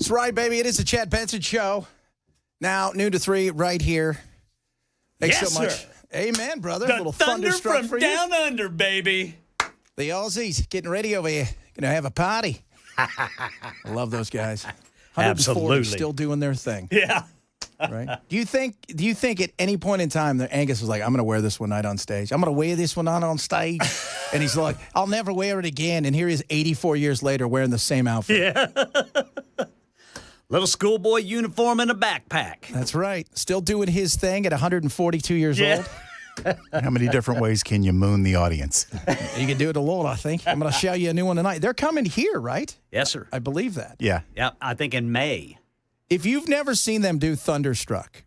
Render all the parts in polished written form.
That's right, baby. It is the Chad Benson Show. Now, noon to 3, right here. Thanks so much. Sir. Amen, brother. The A little thunder thunderstruck from for down you. under, baby. The Aussies getting ready over here. Going to have a party. I love those guys. 140 Absolutely. still doing their thing. Yeah. Right? Do you think at any point in time that Angus was like, I'm going to wear this one night on stage. I'm going to wear this one on stage. And he's like, I'll never wear it again. And here he is 84 years later wearing the same outfit. Yeah. Little schoolboy uniform and a backpack. That's right. Still doing his thing at 142 years old. How many different ways can you moon the audience? You can do it a lot, I think. I'm going to show you a new one tonight. They're coming here, right? Yes, sir. I believe that. Yeah. Yeah, I think in May. If you've never seen them do Thunderstruck,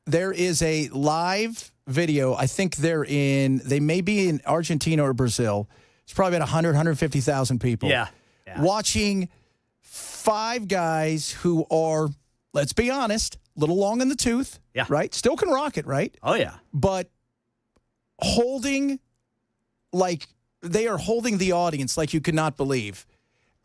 there is a live video. I think they may be in Argentina or Brazil. It's probably about 100, 150,000 people. Yeah. Watching 5 guys who are, let's be honest, a little long in the tooth. Yeah. Right? Still can rock it, right? Oh, yeah. But holding, like, they are holding the audience like you could not believe.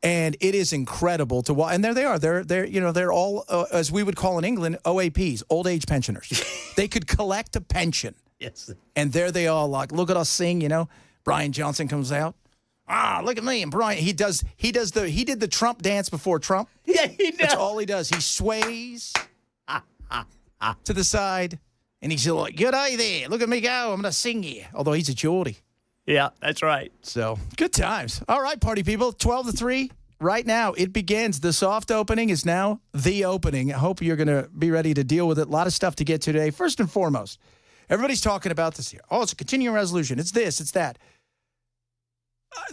And it is incredible to watch. And there they are. They're all, as we would call in England, OAPs, old age pensioners. They could collect a pension. Yes. And there they all like, look at us sing, Brian Johnson comes out. Look at me. And Brian, he did the Trump dance before Trump. Yeah, he does. That's all he does. He sways to the side. And he's like, good day there. Look at me go. I'm going to sing here. Although he's a Geordie. Yeah, that's right. So, good times. All right, party people, 12 to 3. Right now, it begins. The soft opening is now the opening. I hope you're going to be ready to deal with it. A lot of stuff to get to today. First and foremost, everybody's talking about this here. Oh, it's a continuing resolution. It's this, it's that.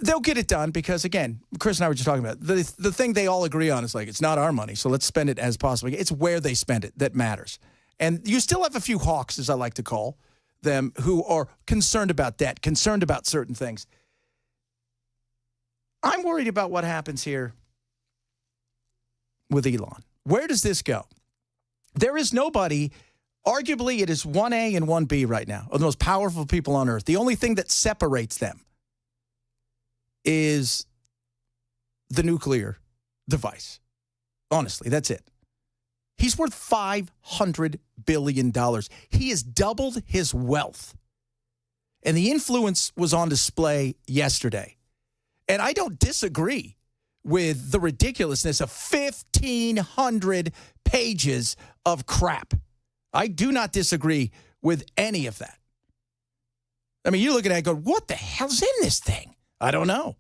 They'll get it done because, again, Chris and I were just talking about it. The thing they all agree on is like, it's not our money, so let's spend it as possible. It's where they spend it that matters. And you still have a few hawks, as I like to call them, who are concerned about debt, concerned about certain things. I'm worried about what happens here with Elon. Where does this go? There is nobody, arguably it is 1A and 1B right now, of the most powerful people on earth. The only thing that separates them is the nuclear device. Honestly, that's it. He's worth $500 billion. He has doubled his wealth. And the influence was on display yesterday. And I don't disagree with the ridiculousness of 1,500 pages of crap. I do not disagree with any of that. I mean, you're looking at it going, what the hell's in this thing? I don't know.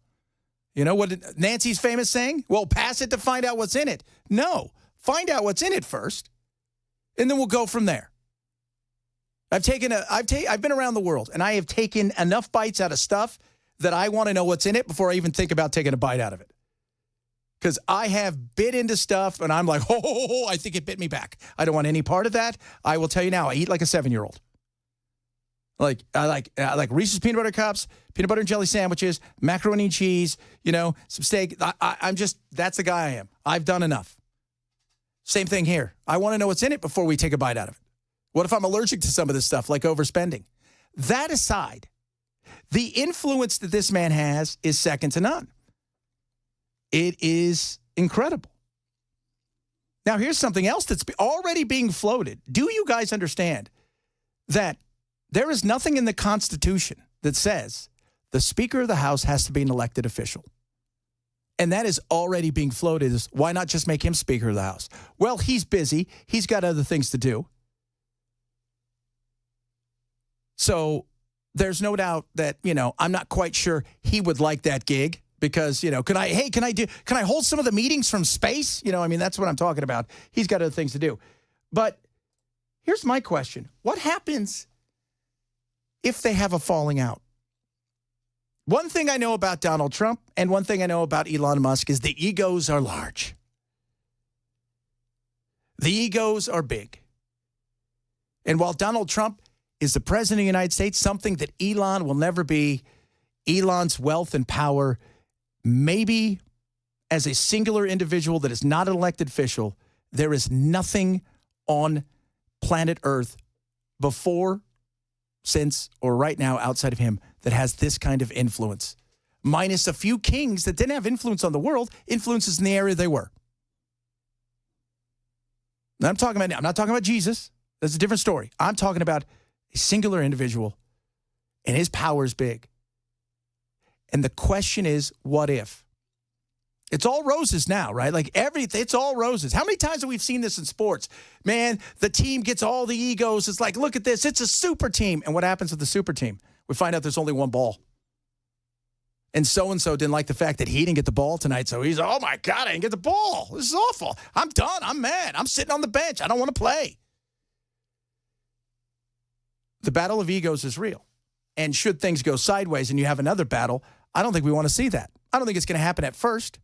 You know what Nancy's famous saying? Well, pass it to find out what's in it. No. Find out what's in it first, and then we'll go from there. I've been around the world, and I have taken enough bites out of stuff that I want to know what's in it before I even think about taking a bite out of it. Because I have bit into stuff, and I'm like, I think it bit me back. I don't want any part of that. I will tell you now, I eat like a 7-year-old. I like Reese's peanut butter cups, peanut butter and jelly sandwiches, macaroni and cheese, some steak. That's the guy I am. I've done enough. Same thing here. I want to know what's in it before we take a bite out of it. What if I'm allergic to some of this stuff, like overspending? That aside, the influence that this man has is second to none. It is incredible. Now, here's something else that's already being floated. Do you guys understand that there is nothing in the Constitution that says the Speaker of the House has to be an elected official? And that is already being floated as, why not just make him Speaker of the House? Well, he's busy. He's got other things to do. So there's no doubt that, I'm not quite sure he would like that gig because, can I hold some of the meetings from space? That's what I'm talking about. He's got other things to do. But here's my question. What happens if they have a falling out? One thing I know about Donald Trump and one thing I know about Elon Musk is the egos are large. The egos are big. And while Donald Trump is the president of the United States, something that Elon will never be, Elon's wealth and power, maybe as a singular individual that is not an elected official, there is nothing on planet Earth before, since, or right now outside of him that has this kind of influence. Minus a few kings that didn't have influence on the world, influences in the area they were. And I'm not talking about Jesus. That's a different story. I'm talking about a singular individual, and his power is big. And the question is, what if? It's all roses now, right? Like it's all roses. How many times have we seen this in sports? Man, the team gets all the egos. It's like, look at this. It's a super team. And what happens with the super team? We find out there's only one ball. And so-and-so didn't like the fact that he didn't get the ball tonight. So he's, oh, my God, I didn't get the ball. This is awful. I'm done. I'm mad. I'm sitting on the bench. I don't want to play. The battle of egos is real. And should things go sideways and you have another battle, I don't think we want to see that. I don't think it's going to happen at first.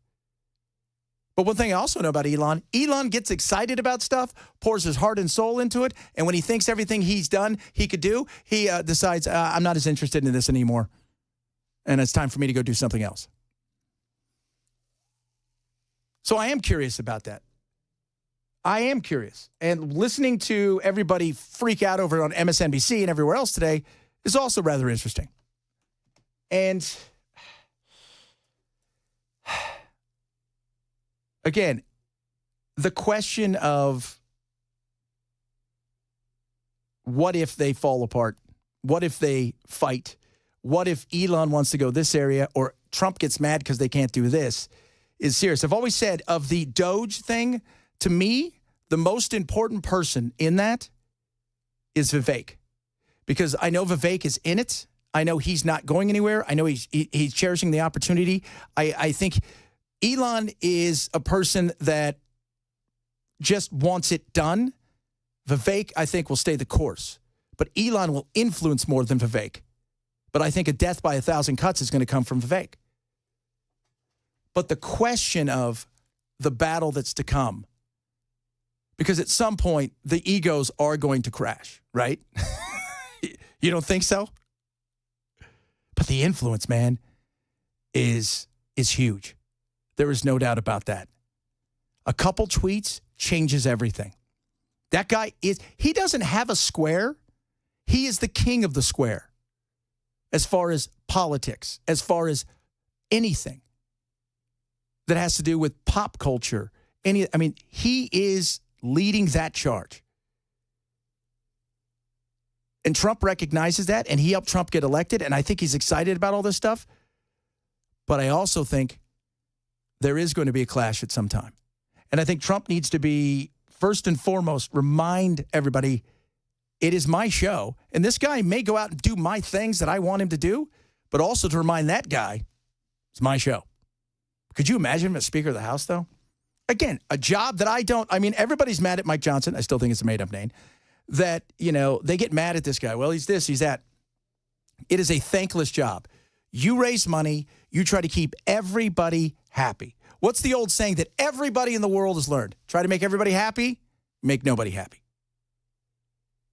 But one thing I also know about Elon gets excited about stuff, pours his heart and soul into it, and when he thinks everything he's done he could do, he decides, I'm not as interested in this anymore, and it's time for me to go do something else. So I am curious about that. I am curious. And listening to everybody freak out over on MSNBC and everywhere else today is also rather interesting. And again, the question of what if they fall apart? What if they fight? What if Elon wants to go this area or Trump gets mad because they can't do this is serious. I've always said of the Doge thing, to me, the most important person in that is Vivek. Because I know Vivek is in it. I know he's not going anywhere. I know he's cherishing the opportunity. I think Elon is a person that just wants it done. Vivek, I think, will stay the course. But Elon will influence more than Vivek. But I think a death by 1,000 cuts is going to come from Vivek. But the question of the battle that's to come, because at some point, the egos are going to crash, right? You don't think so? But the influence, man, is huge. There is no doubt about that. A couple tweets changes everything. That guy he doesn't have a square. He is the king of the square as far as politics, as far as anything that has to do with pop culture. He is leading that charge. And Trump recognizes that, and he helped Trump get elected, and I think he's excited about all this stuff. But I also think there is going to be a clash at some time. And I think Trump needs to be, first and foremost, remind everybody, it is my show, and this guy may go out and do my things that I want him to do, but also to remind that guy, it's my show. Could you imagine him as Speaker of the House, though? Again, a job that everybody's mad at Mike Johnson. I still think it's a made-up name. That, they get mad at this guy. Well, he's this, he's that. It is a thankless job. You raise money. You try to keep everybody happy. What's the old saying that everybody in the world has learned? Try to make everybody happy, make nobody happy.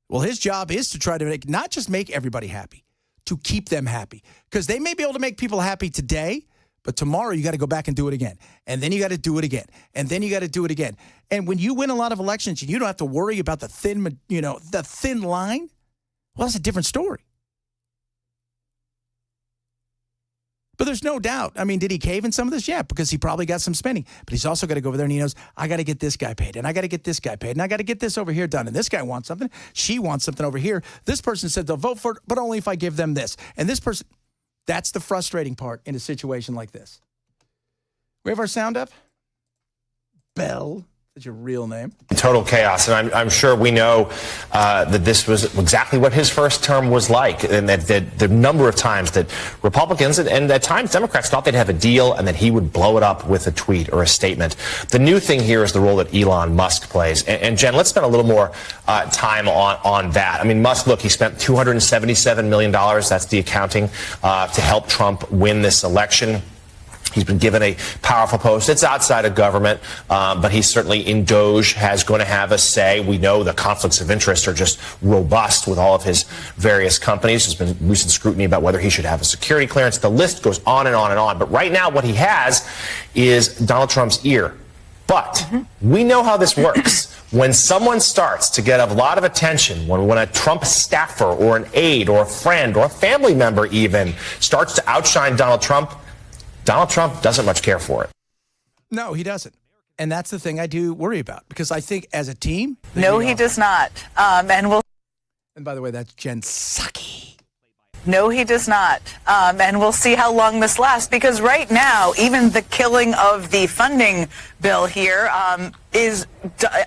Well, his job is to try to not just make everybody happy, to keep them happy. Because they may be able to make people happy today, but tomorrow you got to go back and do it again. And then you got to do it again. And then you got to do it again. And when you win a lot of elections and you don't have to worry about the thin line, well, that's a different story. But there's no doubt. Did he cave in some of this? Yeah, because he probably got some spending. But he's also got to go over there and he knows, I got to get this guy paid, and I got to get this guy paid, and I got to get this over here done. And this guy wants something. She wants something over here. This person said they'll vote for it, but only if I give them this. And this person, that's the frustrating part in a situation like this. We have our sound up? Bell. That's your real name. Total chaos. And I'm sure we know that this was exactly what his first term was like. And that the number of times that Republicans and at times Democrats thought they'd have a deal and that he would blow it up with a tweet or a statement. The new thing here is the role that Elon Musk plays. And Jen, let's spend a little more time on that. Musk, look, he spent $277 million. That's the accounting to help Trump win this election. He's been given a powerful post. It's outside of government, but he's certainly in Doge, going to have a say. We know the conflicts of interest are just robust with all of his various companies. There's been recent scrutiny about whether he should have a security clearance. The list goes on and on and on. But right now, what he has is Donald Trump's ear. But we know how this works. When someone starts to get a lot of attention, when a Trump staffer or an aide or a friend or a family member even starts to outshine Donald Trump doesn't much care for it. No, he doesn't. And that's the thing I do worry about, because I think as a team. No, he does not. And by the way, that's Jen Psaki. No, he does not. And we'll see how long this lasts, because right now, even the killing of the funding bill here is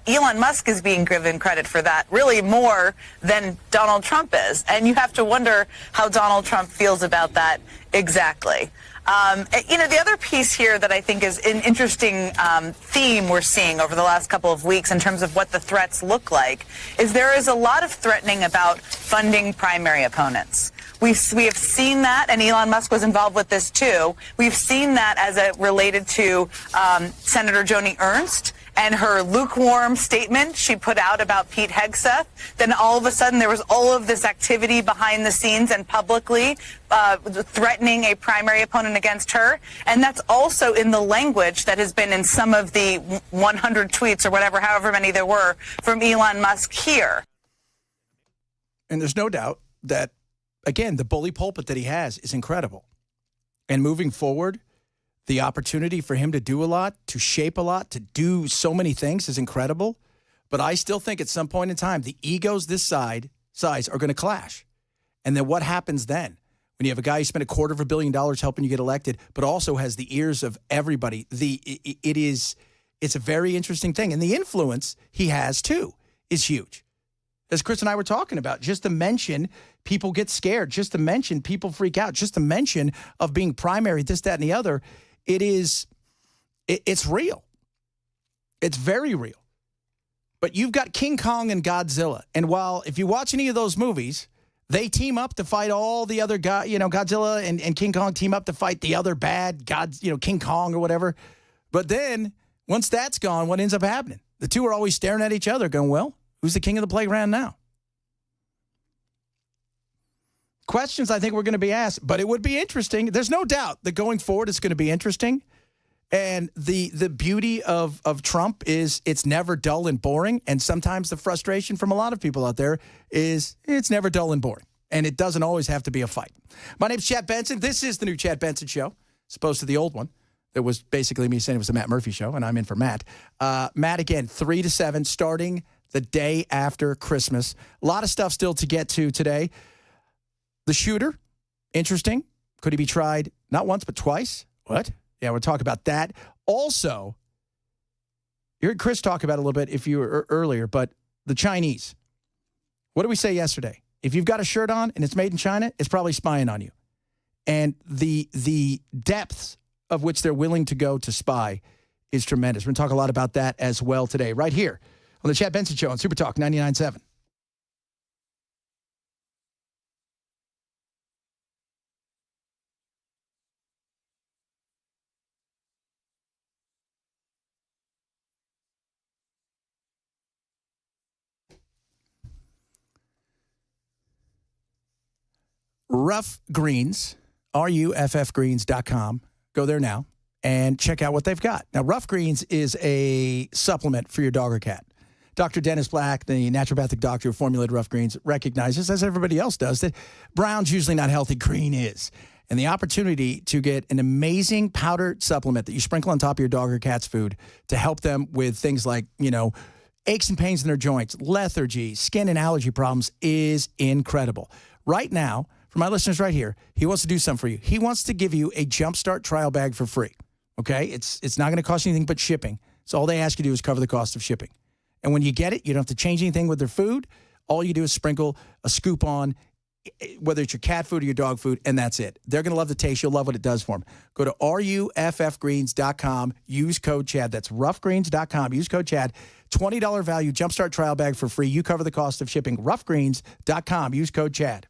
Elon Musk is being given credit for that, really more than Donald Trump is. And you have to wonder how Donald Trump feels about that exactly. The other piece here that I think is an interesting theme we're seeing over the last couple of weeks in terms of what the threats look like is there is a lot of threatening about funding primary opponents. We have seen that, and Elon Musk was involved with this too. We've seen that as it related to Senator Joni Ernst and her lukewarm statement she put out about Pete Hegseth. Then all of a sudden there was all of this activity behind the scenes and publicly threatening a primary opponent against her. And that's also in the language that has been in some of the 100 tweets or whatever, however many there were, from Elon Musk here. And there's no doubt that, again, the bully pulpit that he has is incredible. And moving forward, the opportunity for him to do a lot, to shape a lot, to do so many things is incredible. But I still think at some point in time, the egos this size are going to clash. And then what happens then? When you have a guy who spent $250 million helping you get elected, but also has the ears of everybody, it's a very interesting thing. And the influence he has, too, is huge. As Chris and I were talking about, just to mention people get scared, just to mention people freak out, just to mention of being primary, this, that, and the other, it's real. It's very real. But you've got King Kong and Godzilla. And while if you watch any of those movies, they team up to fight all the other Godzilla and King Kong team up to fight the other bad King Kong or whatever. But then once that's gone, what ends up happening? The two are always staring at each other going, well, who's the king of the playground now? Questions I think we're going to be asked, but it would be interesting. There's no doubt that going forward it's going to be interesting. And the beauty of Trump is it's never dull and boring. And sometimes the frustration from a lot of people out there is it's never dull and boring. And it doesn't always have to be a fight. My name's Chad Benson. This is the new Chad Benson Show, as opposed to the old one. That was basically me saying it was the Matt Murphy Show, and I'm in for Matt. Matt, again, 3 to 7, starting the day after Christmas. A lot of stuff still to get to today. The shooter, interesting. Could he be tried not once, but twice? What? Yeah, we'll talk about that. Also, you heard Chris talk about it a little bit if you were earlier, but the Chinese. What did we say yesterday? If you've got a shirt on and it's made in China, it's probably spying on you. And the depths of which they're willing to go to spy is tremendous. We're going to talk a lot about that as well today, right here on the Chad Benson Show on Super Talk 99.7. Rough Greens, ruffgreens.com. Go there now and check out what they've got. Now, Rough Greens is a supplement for your dog or cat. Dr. Dennis Black, the naturopathic doctor who formulated Rough Greens, recognizes, as everybody else does, that brown's usually not healthy, green is. And the opportunity to get an amazing powdered supplement that you sprinkle on top of your dog or cat's food to help them with things like, aches and pains in their joints, lethargy, skin and allergy problems is incredible. Right now, for my listeners right here, he wants to do something for you. He wants to give you a Jumpstart trial bag for free, okay? It's not going to cost you anything but shipping. So all they ask you to do is cover the cost of shipping. And when you get it, you don't have to change anything with their food. All you do is sprinkle a scoop on, whether it's your cat food or your dog food, and that's it. They're going to love the taste. You'll love what it does for them. Go to ruffgreens.com. Use code CHAD. That's ruffgreens.com. Use code CHAD. $20 value Jumpstart trial bag for free. You cover the cost of shipping. Ruffgreens.com. Use code CHAD.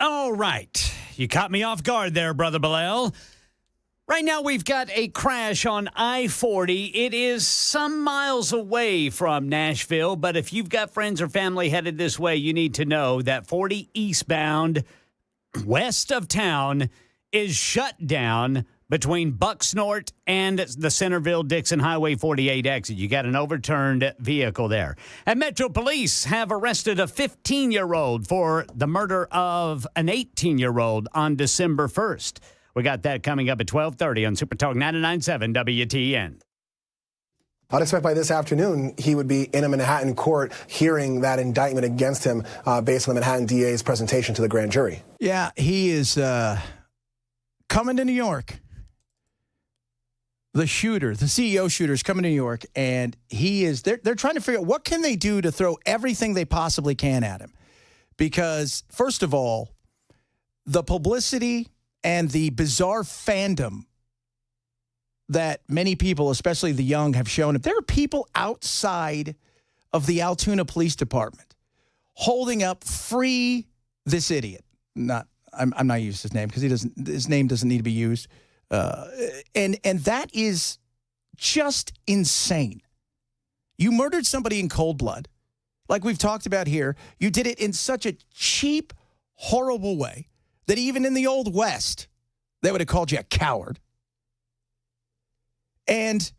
All right. You caught me off guard there, Brother Bilal. Right now, we've got a crash on I-40. It is some miles away from Nashville, but if you've got friends or family headed this way, you need to know that 40 eastbound west of town is shut down between Bucksnort and the Centerville-Dixon Highway 48 exit. You got an overturned vehicle there. And Metro Police have arrested a 15-year-old for the murder of an 18-year-old on December 1st. We got that coming up at 12:30 on Super Talk 99.7 WTN. I'd expect by this afternoon he would be in a Manhattan court hearing that indictment against him based on the Manhattan DA's presentation to the grand jury. Yeah, he is coming to New York. The shooter, the CEO shooter is coming to New York, and they're trying to figure out what can they do to throw everything they possibly can at him. Because, first of all, the publicity and the bizarre fandom that many people, especially the young, have shown him. There are people outside of the Altoona Police Department holding up free this idiot. I'm not using his name because his name doesn't need to be used. And that is just insane. You murdered somebody in cold blood, like we've talked about here. You did it in such a cheap, horrible way that even in the Old West, they would have called you a coward. And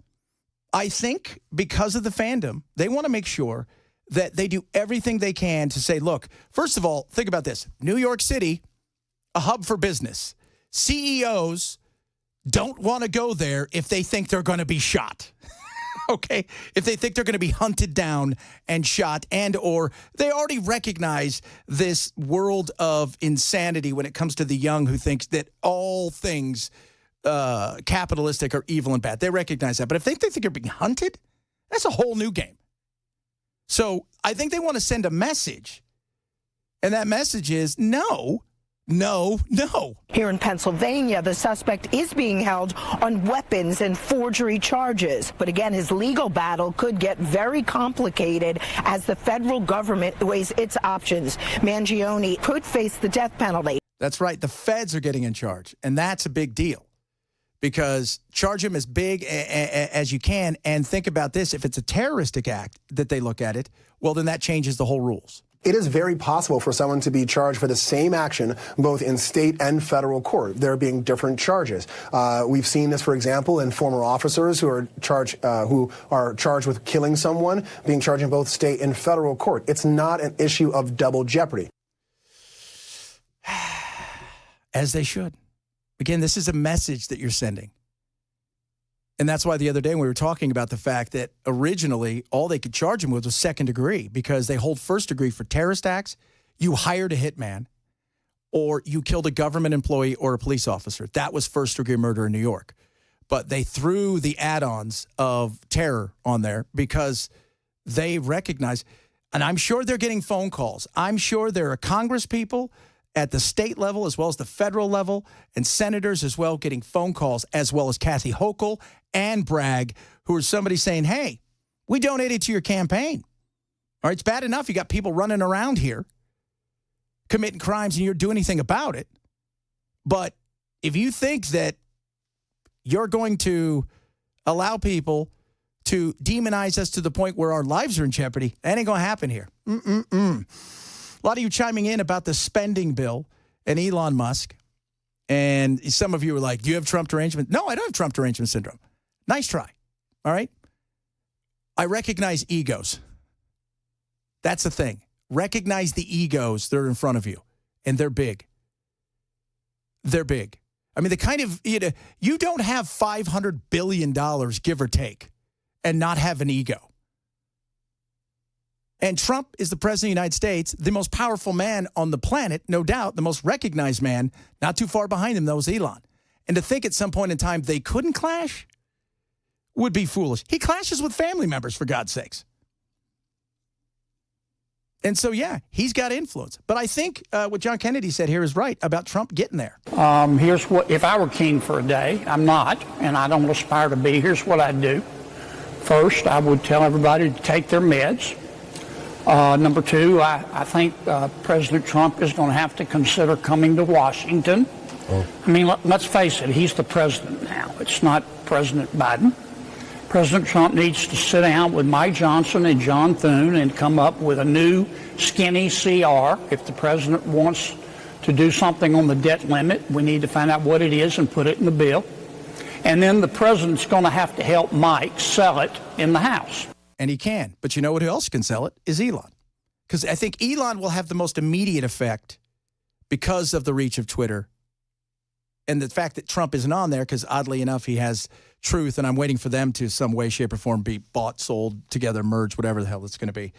I think because of the fandom, they want to make sure that they do everything they can to say, look, first of all, think about this. New York City, a hub for business. CEOs don't want to go there if they think they're going to be shot. Okay? If they think they're going to be hunted down and shot, and or they already recognize this world of insanity when it comes to the young who thinks that all things capitalistic are evil and bad. They recognize that. But if they think they're being hunted, that's a whole new game. So I think they want to send a message. And that message is no. Here in Pennsylvania, the suspect is being held on weapons and forgery charges. But again, his legal battle could get very complicated as the federal government weighs its options. Mangione could face the death penalty. That's right. The feds are getting in charge. And that's a big deal. Because charge him as big as you can. And think about this. If it's a terroristic act that they look at it, well, then that changes the whole rules. It is very possible for someone to be charged for the same action, both in state and federal court. There being different charges. We've seen this, for example, in former officers who are charged with killing someone, being charged in both state and federal court. It's not an issue of double jeopardy. As they should. Again, this is a message that you're sending. And that's why the other day we were talking about the fact that originally all they could charge him with was second degree because they hold first degree for terrorist acts. You hired a hitman or you killed a government employee or a police officer. That was first degree murder in New York. But they threw the add-ons of terror on there because they recognize, and I'm sure they're getting phone calls. I'm sure there are Congress people at the state level as well as the federal level and senators as well getting phone calls, as well as Kathy Hochul and Bragg, who are somebody saying, hey, we donated to your campaign. All right, it's bad enough you got people running around here committing crimes and you don't do anything about it. But if you think that you're going to allow people to demonize us to the point where our lives are in jeopardy, that ain't going to happen here. A lot of you chiming in about the spending bill and Elon Musk. And some of you were like, do you have Trump derangement? No, I don't have Trump derangement syndrome. Nice try. All right? I recognize egos. That's the thing. Recognize the egos that are in front of you. And they're big. They're big. I mean, the kind of, you don't have $500 billion, give or take, and not have an ego. And Trump is the president of the United States, the most powerful man on the planet, no doubt, the most recognized man. Not too far behind him, though, is Elon. And to think at some point in time they couldn't clash would be foolish. He clashes with family members, for God's sakes. And so, yeah, he's got influence. But I think what John Kennedy said here is right about Trump getting there. Here's what, if I were king for a day, I'm not, and I don't aspire to be, here's what I'd do. First, I would tell everybody to take their meds. Number two, I think President Trump is going to have to consider coming to Washington. I mean, let's face it, he's the president now. It's not President Biden. President Trump needs to sit down with Mike Johnson and John Thune and come up with a new skinny CR. If the president wants to do something on the debt limit, we need to find out what it is and put it in the bill. And then the president's going to have to help Mike sell it in the House. And he can. But you know what else can sell it? Is Elon. Because I think Elon will have the most immediate effect because of the reach of Twitter and the fact that Trump isn't on there, because oddly enough, he has Truth, and I'm waiting for them to some way, shape, or form be bought, sold, together, merged, whatever the hell it's going to be.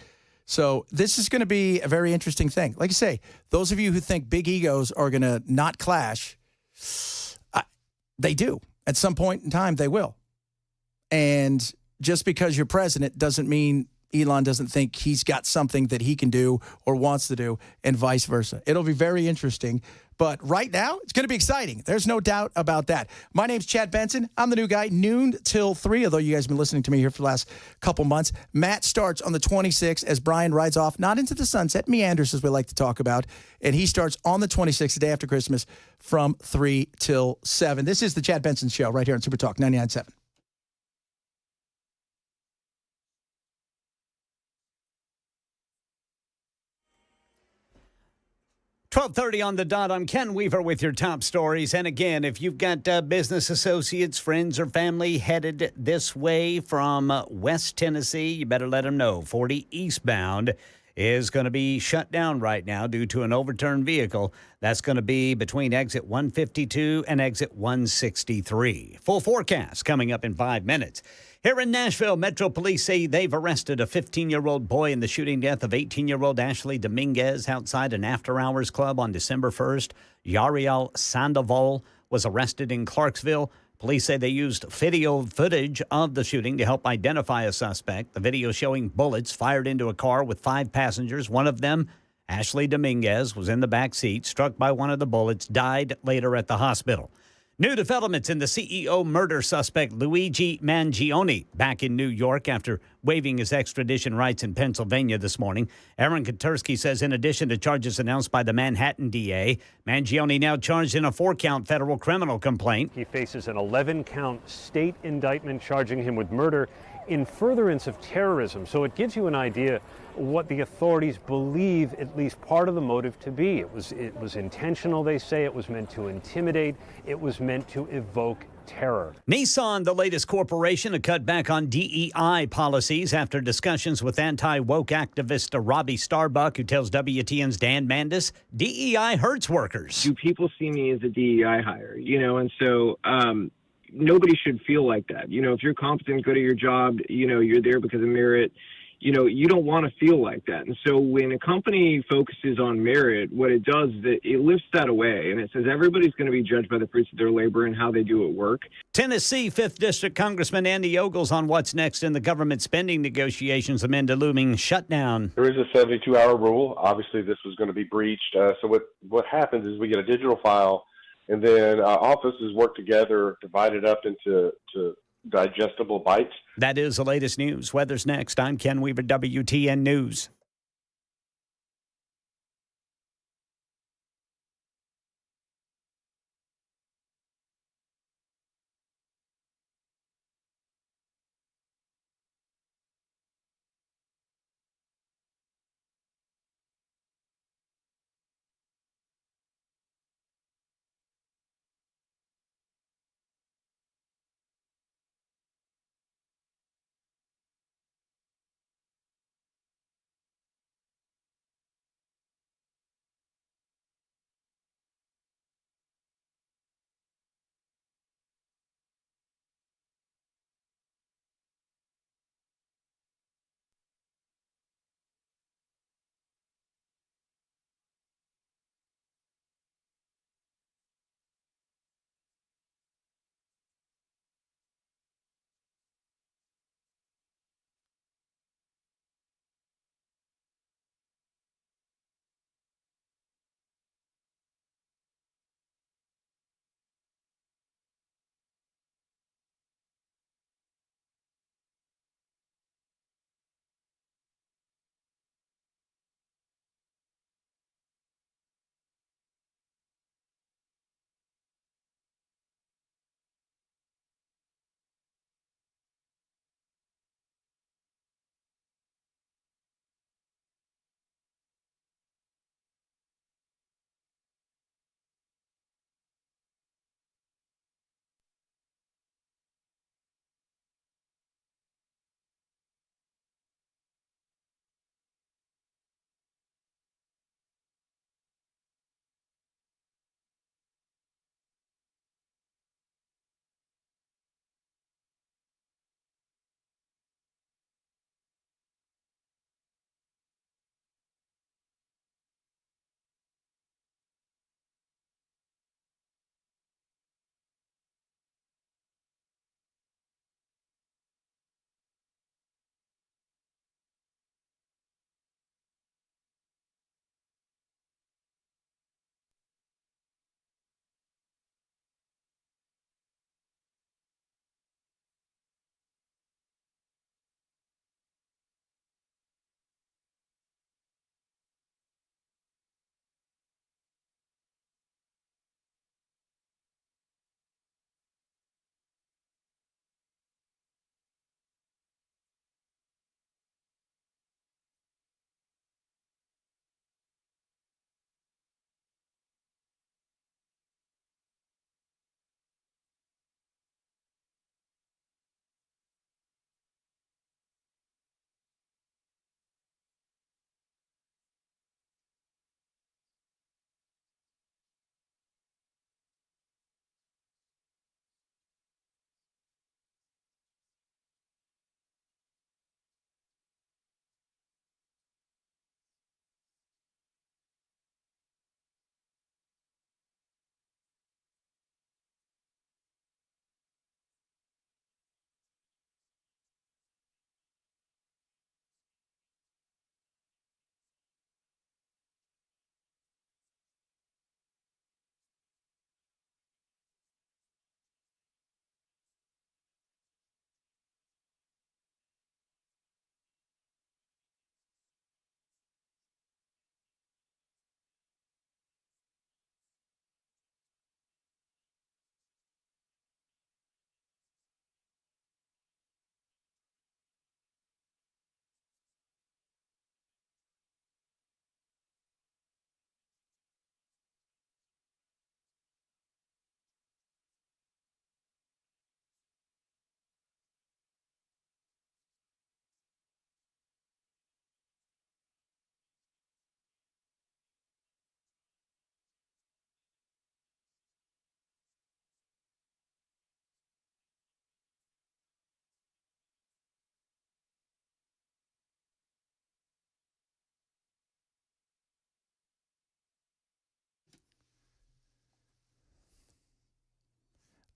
So this is going to be a very interesting thing. Like I say, those of you who think big egos are going to not clash, they do. At some point in time, they will. And just because you're president doesn't mean Elon doesn't think he's got something that he can do or wants to do, and vice versa. It'll be very interesting. But right now, it's going to be exciting. There's no doubt about that. My name's Chad Benson. I'm the new guy, noon till 3, although you guys have been listening to me here for the last couple months. Matt starts on the 26th as Brian rides off, not into the sunset, meanders as we like to talk about, and he starts on the 26th, the day after Christmas, from 3 till 7. This is the Chad Benson Show right here on Super Talk 99.7. 12:30 on the dot. I'm Ken Weaver with your top stories. And again, if you've got business associates, friends, or family headed this way from West Tennessee, you better let them know. 40 eastbound is going to be shut down right now due to an overturned vehicle. That's going to be between exit 152 and exit 163. Full forecast coming up in 5 minutes. Here in Nashville, Metro Police say they've arrested a 15-year-old boy in the shooting death of 18-year-old Ashley Dominguez outside an after-hours club on December 1st. Yariel Sandoval was arrested in Clarksville. Police say they used video footage of the shooting to help identify a suspect. The video showing bullets fired into a car with 5 passengers. One of them, Ashley Dominguez, was in the back seat, struck by one of the bullets, died later at the hospital. New developments in the CEO murder suspect Luigi Mangione back in New York after waiving his extradition rights in Pennsylvania this morning. Aaron Katersky says in addition to charges announced by the Manhattan DA, Mangione now charged in a 4-count federal criminal complaint. He faces an 11-count state indictment charging him with murder in furtherance of terrorism. So it gives you an idea what the authorities believe at least part of the motive to be. It was intentional, they say. It was meant to intimidate. It was meant to evoke terror. Nissan, the latest corporation to cut back on DEI policies after discussions with anti-woke activist Robbie Starbuck, who tells WTN's Dan Mandis, DEI hurts workers. Do people see me as a DEI hire? And so nobody should feel like that. If you're competent, good at your job, you're there because of merit. You don't want to feel like that. And so when a company focuses on merit, what it does is that it lifts that away, and it says everybody's going to be judged by the fruits of their labor and how they do at work. Tennessee 5th District Congressman Andy Ogles on what's next in the government spending negotiations amid a looming shutdown. There is a 72-hour rule. Obviously, this was going to be breached. So what happens is we get a digital file, and then offices work together, divide it up into digestible bites. That is the latest news. Weather's next. I'm Ken Weaver, WTN News.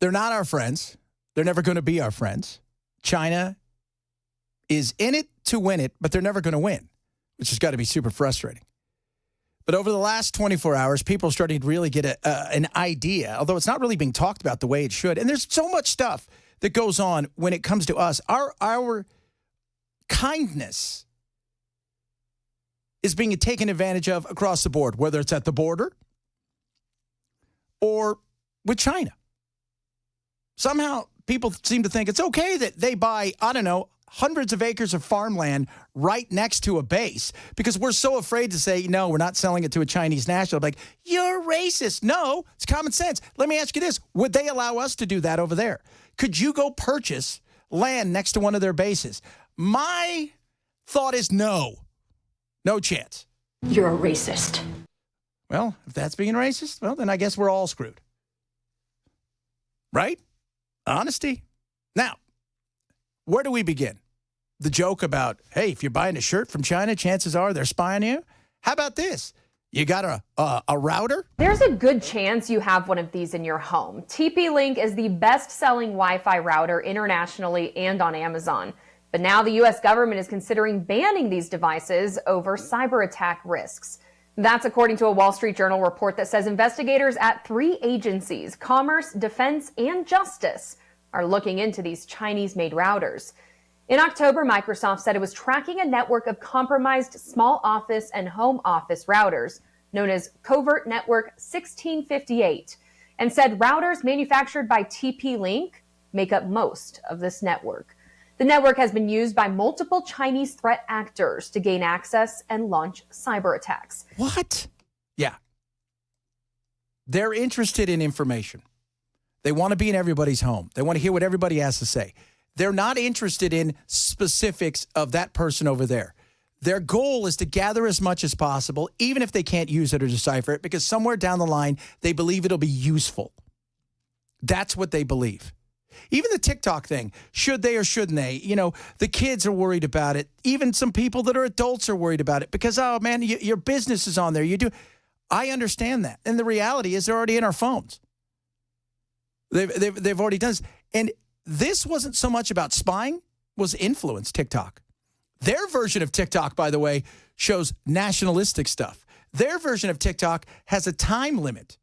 They're not our friends. They're never going to be our friends. China is in it to win it, but they're never going to win, which has got to be super frustrating. But over the last 24 hours, people are starting to really get an idea, although it's not really being talked about the way it should. And there's so much stuff that goes on when it comes to us. Our kindness is being taken advantage of across the board, whether it's at the border or with China. Somehow people seem to think it's okay that they buy, I don't know, hundreds of acres of farmland right next to a base because we're so afraid to say, no, we're not selling it to a Chinese national. Like, you're racist. No, it's common sense. Let me ask you this. Would they allow us to do that over there? Could you go purchase land next to one of their bases? My thought is no. No chance. You're a racist. Well, if that's being racist, well, then I guess we're all screwed. Right? Honesty. Now, where do we begin? The joke about, hey, if you're buying a shirt from China, chances are they're spying you. How about this? You got a router? There's a good chance you have one of these in your home. TP-Link is the best-selling Wi-Fi router internationally and on Amazon. But now the U.S. government is considering banning these devices over cyber attack risks. That's according to a Wall Street Journal report that says investigators at 3 agencies, Commerce, Defense, and Justice, are looking into these Chinese-made routers. In October, Microsoft said it was tracking a network of compromised small office and home office routers, known as Covert Network 1658, and said routers manufactured by TP-Link make up most of this network. The network has been used by multiple Chinese threat actors to gain access and launch cyber attacks. What? Yeah. They're interested in information. They want to be in everybody's home. They want to hear what everybody has to say. They're not interested in specifics of that person over there. Their goal is to gather as much as possible, even if they can't use it or decipher it, because somewhere down the line, they believe it'll be useful. That's what they believe. Even the TikTok thing, should they or shouldn't they? You know, the kids are worried about it. Even some people that are adults are worried about it because, oh, man, your business is on there. I understand that. And the reality is they're already in our phones. They've already done this. And this wasn't so much about spying, was influence, TikTok. Their version of TikTok, by the way, shows nationalistic stuff. Their version of TikTok has a time limit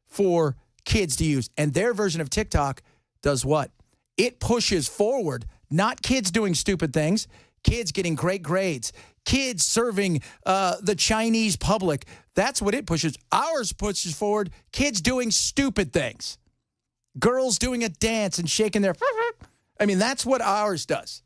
for kids to use. And their version of TikTok does what? It pushes forward, not kids doing stupid things, kids getting great grades, kids serving the Chinese public. That's what it pushes. Ours pushes forward kids doing stupid things. Girls doing a dance and shaking their... I mean, that's what ours does.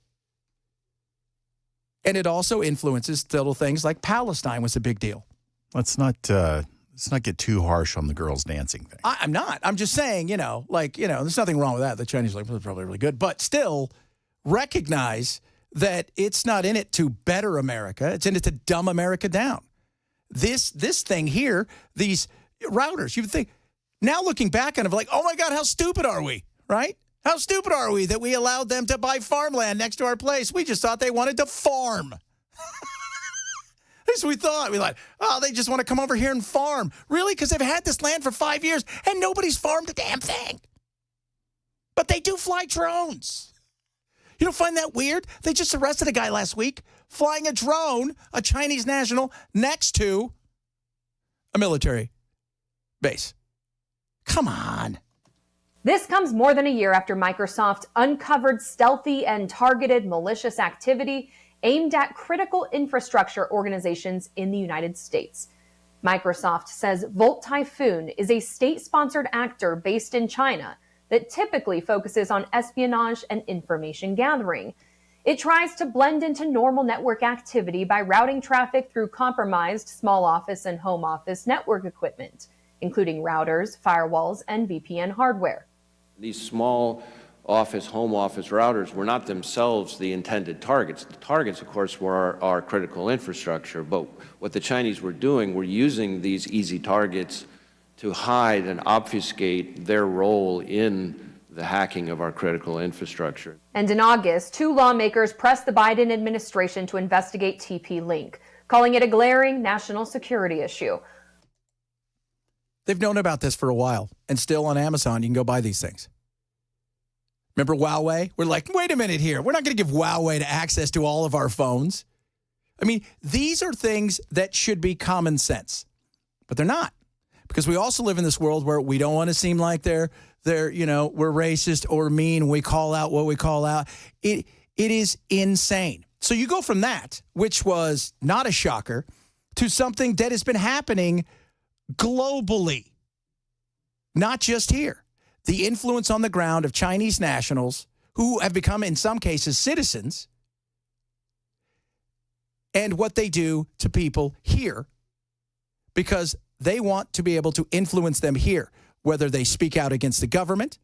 And it also influences little things like Palestine was a big deal. Let's not get too harsh on the girls dancing thing. I'm not. I'm just saying, there's nothing wrong with that. The Chinese are like, well, probably really good. But still, recognize that it's not in it to better America. It's in it to dumb America down. This thing here, these routers, you would think... Now looking back on it, like, oh, my God, how stupid are we, right? How stupid are we that we allowed them to buy farmland next to our place? We just thought they wanted to farm. That's what we thought. We thought, oh, they just want to come over here and farm. Really? Because they've had this land for 5 years and nobody's farmed a damn thing. But they do fly drones. You don't find that weird? They just arrested a guy last week flying a drone, a Chinese national, next to a military base. Come on. This comes more than a year after Microsoft uncovered stealthy and targeted malicious activity aimed at critical infrastructure organizations in the United States. Microsoft says Volt Typhoon is a state-sponsored actor based in China that typically focuses on espionage and information gathering. It tries to blend into normal network activity by routing traffic through compromised small office and home office network equipment, including routers, firewalls, and VPN hardware. These small office, home office routers were not themselves the intended targets. The targets, of course, were our critical infrastructure, but what the Chinese were doing were using these easy targets to hide and obfuscate their role in the hacking of our critical infrastructure. And in August, 2 lawmakers pressed the Biden administration to investigate TP-Link, calling it a glaring national security issue. They've known about this for a while, and still on Amazon, you can go buy these things. Remember Huawei? We're like, wait a minute here. We're not going to give Huawei access to all of our phones. I mean, these are things that should be common sense, but they're not, because we also live in this world where we don't want to seem like we're racist or mean. We call out what we call out. It is insane. So you go from that, which was not a shocker, to something that has been happening globally, not just here. The influence on the ground of Chinese nationals who have become, in some cases, citizens, and what they do to people here, because they want to be able to influence them here, whether they speak out against the government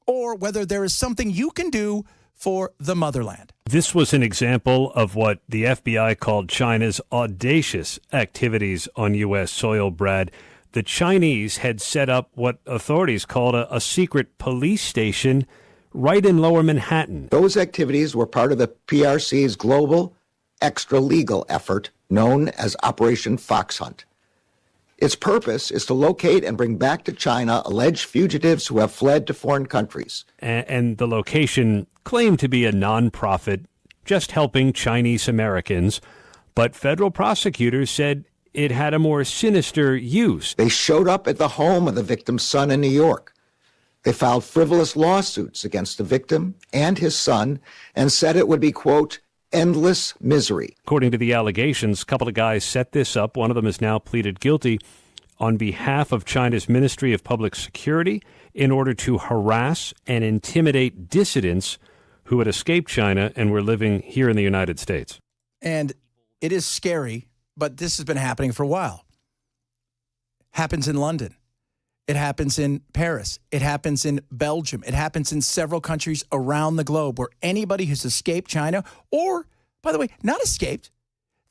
or whether there is something you can do for the motherland. This was an example of what the FBI called China's audacious activities on U.S. soil, Brad. The Chinese had set up what authorities called a secret police station right in Lower Manhattan. Those activities were part of the PRC's global extra-legal effort known as Operation Fox Hunt. Its purpose is to locate and bring back to China alleged fugitives who have fled to foreign countries. And the location claimed to be a nonprofit just helping Chinese Americans, but federal prosecutors said it had a more sinister use. They showed up at the home of the victim's son in New York. They filed frivolous lawsuits against the victim and his son and said it would be, quote, endless misery. According to the allegations, a couple of guys set this up. One of them has now pleaded guilty on behalf of China's Ministry of Public Security in order to harass and intimidate dissidents who had escaped China and were living here in the United States. And it is scary, but this has been happening for a while. Happens in London. It happens in Paris. It happens in Belgium. It happens in several countries around the globe where anybody who's escaped China, or, by the way, not escaped,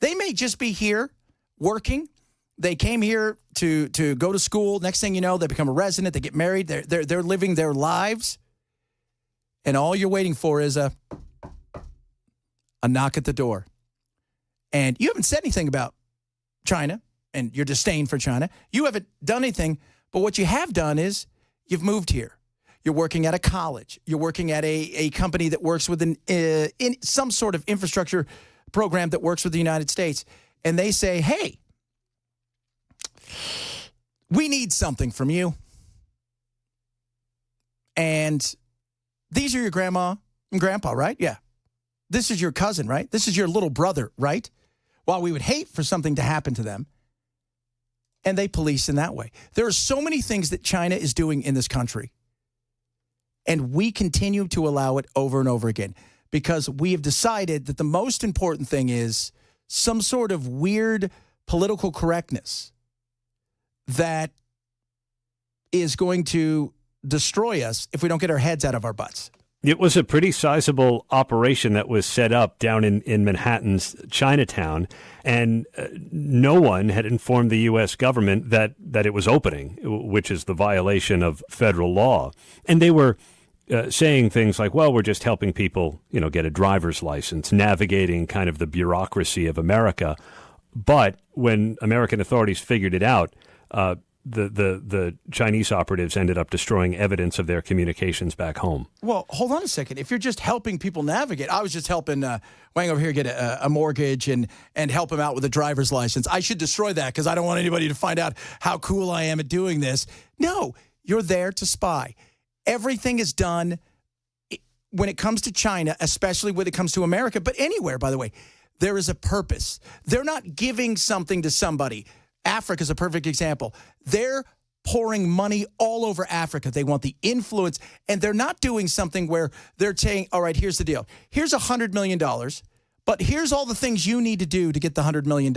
they may just be here working. They came here to go to school. Next thing you know, they become a resident. They get married. They're living their lives. And all you're waiting for is a knock at the door. And you haven't said anything about China and your disdain for China. You haven't done anything. But what you have done is you've moved here. You're working at a college. You're working at a company that works with in some sort of infrastructure program that works with the United States. And they say, hey, we need something from you. And these are your grandma and grandpa, right? Yeah. This is your cousin, right? This is your little brother, right? While we would hate for something to happen to them. And they police in that way. There are so many things that China is doing in this country. And we continue to allow it over and over again because we have decided that the most important thing is some sort of weird political correctness that is going to destroy us if we don't get our heads out of our butts. It was a pretty sizable operation that was set up down in Manhattan's Chinatown, and no one had informed the U.S. government that it was opening, which is the violation of federal law. And they were saying things like, well, we're just helping people, get a driver's license, navigating kind of the bureaucracy of America. But when American authorities figured it out, the Chinese operatives ended up destroying evidence of their communications back home. Well, hold on a second. If you're just helping people navigate, I was just helping Wang over here get a mortgage and help him out with a driver's license. I should destroy that because I don't want anybody to find out how cool I am at doing this. No, you're there to spy. Everything is done when it comes to China, especially when it comes to America, but anywhere, by the way. There is a purpose. They're not giving something to somebody. Africa is a perfect example. They're pouring money all over Africa. They want the influence, and they're not doing something where they're saying, all right, here's the deal. Here's $100 million, but here's all the things you need to do to get the $100 million.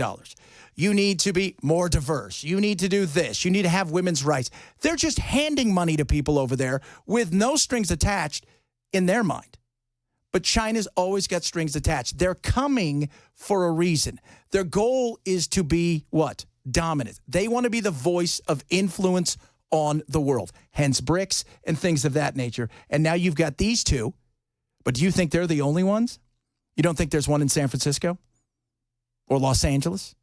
You need to be more diverse. You need to do this. You need to have women's rights. They're just handing money to people over there with no strings attached in their mind. But China's always got strings attached. They're coming for a reason. Their goal is to be what? Dominant. They want to be the voice of influence on the world, hence BRICS and things of that nature. And now you've got these two, but do you think they're the only ones? You don't think there's one in San Francisco or Los Angeles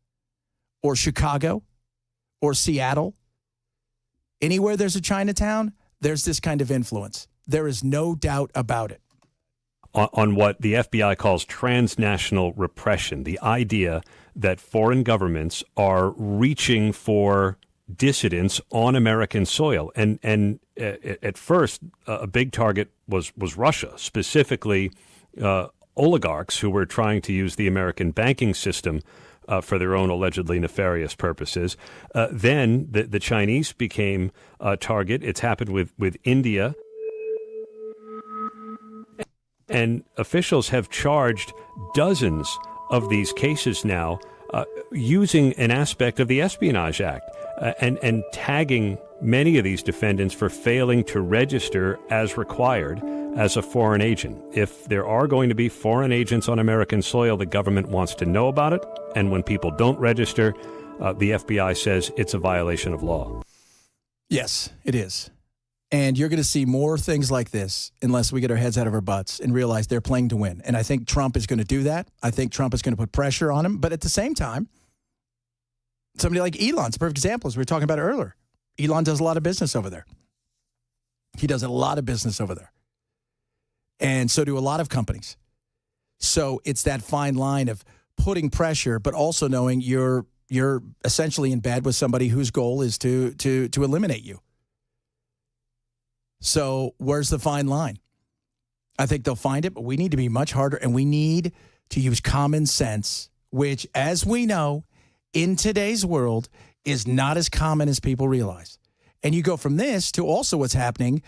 or Chicago or Seattle? Anywhere there's a Chinatown, there's this kind of influence. There is no doubt about it. On what the FBI calls transnational repression, the idea that foreign governments are reaching for dissidents on American soil. And at first, a big target was Russia, specifically oligarchs who were trying to use the American banking system for their own allegedly nefarious purposes. Then the Chinese became a target. It's happened with India. And officials have charged dozens of these cases now using an aspect of the Espionage Act and tagging many of these defendants for failing to register as required as a foreign agent. If there are going to be foreign agents on American soil, the government wants to know about it. And when people don't register, the FBI says it's a violation of law. Yes, it is. And you're going to see more things like this unless we get our heads out of our butts and realize they're playing to win. And I think Trump is going to do that. I think Trump is going to put pressure on him. But at the same time, somebody like Elon's a perfect example, as we were talking about earlier. Elon does a lot of business over there. He does a lot of business over there. And so do a lot of companies. So it's that fine line of putting pressure, but also knowing you're essentially in bed with somebody whose goal is to eliminate you. So where's the fine line? I think they'll find it, but we need to be much harder, and we need to use common sense, which, as we know, in today's world is not as common as people realize. And you go from this to also what's happening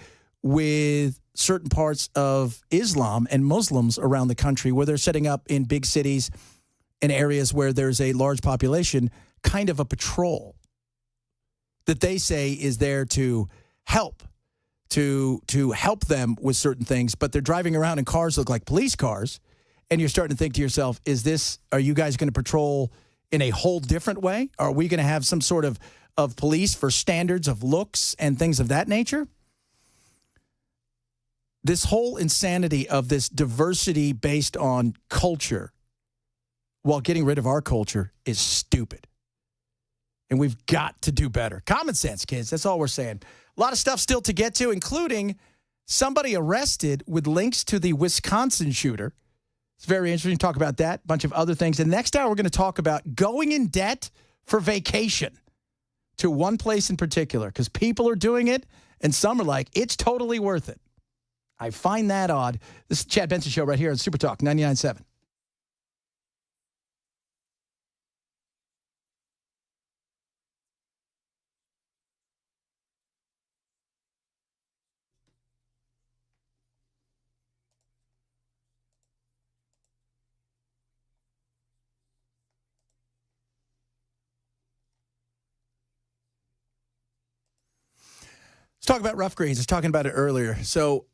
with certain parts of Islam and Muslims around the country where they're setting up in big cities and areas where there's a large population, kind of a patrol that they say is there to help. To help them with certain things, but they're driving around in cars that look like police cars, and you're starting to think to yourself, are you guys going to patrol in a whole different way? Are we going to have some sort of police for standards of looks and things of that nature? This whole insanity of this diversity based on culture while getting rid of our culture is stupid. And we've got to do better. Common sense, kids. That's all we're saying. A lot of stuff still to get to, including somebody arrested with links to the Wisconsin shooter. It's very interesting to talk about that, a bunch of other things. And next hour, we're going to talk about going in debt for vacation to one place in particular, because people are doing it, and some are like, it's totally worth it. I find that odd. This is the Chad Benson Show right here on Super Talk 99.7. Let's talk about rough greens. I was talking about it earlier. So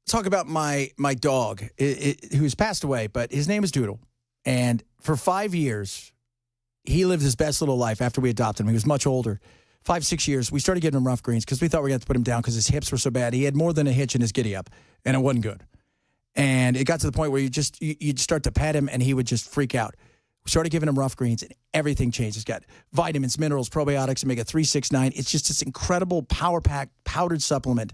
let's talk about my dog who's passed away, but his name is Doodle. And for 5 years, he lived his best little life after we adopted him. He was much older. 5-6 years, we started giving him rough greens because we thought we were going to have to put him down because his hips were so bad. He had more than a hitch in his giddy up, and it wasn't good. And it got to the point where you'd start to pet him, and he would just freak out. We started giving him rough greens, and everything changed. He's got vitamins, minerals, probiotics, omega-3, 6, 9. It's just this incredible power-packed powdered supplement,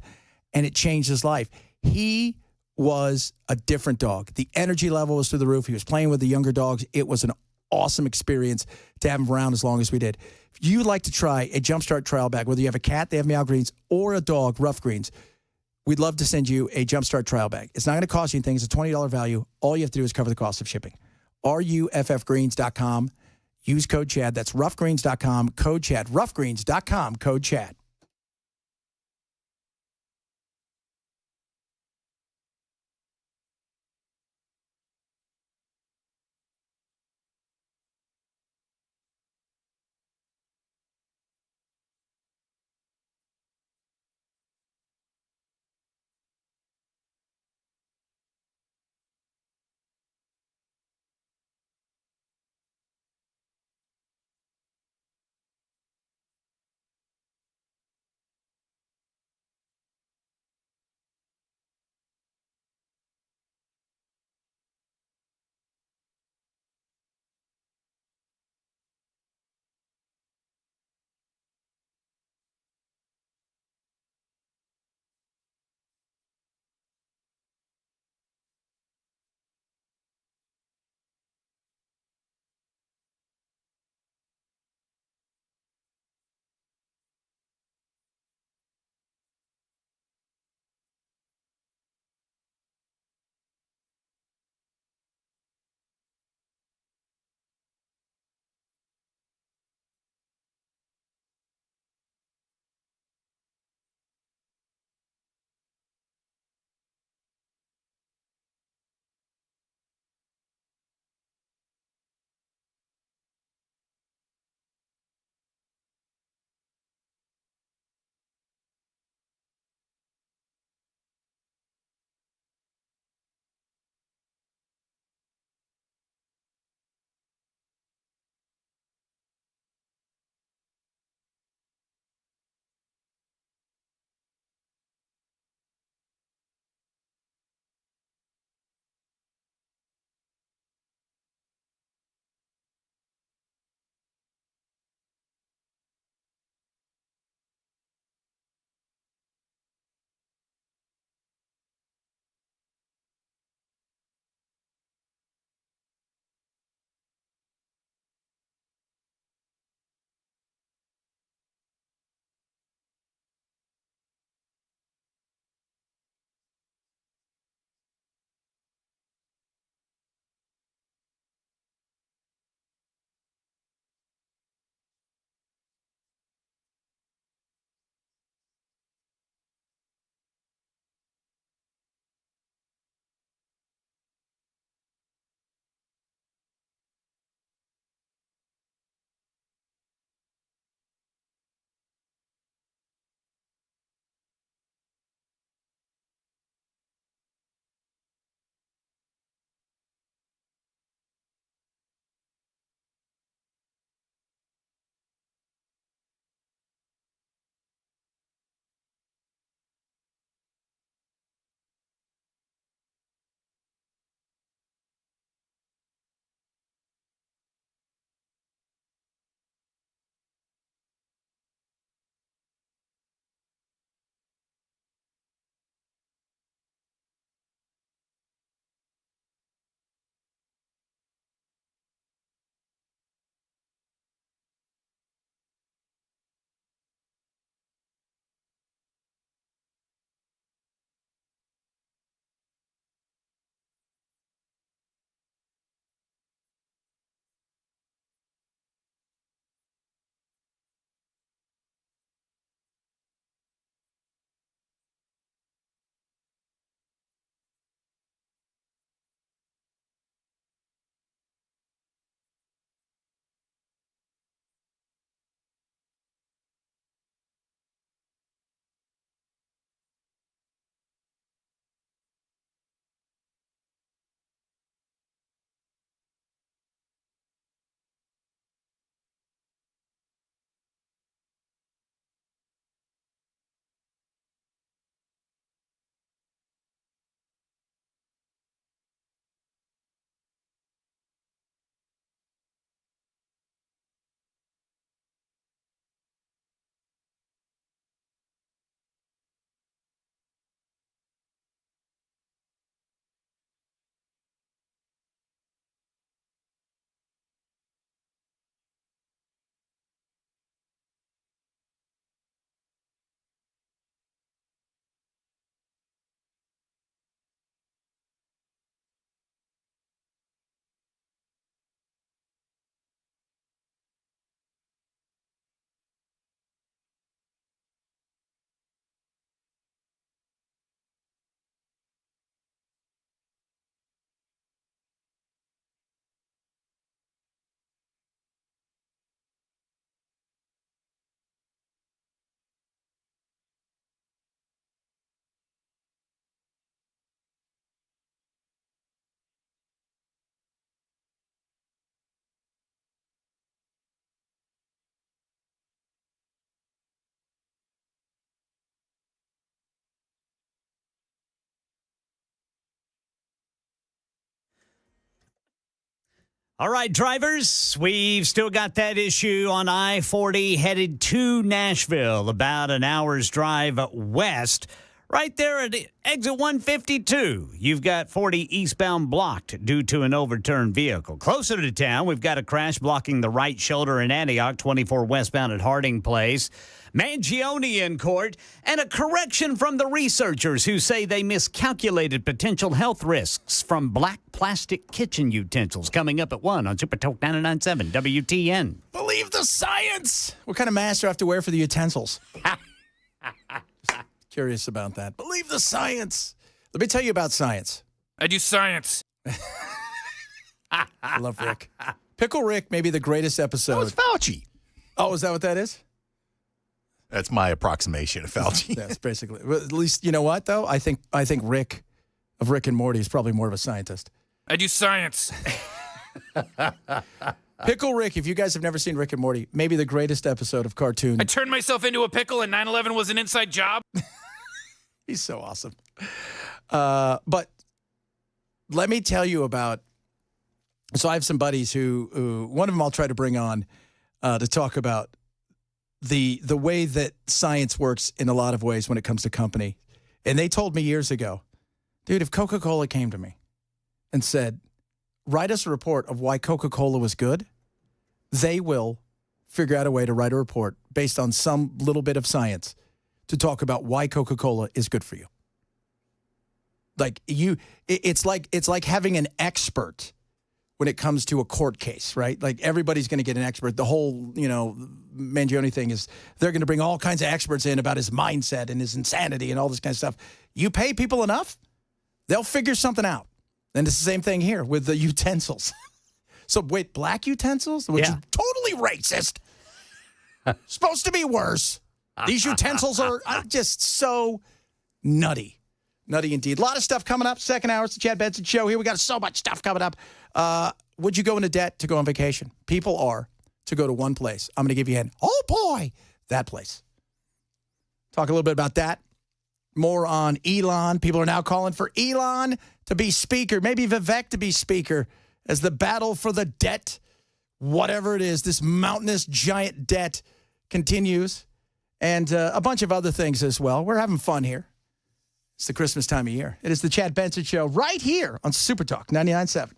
and it changed his life. He was a different dog. The energy level was through the roof. He was playing with the younger dogs. It was an awesome experience to have him around as long as we did. If you'd like to try a Jumpstart trial bag, whether you have a cat, they have meow greens, or a dog, rough greens, we'd love to send you a Jumpstart trial bag. It's not going to cost you anything. It's a $20 value. All you have to do is cover the cost of shipping. RUFFgreens.com. Use code CHAD. That's roughgreens.com, code CHAD. Roughgreens.com, code CHAD. All right, drivers, we've still got that issue on I-40 headed to Nashville, about an hour's drive west. Right there at exit 152, you've got 40 eastbound blocked due to an overturned vehicle. Closer to town, we've got a crash blocking the right shoulder in Antioch, 24 westbound at Harding Place. Mangione in court, and a correction from the researchers who say they miscalculated potential health risks from black plastic kitchen utensils. Coming up at 1 on Super Talk 99.7 WTN. Believe the science. What kind of mask do I have to wear for the utensils? Curious about that. Believe the science. Let me tell you about science. I do science. I love Rick. Pickle Rick may be the greatest episode. That was Fauci. Oh, is that what that is? That's my approximation of Fauci. That's basically. Well, at least, you know what, though? I think Rick of Rick and Morty is probably more of a scientist. I do science. Pickle Rick, if you guys have never seen Rick and Morty, maybe the greatest episode of cartoon. I turned myself into a pickle and 9/11 was an inside job. He's so awesome. But let me tell you about, so I have some buddies who one of them I'll try to bring on to talk about the way that science works in a lot of ways when it comes to company. And they told me years ago, dude, if Coca-Cola came to me and said, write us a report of why Coca-Cola was good, they will figure out a way to write a report based on some little bit of science to talk about why Coca-Cola is good for you. Like it's like having an expert when it comes to a court case, right? Like everybody's going to get an expert. The whole, Mangione thing is they're going to bring all kinds of experts in about his mindset and his insanity and all this kind of stuff. You pay people enough, they'll figure something out. And it's the same thing here with the utensils. So wait, black utensils, which is totally racist. Supposed to be worse. These utensils are just so nutty. Nutty indeed. A lot of stuff coming up. Second hour, it's the Chad Benson Show. Here we got so much stuff coming up. Would you go into debt to go on vacation? People are to go to one place. I'm going to give you an, oh boy, that place. Talk a little bit about that. More on Elon. People are now calling for Elon to be speaker, maybe Vivek to be speaker as the battle for the debt, whatever it is, this mountainous giant debt continues. And a bunch of other things as well. We're having fun here. It's the Christmas time of year. It is the Chad Benson Show right here on Super Talk 99.7.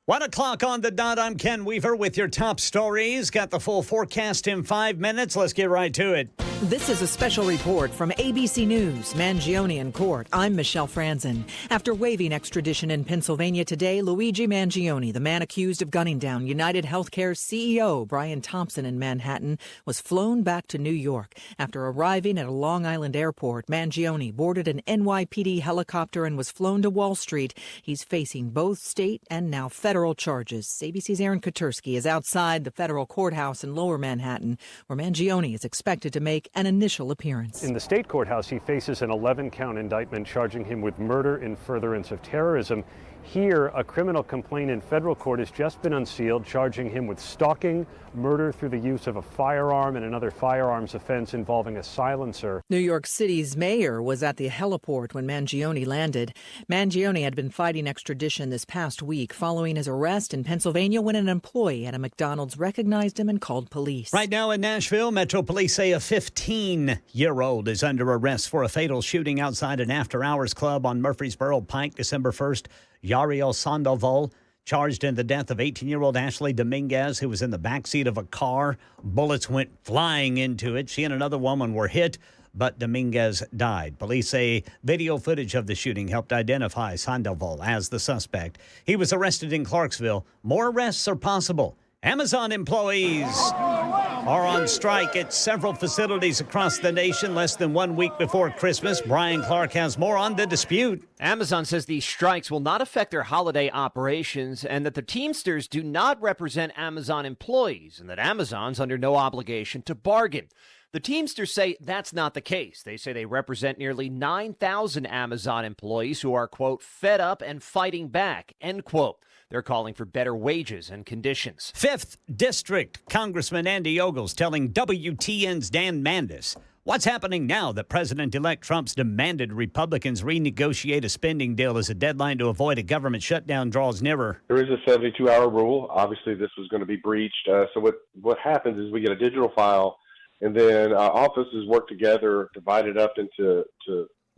One o'clock on the dot. I'm Ken Weaver with your top stories. Got the full forecast in 5 minutes. Let's get right to it. This is a special report from ABC News. Mangione in court. I'm Michelle Franzen. After waiving extradition in Pennsylvania today, Luigi Mangione, the man accused of gunning down United Healthcare's CEO Brian Thompson in Manhattan, was flown back to New York. After arriving at a Long Island airport, Mangione boarded an NYPD helicopter and was flown to Wall Street. He's facing both state and now federal charges. ABC's Aaron Katersky is outside the federal courthouse in Lower Manhattan, where Mangione is expected to make an initial appearance. In the state courthouse, he faces an 11-count indictment charging him with murder in furtherance of terrorism. Here, a criminal complaint in federal court has just been unsealed, charging him with stalking, murder through the use of a firearm, and another firearms offense involving a silencer. New York City's mayor was at the heliport when Mangione landed. Mangione had been fighting extradition this past week following his arrest in Pennsylvania when an employee at a McDonald's recognized him and called police. Right now in Nashville, Metro Police say a 15-year-old is under arrest for a fatal shooting outside an after-hours club on Murfreesboro Pike, December 1st. Yariel Sandoval charged in the death of 18-year-old Ashley Dominguez, who was in the backseat of a car. Bullets went flying into it. She and another woman were hit, but Dominguez died. Police say video footage of the shooting helped identify Sandoval as the suspect. He was arrested in Clarksville. More arrests are possible Amazon employees are on strike at several facilities across the nation less than 1 week before Christmas. Brian Clark has more on the dispute. Amazon says these strikes will not affect their holiday operations and that the Teamsters do not represent Amazon employees and that Amazon's under no obligation to bargain. The Teamsters say that's not the case. They say they represent nearly 9,000 Amazon employees who are, quote, fed up and fighting back, end quote. They're calling for better wages and conditions. 5th District Congressman Andy Ogles telling WTN's Dan Mandis what's happening now that President-elect Trump's demanded Republicans renegotiate a spending deal as a deadline to avoid a government shutdown draws nearer. There is a 72-hour rule. Obviously, this was going to be breached. So what happens is we get a digital file, and then offices work together, divide it up into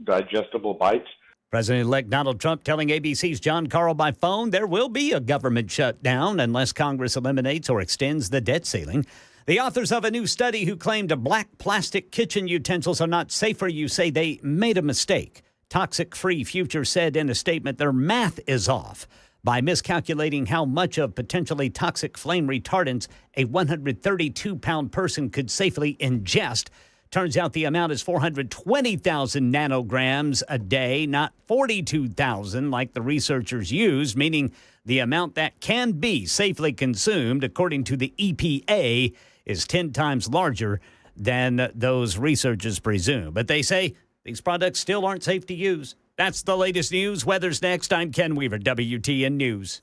digestible bites. President-elect Donald Trump telling ABC's John Carl by phone there will be a government shutdown unless Congress eliminates or extends the debt ceiling. The authors of a new study who claimed black plastic kitchen utensils are not safe for you say they made a mistake. Toxic Free Future said in a statement their math is off by miscalculating how much of potentially toxic flame retardants a 132-pound person could safely ingest. Turns out the amount is 420,000 nanograms a day, not 42,000 like the researchers used, meaning the amount that can be safely consumed, according to the EPA, is 10 times larger than those researchers presume. But they say these products still aren't safe to use. That's the latest news. Weather's next. I'm Ken Weaver, WTN News.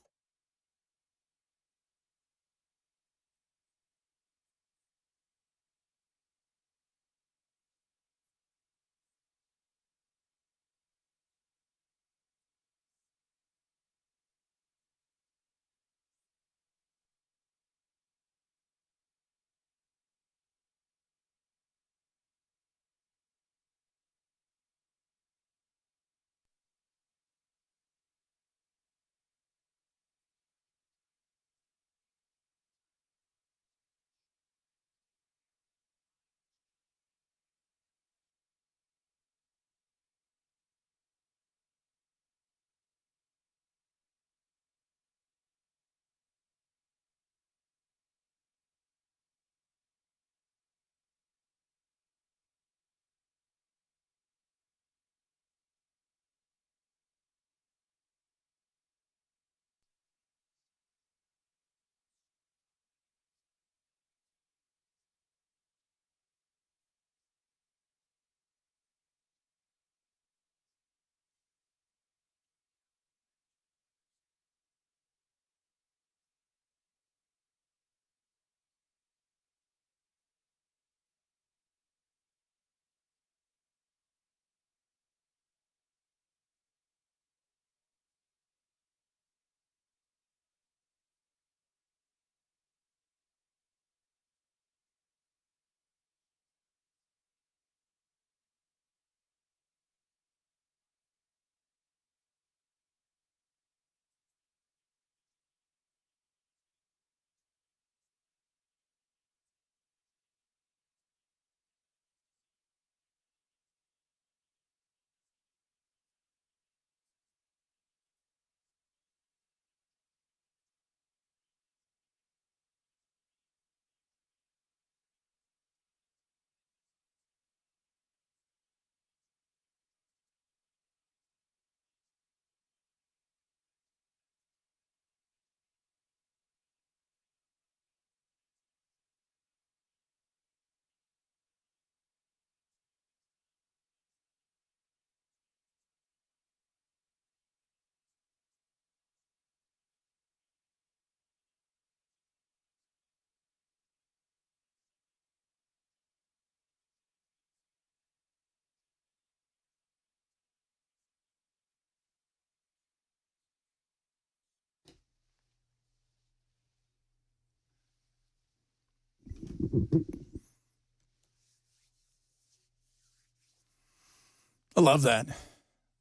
I love that.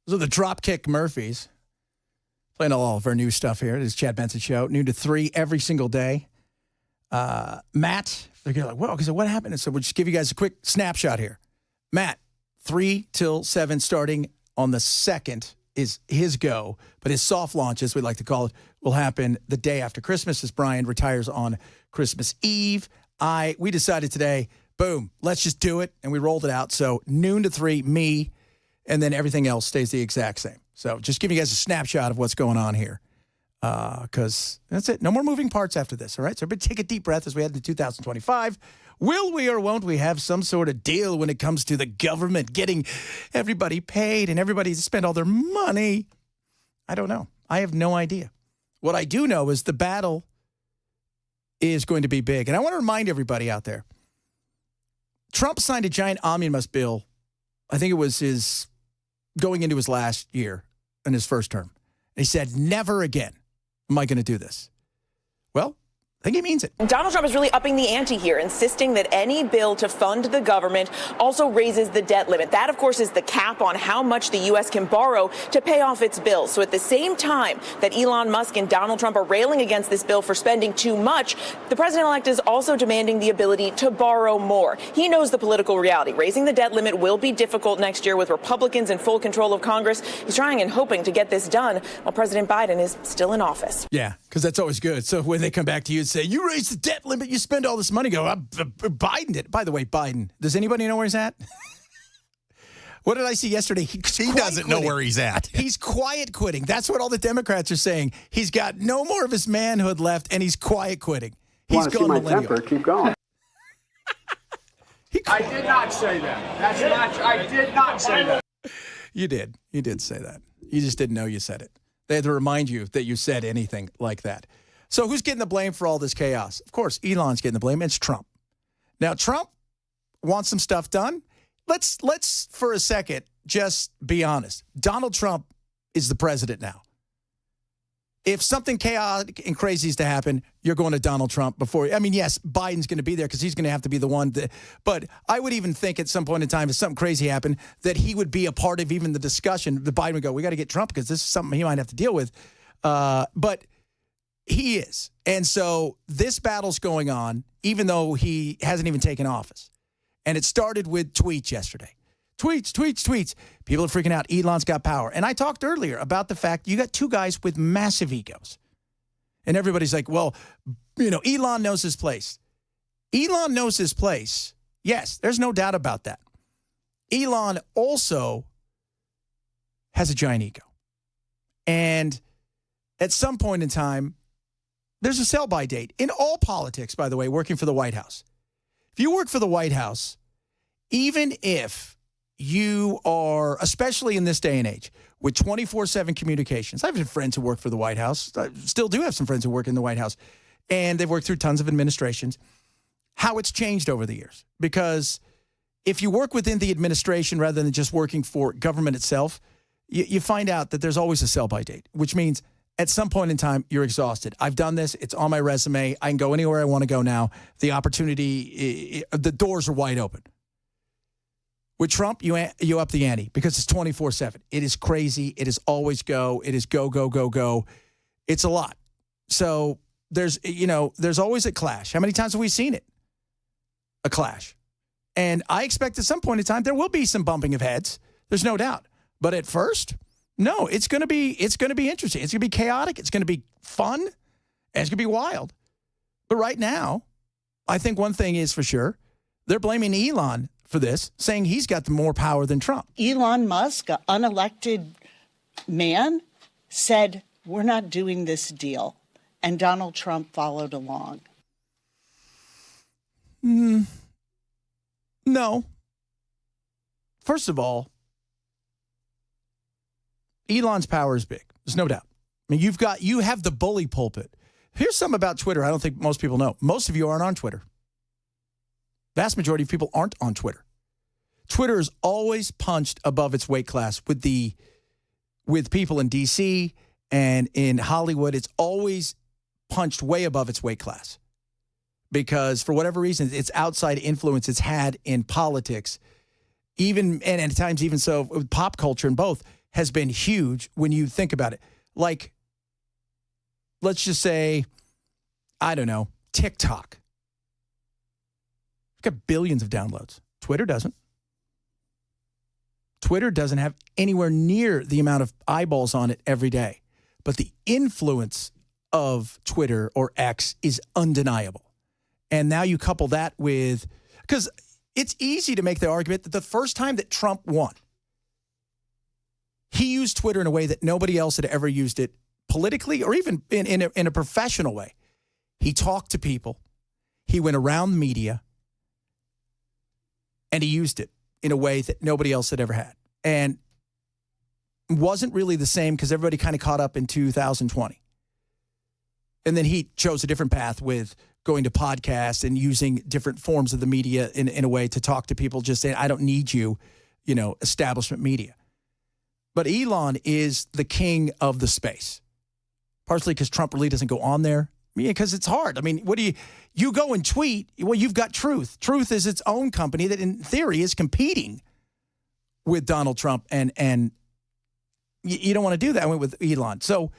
Those are the Dropkick Murphys. Playing all of our new stuff here. This is Chad Benson Show, noon to 3 every single day. Matt, they're like, well, because what happened? And so we'll just give you guys a quick snapshot here. Matt, 3 till 7 starting on the 2nd is his go, but his soft launch, as we like to call it, will happen the day after Christmas as Brian retires on Christmas Eve. We decided today, boom, let's just do it, and we rolled it out. So noon to 3, me, and then everything else stays the exact same. So just giving you guys a snapshot of what's going on here, because that's it. No more moving parts after this, all right? So everybody take a deep breath as we head into 2025. Will we or won't we have some sort of deal when it comes to the government getting everybody paid and everybody to spend all their money? I don't know. I have no idea. What I do know is the battle is going to be big. And I want to remind everybody out there, Trump signed a giant omnibus bill. I think it was going into his last year in his first term. And he said, never again am I going to do this. Well, I think he means it. Donald Trump is really upping the ante here, insisting that any bill to fund the government also raises the debt limit. That, of course, is the cap on how much the U.S. can borrow to pay off its bills. So at the same time that Elon Musk and Donald Trump are railing against this bill for spending too much, the president-elect is also demanding the ability to borrow more. He knows the political reality. Raising the debt limit will be difficult next year with Republicans in full control of Congress. He's trying and hoping to get this done while President Biden is still in office. Yeah, because that's always good. So when they come back to you and say, you raise the debt limit, you spend all this money, Biden did. By the way, Biden, does anybody know where he's at? What did I see yesterday? He doesn't know where he's at. He's quiet quitting. That's what all the Democrats are saying. He's got no more of his manhood left, and he's quiet quitting. He's gone millennial. Keep going. I did not say that. I did not say that. You did. You did say that. You just didn't know you said it. They had to remind you that you said anything like that. So who's getting the blame for all this chaos? Of course, Elon's getting the blame. It's Trump. Now, Trump wants some stuff done. Let's for a second just be honest. Donald Trump is the president now. If something chaotic and crazy is to happen, you're going to Donald Trump before. I mean, yes, Biden's going to be there because he's going to have to be the one. But I would even think at some point in time, if something crazy happened, that he would be a part of even the discussion. The Biden would go, we got to get Trump because this is something he might have to deal with. But he is. And so this battle's going on, even though he hasn't even taken office. And it started with tweets yesterday. Tweets. People are freaking out. Elon's got power. And I talked earlier about the fact you got two guys with massive egos. And everybody's like, well, Elon knows his place. Elon knows his place. Yes, there's no doubt about that. Elon also has a giant ego. And at some point in time, there's a sell-by date. In all politics, by the way, working for the White House. If you work for the White House, even if you are, especially in this day and age, with 24/7 communications. I've had friends who work for the White House. I still do have some friends who work in the White House. And they've worked through tons of administrations. How it's changed over the years. Because if you work within the administration rather than just working for government itself, you find out that there's always a sell-by date, which means at some point in time, you're exhausted. I've done this. It's on my resume. I can go anywhere I want to go now. The opportunity, the doors are wide open. With Trump, you up the ante because it's 24/7. It is crazy. It is always go. It is go, go, go, go. It's a lot. So there's always a clash. How many times have we seen it? A clash. And I expect at some point in time, there will be some bumping of heads. There's no doubt. But at first, no, it's going to be interesting. It's going to be chaotic. It's going to be fun. And it's going to be wild. But right now, I think one thing is for sure, they're blaming Elon for this, saying he's got more power than Trump. Elon Musk, an unelected man, said, we're not doing this deal. And Donald Trump followed along. No. First of all, Elon's power is big. There's no doubt. I mean, you have the bully pulpit. Here's something about Twitter I don't think most people know. Most of you aren't on Twitter. Vast majority of people aren't on Twitter. Twitter is always punched above its weight class with people in D.C. and in Hollywood. It's always punched way above its weight class because for whatever reason, its outside influence it's had in politics, even and at times even so with pop culture and both, has been huge when you think about it. Like, let's just say, I don't know, TikTok. It's got billions of downloads. Twitter doesn't. Twitter doesn't have anywhere near the amount of eyeballs on it every day. But the influence of Twitter or X is undeniable. And now you couple that with, because it's easy to make the argument that the first time that Trump won, he used Twitter in a way that nobody else had ever used it politically or even in a professional way. He talked to people. He went around the media. And he used it in a way that nobody else had ever had. And wasn't really the same because everybody kind of caught up in 2020. And then he chose a different path with going to podcasts and using different forms of the media in a way to talk to people, just saying, I don't need you, establishment media. But Elon is the king of the space, partially because Trump really doesn't go on there. Yeah, because it's hard. I mean, what do you go and tweet? Well, you've got Truth. Truth is its own company that in theory is competing with Donald Trump. And you don't want to do that with Elon. So,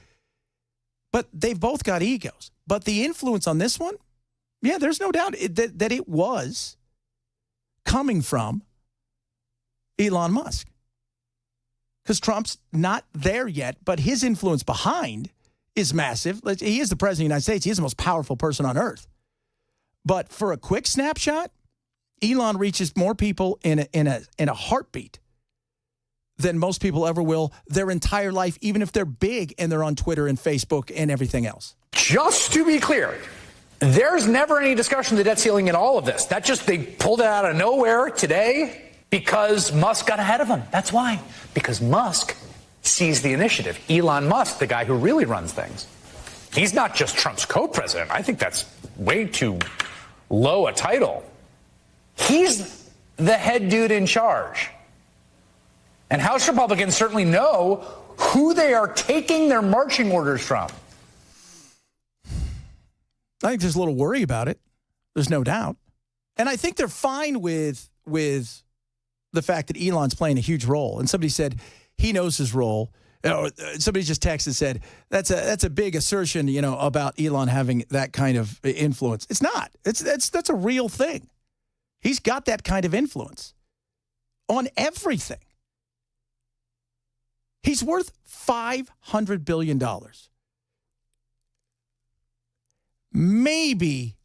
but they've both got egos. But the influence on this one, yeah, there's no doubt that it was coming from Elon Musk. Because Trump's not there yet, but his influence behind is massive. He is the president of the United States. He is the most powerful person on earth. But for a quick snapshot, Elon reaches more people in a heartbeat than most people ever will their entire life, even if they're big and they're on Twitter and Facebook and everything else. Just to be clear, there's never any discussion of the debt ceiling in all of this. They pulled it out of nowhere today because Musk got ahead of him. That's why. Because Musk sees the initiative. Elon Musk, the guy who really runs things. He's not just Trump's co-president. I think that's way too low a title. He's the head dude in charge. And House Republicans certainly know who they are taking their marching orders from. I think there's a little worry about it. There's no doubt. And I think they're fine with the fact that Elon's playing a huge role. And somebody said he knows his role. Or somebody just texted and said, that's a big assertion, about Elon having that kind of influence. It's not. That's a real thing. He's got that kind of influence on everything. He's worth $500 billion. Maybe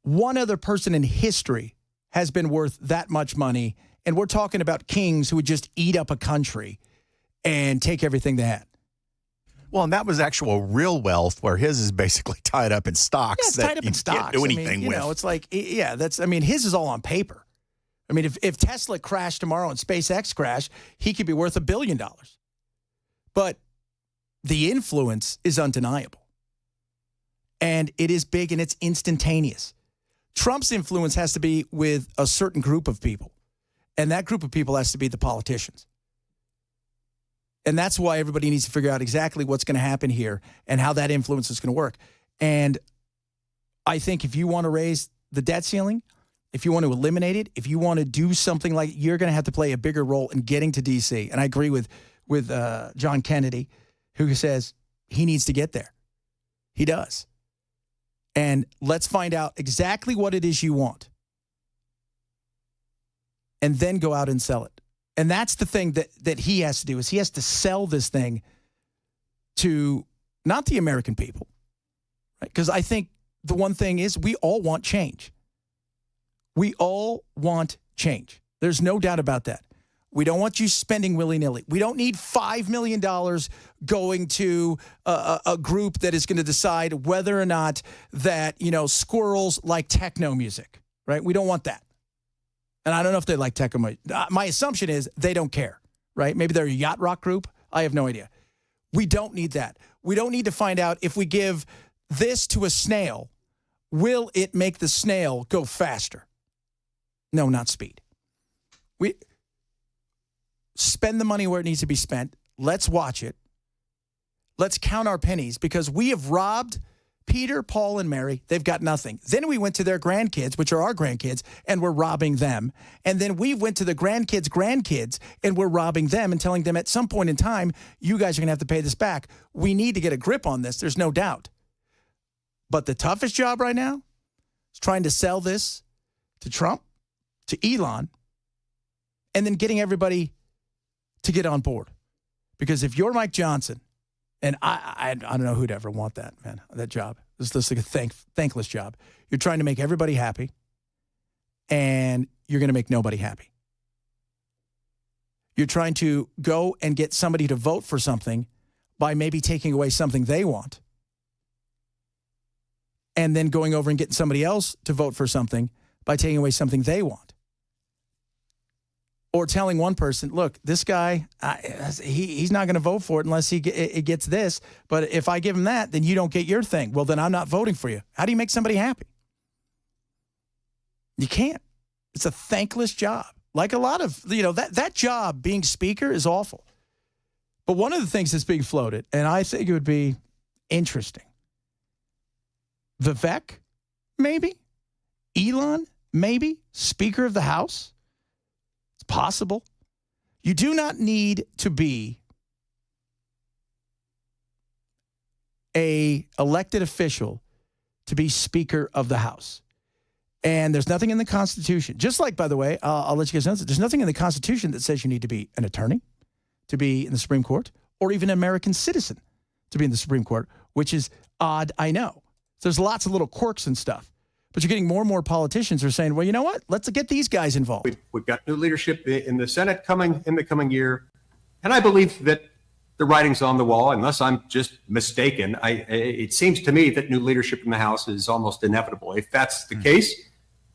one other person in history has been worth that much money, and we're talking about kings who would just eat up a country and take everything they had. Well, and that was actual real wealth, where his is basically tied up in stocks. Yeah, it's tied up in stocks. Can't do anything with. It's like, yeah, his is all on paper. I mean, if Tesla crashed tomorrow and SpaceX crashed, he could be worth $1 billion. But the influence is undeniable. And it is big and it's instantaneous. Trump's influence has to be with a certain group of people. And that group of people has to be the politicians. And that's why everybody needs to figure out exactly what's going to happen here and how that influence is going to work. And I think if you want to raise the debt ceiling, if you want to eliminate it, if you want to do something like, you're going to have to play a bigger role in getting to D.C. And I agree with John Kennedy, who says he needs to get there. He does. And let's find out exactly what it is you want. And then go out and sell it. And that's the thing that he has to do, is he has to sell this thing to not the American people. Right? Because I think the one thing is we all want change. We all want change. There's no doubt about that. We don't want you spending willy-nilly. We don't need $5 million going to a group that is going to decide whether or not that, squirrels like techno music, right? We don't want that. And I don't know if they like techno music. My assumption is they don't care, right? Maybe they're a yacht rock group. I have no idea. We don't need that. We don't need to find out if we give this to a snail, will it make the snail go faster? No, not speed. We spend the money where it needs to be spent. Let's watch it. Let's count our pennies, because we have robbed Peter, Paul, and Mary. They've got nothing. Then we went to their grandkids, which are our grandkids, and we're robbing them. And then we went to the grandkids, and we're robbing them and telling them at some point in time, you guys are going to have to pay this back. We need to get a grip on this. There's no doubt. But the toughest job right now is trying to sell this to Trump, to Elon, and then getting everybody to get on board. Because if you're Mike Johnson, and I don't know who'd ever want that, man, that job. It's just like a thankless job. You're trying to make everybody happy, and you're going to make nobody happy. You're trying to go and get somebody to vote for something by maybe taking away something they want, and then going over and getting somebody else to vote for something by taking away something they want. Or telling one person, look, this guy, he's not going to vote for it unless it gets this. But if I give him that, then you don't get your thing. Well, then I'm not voting for you. How do you make somebody happy? You can't. It's a thankless job. Like a lot of, that job, being speaker, is awful. But one of the things that's being floated, and I think it would be interesting, Vivek, maybe? Elon, maybe? Speaker of the House? It's possible. You do not need to be a elected official to be Speaker of the House. And there's nothing in the Constitution, just like, by the way, I'll let you guys know this, there's nothing in the Constitution that says you need to be an attorney to be in the Supreme Court, or even an American citizen to be in the Supreme Court, which is odd, I know. There's lots of little quirks and stuff. But you're getting more and more politicians who are saying, well, you know what? Let's get these guys involved. We've got new leadership in the Senate coming in the coming year. And I believe that the writing's on the wall, unless I'm just mistaken. It seems to me that new leadership in the House is almost inevitable. If that's the case,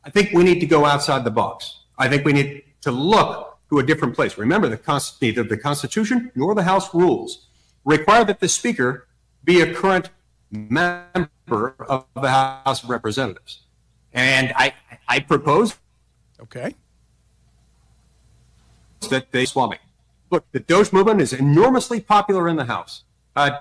I think we need to go outside the box. I think we need to look to a different place. Remember, neither the Constitution nor the House rules require that the Speaker be a current member of the House of Representatives. And I propose that they swami. Look, the Doge movement is enormously popular in the House.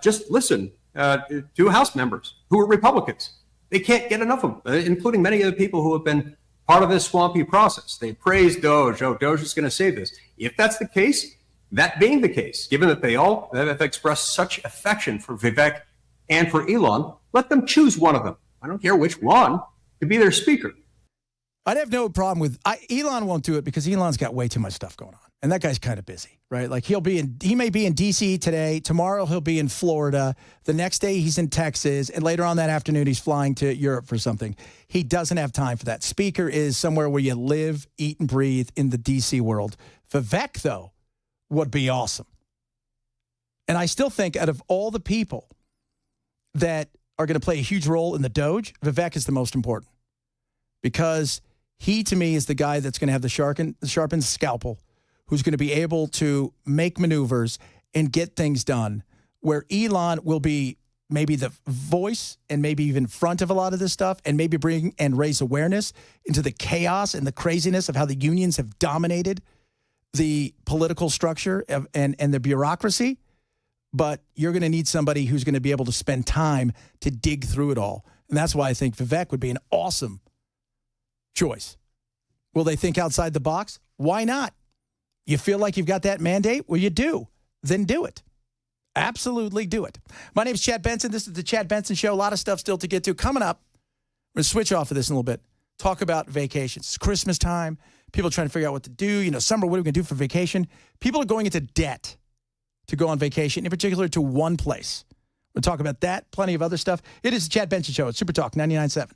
Just listen to House members who are Republicans. They can't get enough of them, including many of the people who have been part of this swampy process. They praise Doge. Oh, Doge is going to save this. If that's the case, that being the case, given that they all have expressed such affection for Vivek and for Elon, let them choose one of them. I don't care which one to be their speaker. I'd have no problem with Elon won't do it because Elon's got way too much stuff going on. And that guy's kind of busy, right? Like he may be in DC today. Tomorrow he'll be in Florida. The next day he's in Texas. And later on that afternoon, he's flying to Europe for something. He doesn't have time for that. Speaker is somewhere where you live, eat, and breathe in the DC world. Vivek, though, would be awesome. And I still think out of all the people that are going to play a huge role in the Doge, Vivek is the most important. Because he, to me, is the guy that's going to have the sharpened scalpel, who's going to be able to make maneuvers and get things done, where Elon will be maybe the voice and maybe even front of a lot of this stuff, and maybe bring and raise awareness into the chaos and the craziness of how the unions have dominated the political structure and the bureaucracy. But you're going to need somebody who's going to be able to spend time to dig through it all. And that's why I think Vivek would be an awesome choice. Will they think outside the box? Why not? You feel like you've got that mandate? Well, you do. Then do it. Absolutely do it. My name is Chad Benson. This is the Chad Benson Show. A lot of stuff still to get to. Coming up, we're going to switch off of this in a little bit. Talk about vacations. It's Christmas time. People are trying to figure out what to do. Summer, what are we going to do for vacation? People are going into debt to go on vacation, in particular to one place. We'll talk about that, plenty of other stuff. It is the Chad Benson Show at Super Talk 99.7.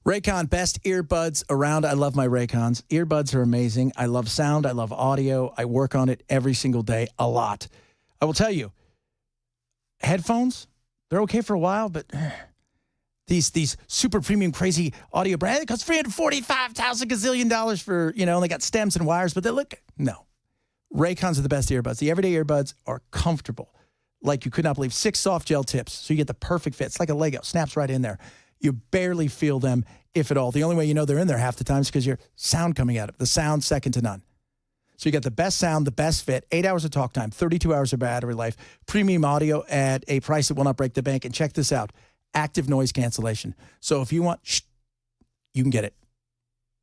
Raycon, best earbuds around. I love my Raycons. Earbuds are amazing. I love sound. I love audio. I work on it every single day, a lot. I will tell you, headphones, they're okay for a while, but these super premium crazy audio brands, it costs $345,000 gazillion for, they got stems and wires, but they look, no. Raycons are the best earbuds. The everyday earbuds are comfortable. Like you could not believe. 6 soft gel tips, so you get the perfect fit. It's like a Lego, snaps right in there. You barely feel them, if at all. The only way you know they're in there half the time is because your sound coming out of it. The sound second to none. So you got the best sound, the best fit, 8 hours of talk time, 32 hours of battery life, premium audio at a price that will not break the bank. And check this out, active noise cancellation. So if you want, you can get it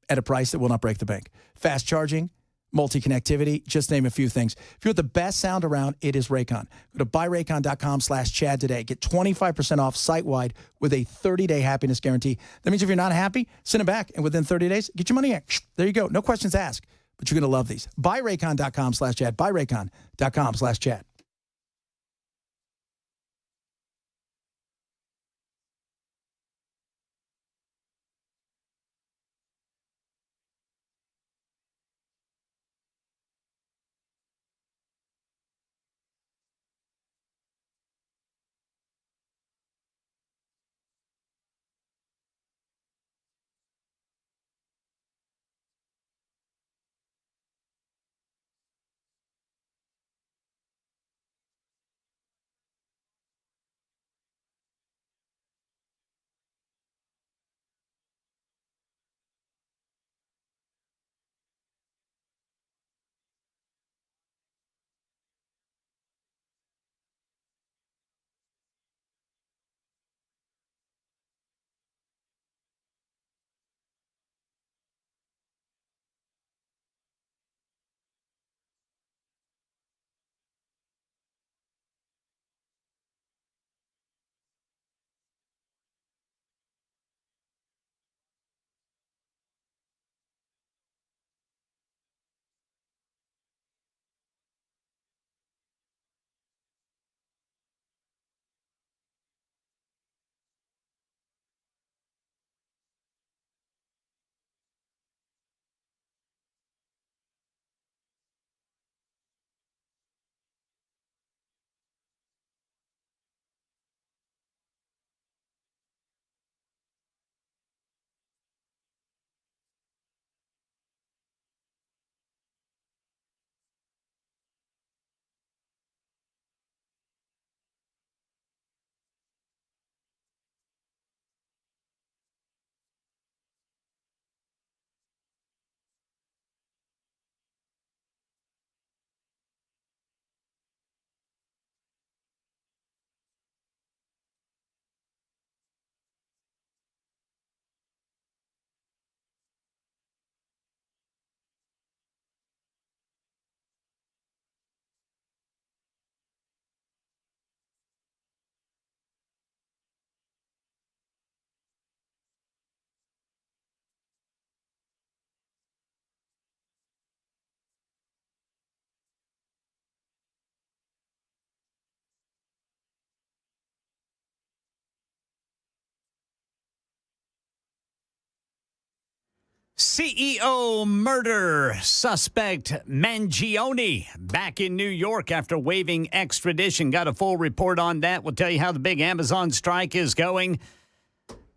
at a price that will not break the bank. Fast charging, multi-connectivity, just name a few things. If you want the best sound around, it is Raycon. Go to buyraycon.com/Chad today. Get 25% off site-wide with a 30-day happiness guarantee. That means if you're not happy, send it back, and within 30 days, get your money back. There you go. No questions asked, but you're going to love these. Buyraycon.com/Chad. Buyraycon.com/Chad. CEO murder suspect Mangione back in New York after waiving extradition. Got a full report on that. We'll tell you how the big Amazon strike is going.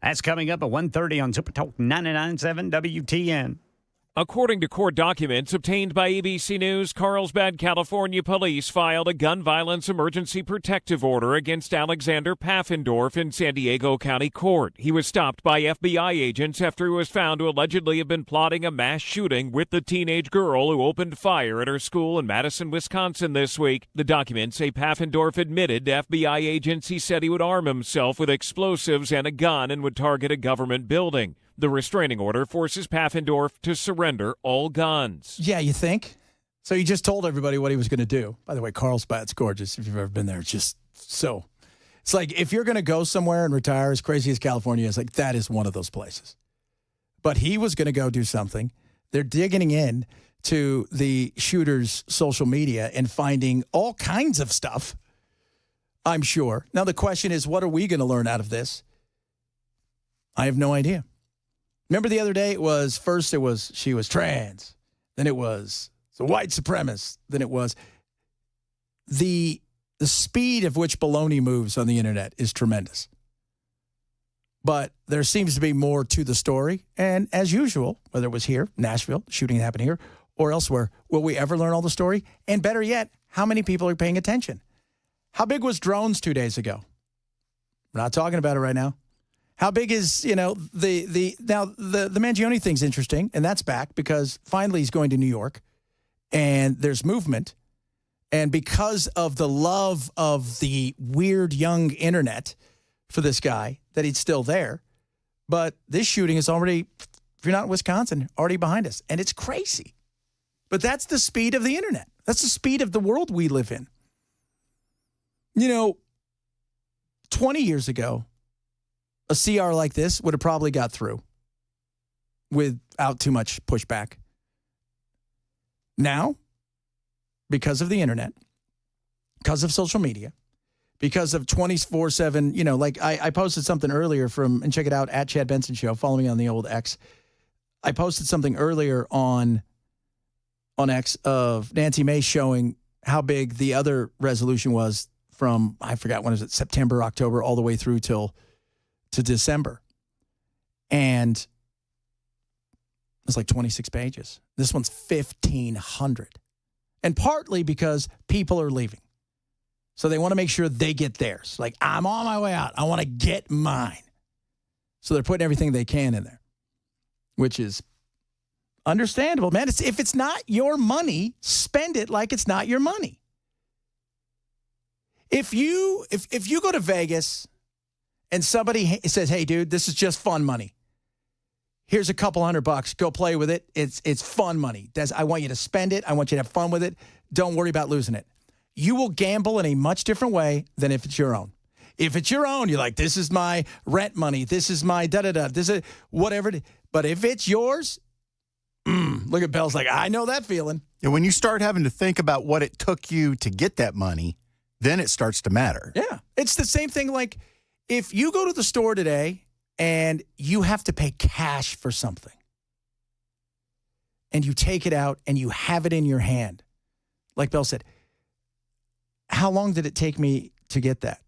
That's coming up at 1:30 on Super Talk 99.7 WTN. According to court documents obtained by ABC News, Carlsbad, California police filed a gun violence emergency protective order against Alexander Pfaffendorf in San Diego County Court. He was stopped by FBI agents after he was found to allegedly have been plotting a mass shooting with the teenage girl who opened fire at her school in Madison, Wisconsin this week. The documents say Pfaffendorf admitted to FBI agents he said he would arm himself with explosives and a gun and would target a government building. The restraining order forces Pfaffendorf to surrender all guns. Yeah, you think? So he just told everybody what he was going to do. By the way, Carlsbad's gorgeous. If you've ever been there, it's just so. It's like if you're going to go somewhere and retire, as crazy as California is, like that is one of those places. But he was going to go do something. They're digging in to the shooter's social media and finding all kinds of stuff, I'm sure. Now, the question is, what are we going to learn out of this? I have no idea. Remember the other day, she was trans. Then it was a white supremacist. Then it was the speed of which baloney moves on the internet is tremendous. But there seems to be more to the story. And as usual, whether it was here, Nashville, shooting happened here, or elsewhere, will we ever learn all the story? And better yet, how many people are paying attention? How big was drones 2 days ago? We're not talking about it right now. How big is, the Mangione thing's interesting, and that's back because finally he's going to New York, and there's movement. And because of the love of the weird young internet for this guy, that he's still there. But this shooting is already, if you're not in Wisconsin, already behind us. And it's crazy. But that's the speed of the internet. That's the speed of the world we live in. 20 years ago, a CR like this would have probably got through without too much pushback. Now, because of the internet, because of social media, because of 24/7, I posted something earlier and check it out at Chad Benson Show. Follow me on the old X. I posted something earlier on X of Nancy Mace showing how big the other resolution was from, I forgot when, September, October, all the way through to December. And it was like 26 pages. This one's 1,500. And partly because people are leaving. So they want to make sure they get theirs. Like, I'm on my way out. I want to get mine. So they're putting everything they can in there, which is understandable. Man, if it's not your money, spend it like it's not your money. If you go to Vegas and somebody says, hey, dude, this is just fun money. Here's a couple $100. Go play with it. It's fun money. I want you to spend it. I want you to have fun with it. Don't worry about losing it. You will gamble in a much different way than if it's your own. If it's your own, you're like, this is my rent money. This is my da-da-da. This is whatever it is. But if it's yours, look at Bell's like, I know that feeling. And when you start having to think about what it took you to get that money, then it starts to matter. Yeah. It's the same thing like if you go to the store today and you have to pay cash for something and you take it out and you have it in your hand. Like Bell said, how long did it take me to get that?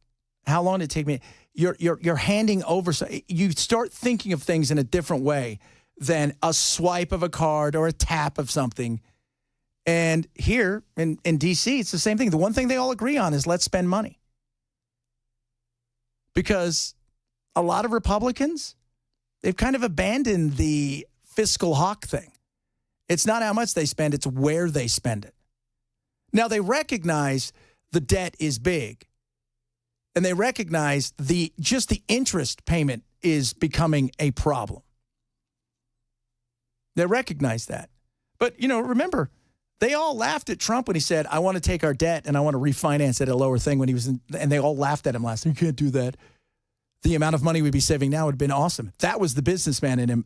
How long did it take me? You're handing over. So you start thinking of things in a different way than a swipe of a card or a tap of something. And here in D.C., it's the same thing. The one thing they all agree on is let's spend money. Because a lot of Republicans, they've kind of abandoned the fiscal hawk thing. It's not how much they spend, it's where they spend it. Now, they recognize the debt is big. And they recognize just the interest payment is becoming a problem. They recognize that. But, remember, they all laughed at Trump when he said, I want to take our debt and I want to refinance it at a lower thing when he was and they all laughed at him last time. You can't do that. The amount of money we'd be saving now would have been awesome. That was the businessman in him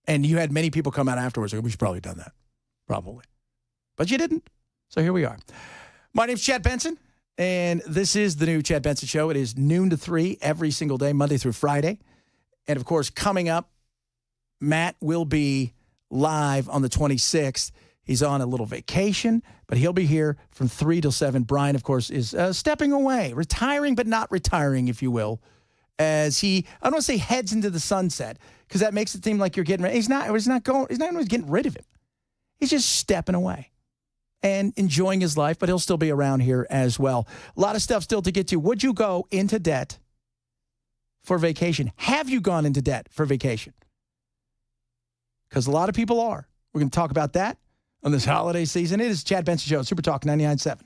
and you had many people come out afterwards. We should probably have done that. Probably. But you didn't. So here we are. My name's Chad Benson, and this is the new Chad Benson Show. It is noon to 3 every single day, Monday through Friday. And, of course, coming up, Matt will be live on the 26th. He's on a little vacation, but he'll be here from 3 till 7. Brian, of course, is stepping away, retiring but not retiring, if you will, as I don't want to say heads into the sunset, because that makes it seem like you're getting ready. He's not getting rid of him. He's just stepping away and enjoying his life, but he'll still be around here as well. A lot of stuff still to get to. Would you go into debt for vacation? Have you gone into debt for vacation? Because a lot of people are. We're going to talk about that on this holiday season. It is Chad Benson Show, Super Talk 99.7.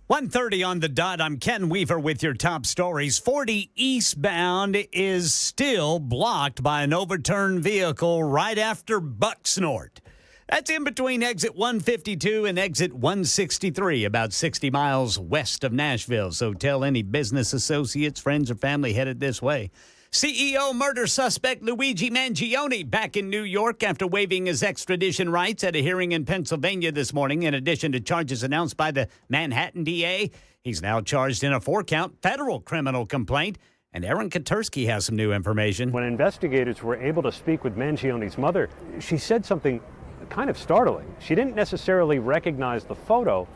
.1:30 on the dot. I'm Ken Weaver with your top stories. 40 eastbound is still blocked by an overturned vehicle right after Bucksnort. That's in between exit 152 and exit 163, about 60 miles west of Nashville. So tell any business associates, friends, or family headed this way. CEO murder suspect Luigi Mangione back in New York after waiving his extradition rights at a hearing in Pennsylvania this morning. In addition to charges announced by the Manhattan DA, he's now charged in a 4-count federal criminal complaint. And Aaron Katursky has some new information. When investigators were able to speak with Mangione's mother, she said something kind of startling. She didn't necessarily recognize the photo,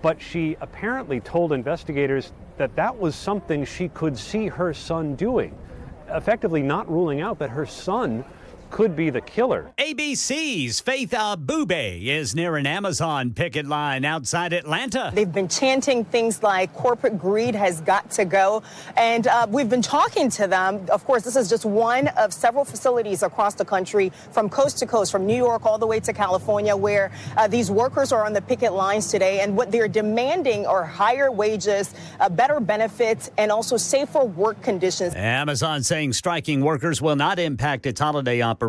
but she apparently told investigators that was something she could see her son doing, effectively not ruling out that her son could be the killer. ABC's Faith Abube is near an Amazon picket line outside Atlanta. They've been chanting things like corporate greed has got to go. And we've been talking to them. Of course, this is just one of several facilities across the country from coast to coast, from New York all the way to California, where these workers are on the picket lines today. And what they're demanding are higher wages, better benefits, and also safer work conditions. Amazon saying striking workers will not impact its holiday operations.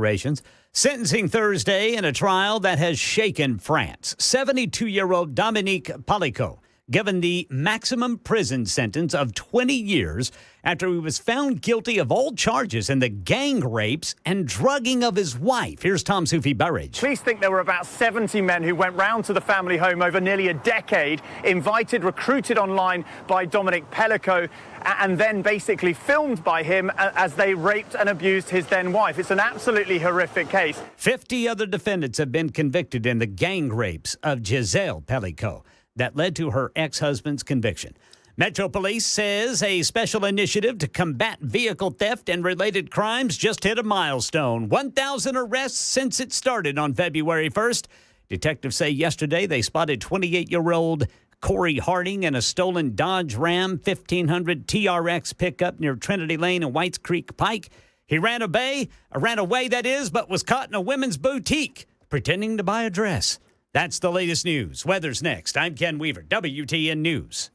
Sentencing Thursday in a trial that has shaken France. 72-year-old Dominique Palicot given the maximum prison sentence of 20 years after he was found guilty of all charges in the gang rapes and drugging of his wife. Here's Tom Sufi Burridge. Police think there were about 70 men who went round to the family home over nearly a decade, invited, recruited online by Dominique Pellicot, and then basically filmed by him as they raped and abused his then wife. It's an absolutely horrific case. 50 other defendants have been convicted in the gang rapes of Giselle Pellicot that led to her ex-husband's conviction. Metro Police says a special initiative to combat vehicle theft and related crimes just hit a milestone. 1,000 arrests since it started on February 1st. Detectives say yesterday they spotted 28-year-old Corey Harding in a stolen Dodge Ram 1500 TRX pickup near Trinity Lane and Whites Creek Pike. He ran away, but was caught in a women's boutique pretending to buy a dress. That's the latest news. Weather's next. I'm Ken Weaver, WTN News.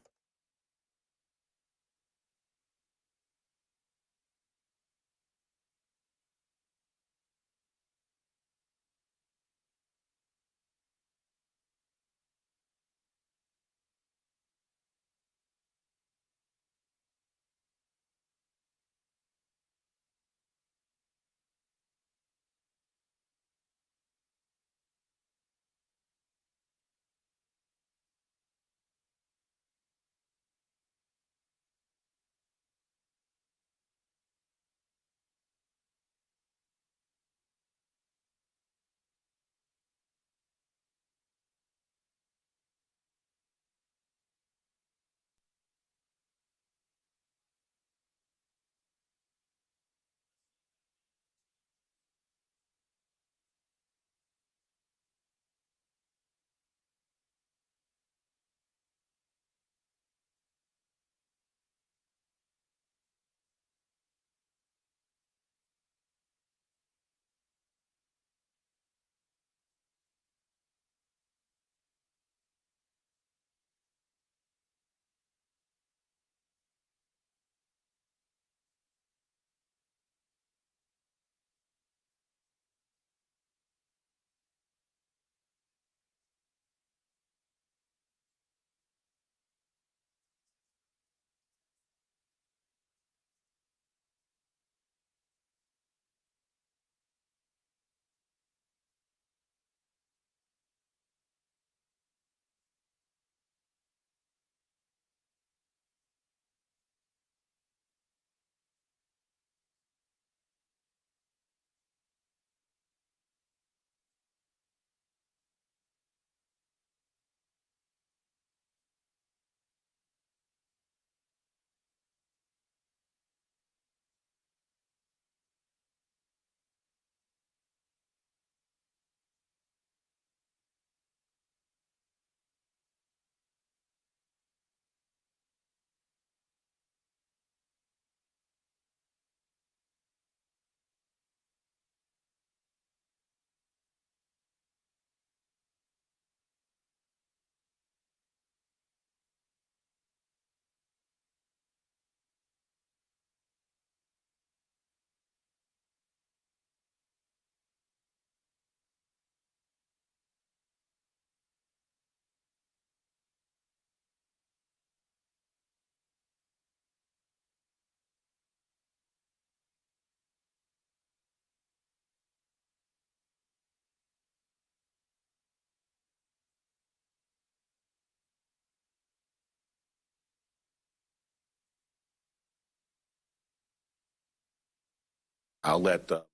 I'll let the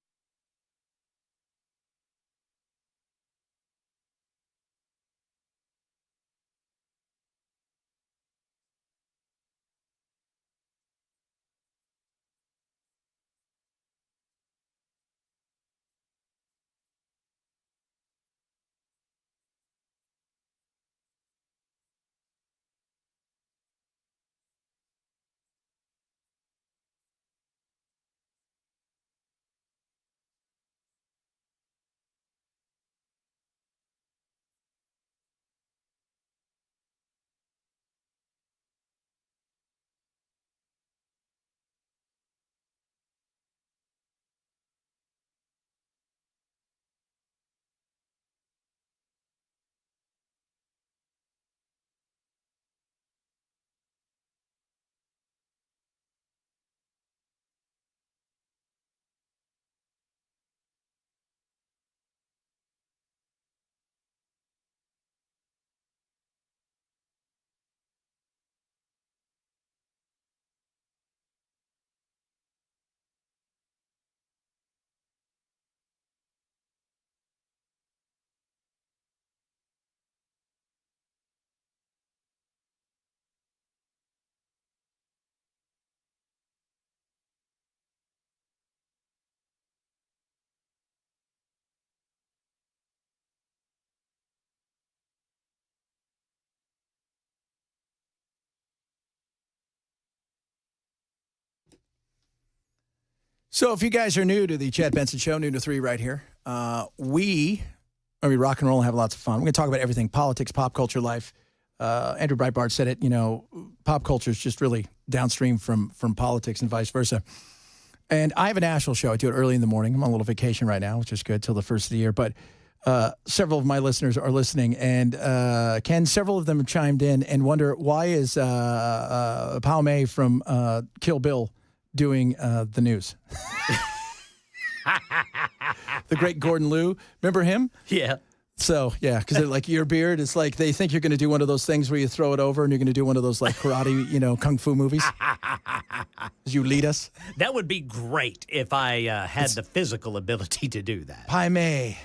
So if you guys are new to the Chad Benson Show, noon to 3 right here, we rock and roll and have lots of fun. We're going to talk about everything, politics, pop culture, life. Andrew Breitbart said it, pop culture is just really downstream from politics and vice versa. And I have a national show. I do it early in the morning. I'm on a little vacation right now, which is good till the first of the year. But several of my listeners are listening. And Ken, several of them have chimed in and wonder, why is Pao Mei from Kill Bill doing the news? The great Gordon Liu. Remember him? Yeah. So, yeah, because they're like, your beard, it's like they think you're going to do one of those things where you throw it over and you're going to do one of those like karate, kung fu movies. You lead us. That would be great if I had the physical ability to do that. Pai Mei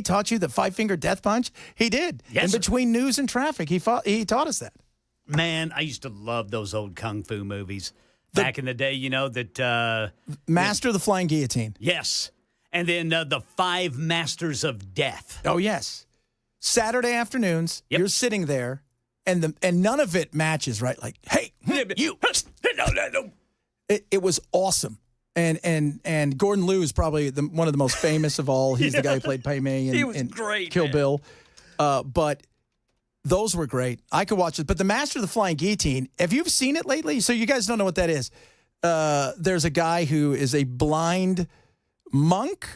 taught you the five-finger death punch? He did. Yes, in between news and traffic, he taught us that. Man, I used to love those old kung fu movies. Back in the day, that... Master of the Flying Guillotine. Yes. And then the Five Masters of Death. Oh, yes. Saturday afternoons, you're sitting there, and none of it matches, right? Like, hey, you. It was awesome. And Gordon Liu is probably one of the most famous of all. He's the guy who played Pai Mei in Kill Bill. But those were great. I could watch it. But the Master of the Flying Guillotine, have you seen it lately? So you guys don't know what that is. There's a guy who is a blind monk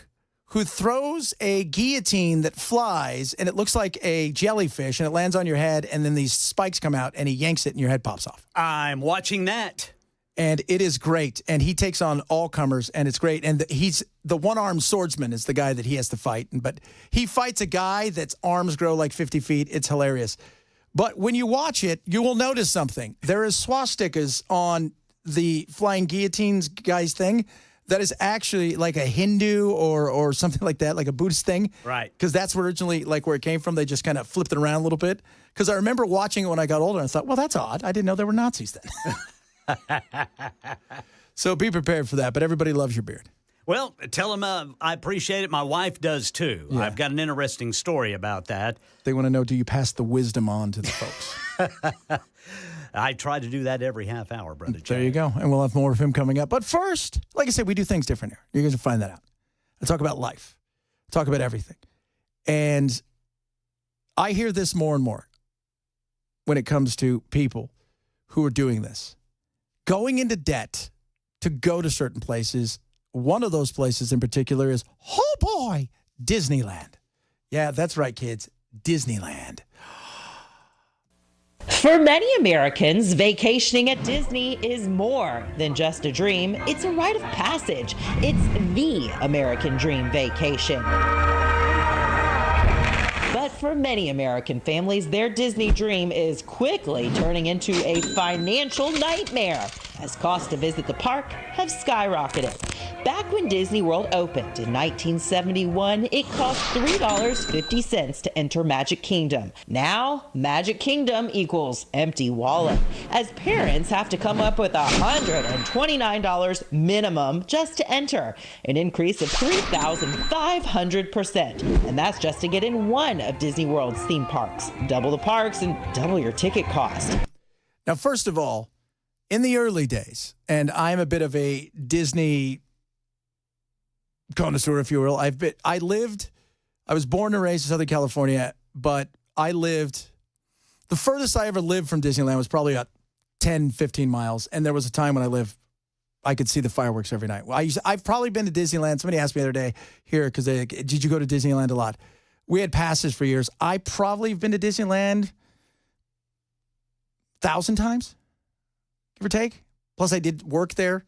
who throws a guillotine that flies, and it looks like a jellyfish, and it lands on your head, and then these spikes come out, and he yanks it, and your head pops off. I'm watching that. And it is great. And he takes on all comers, and it's great. And he's the one-armed swordsman is the guy that he has to fight. But he fights a guy that's arms grow like 50 feet. It's hilarious. But when you watch it, you will notice something. There is swastikas on the flying guillotines guy's thing that is actually like a Hindu or something like that, like a Buddhist thing. Right. Because that's originally like where it came from. They just kind of flipped it around a little bit. Because I remember watching it when I got older, and I thought, well, that's odd. I didn't know there were Nazis then. So be prepared for that, but everybody loves your beard. Well, tell them I appreciate it. My wife does too. Yeah. I've got an interesting story about that. They want to know, do you pass the wisdom on to the folks? I try to do that every half hour, brother. There you go. And we'll have more of him coming up. But first, like I said, we do things different here. You're going to find that out. I talk about life. I talk about everything. And I hear this more and more when it comes to people who are doing this. Going into debt to go to certain places. One of those places in particular is, oh boy, Disneyland. Yeah, that's right, kids. Disneyland. For many Americans, vacationing at Disney is more than just a dream. It's a rite of passage. It's the American dream vacation. But for many American families, their Disney dream is quickly turning into a financial nightmare as costs to visit the park have skyrocketed. Back when Disney World opened in 1971, it cost $3.50 to enter Magic Kingdom. Now, Magic Kingdom equals empty wallet, as parents have to come up with $129 minimum just to enter, an increase of 3,500%. And that's just to get in one of Disney World's theme parks. Double the parks and double your ticket cost. Now, first of all, in the early days, and I'm a bit of a Disney connoisseur, if you will. I was born and raised in Southern California, but the furthest I ever lived from Disneyland was probably about 10, 15 miles. And there was a time when I could see the fireworks every night. I've probably been to Disneyland. Somebody asked me the other day here, because did you go to Disneyland a lot? We had passes for years. I probably have been to Disneyland 1,000 times, give or take. Plus, I did work there.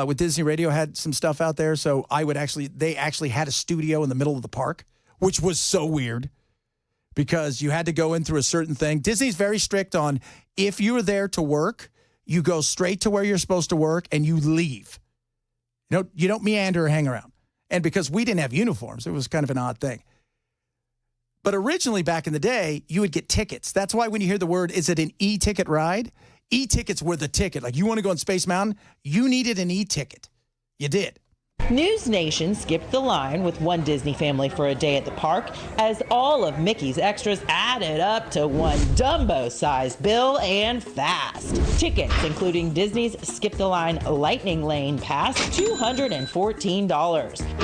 With Disney Radio, had some stuff out there, so they actually had a studio in the middle of the park, which was so weird because you had to go in through a certain thing. Disney's very strict on, if you were there to work, you go straight to where you're supposed to work and you leave. You don't meander or hang around. And because we didn't have uniforms, it was kind of an odd thing. But originally, back in the day, you would get tickets. That's why when you hear the word, is it an e-ticket ride? E-tickets were the ticket. Like, you want to go on Space Mountain? You needed an e-ticket. You did. News Nation skipped the line with one Disney family for a day at the park as all of Mickey's extras added up to one Dumbo-sized bill and fast. Tickets, including Disney's Skip the Line Lightning Lane Pass, $214.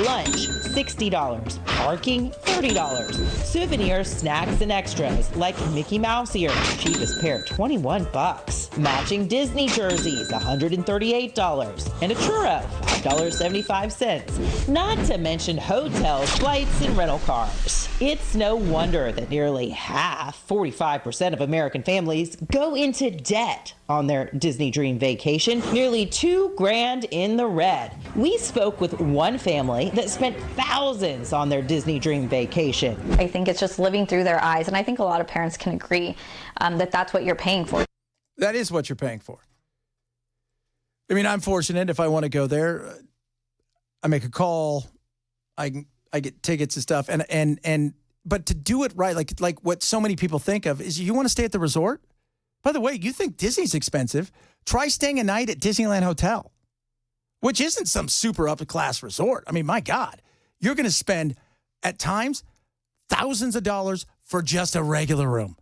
Lunch, $60. Parking, $30. Souvenirs, snacks, and extras like Mickey Mouse ears, cheapest pair, $21. Matching Disney jerseys, $138. And a churro, $5.75. Not to mention hotels, flights, and rental cars. It's no wonder that nearly half, 45% of American families go into debt on their Disney Dream vacation, nearly $2,000 in the red. We spoke with one family that spent thousands on their Disney Dream vacation. I think it's just living through their eyes, and I think a lot of parents can agree that that's what you're paying for. That is what you're paying for. I mean, I'm fortunate if I want to go there, I make a call, I get tickets and stuff, but to do it right, like what so many people think of is you want to stay at the resort. By the way, you think Disney's expensive? Try staying a night at Disneyland Hotel, which isn't some super upper-class resort. I mean, my God, you're going to spend, at times, thousands of dollars for just a regular room.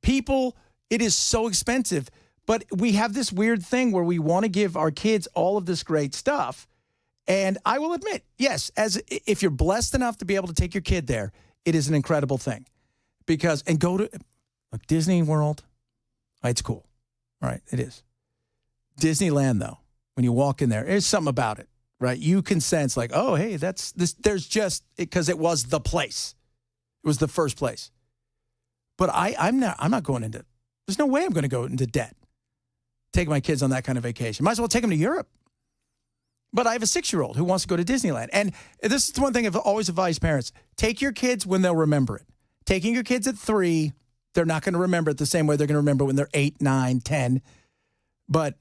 People, it is so expensive, but we have this weird thing where we want to give our kids all of this great stuff. And I will admit, yes, if you're blessed enough to be able to take your kid there, it is an incredible thing. And go to Disney World, it's cool. All right, it is. Disneyland, though, when you walk in there's something about it, right? You can sense like, oh, hey, that's this. There's just, because it was the place. It was the first place. But I'm not going into, there's no way I'm going to go into debt. Take my kids on that kind of vacation. Might as well take them to Europe. But I have a 6-year-old who wants to go to Disneyland. And this is one thing I've always advised parents. Take your kids when they'll remember it. Taking your kids at 3, they're not going to remember it the same way they're going to remember when they're 8, 9, 10. But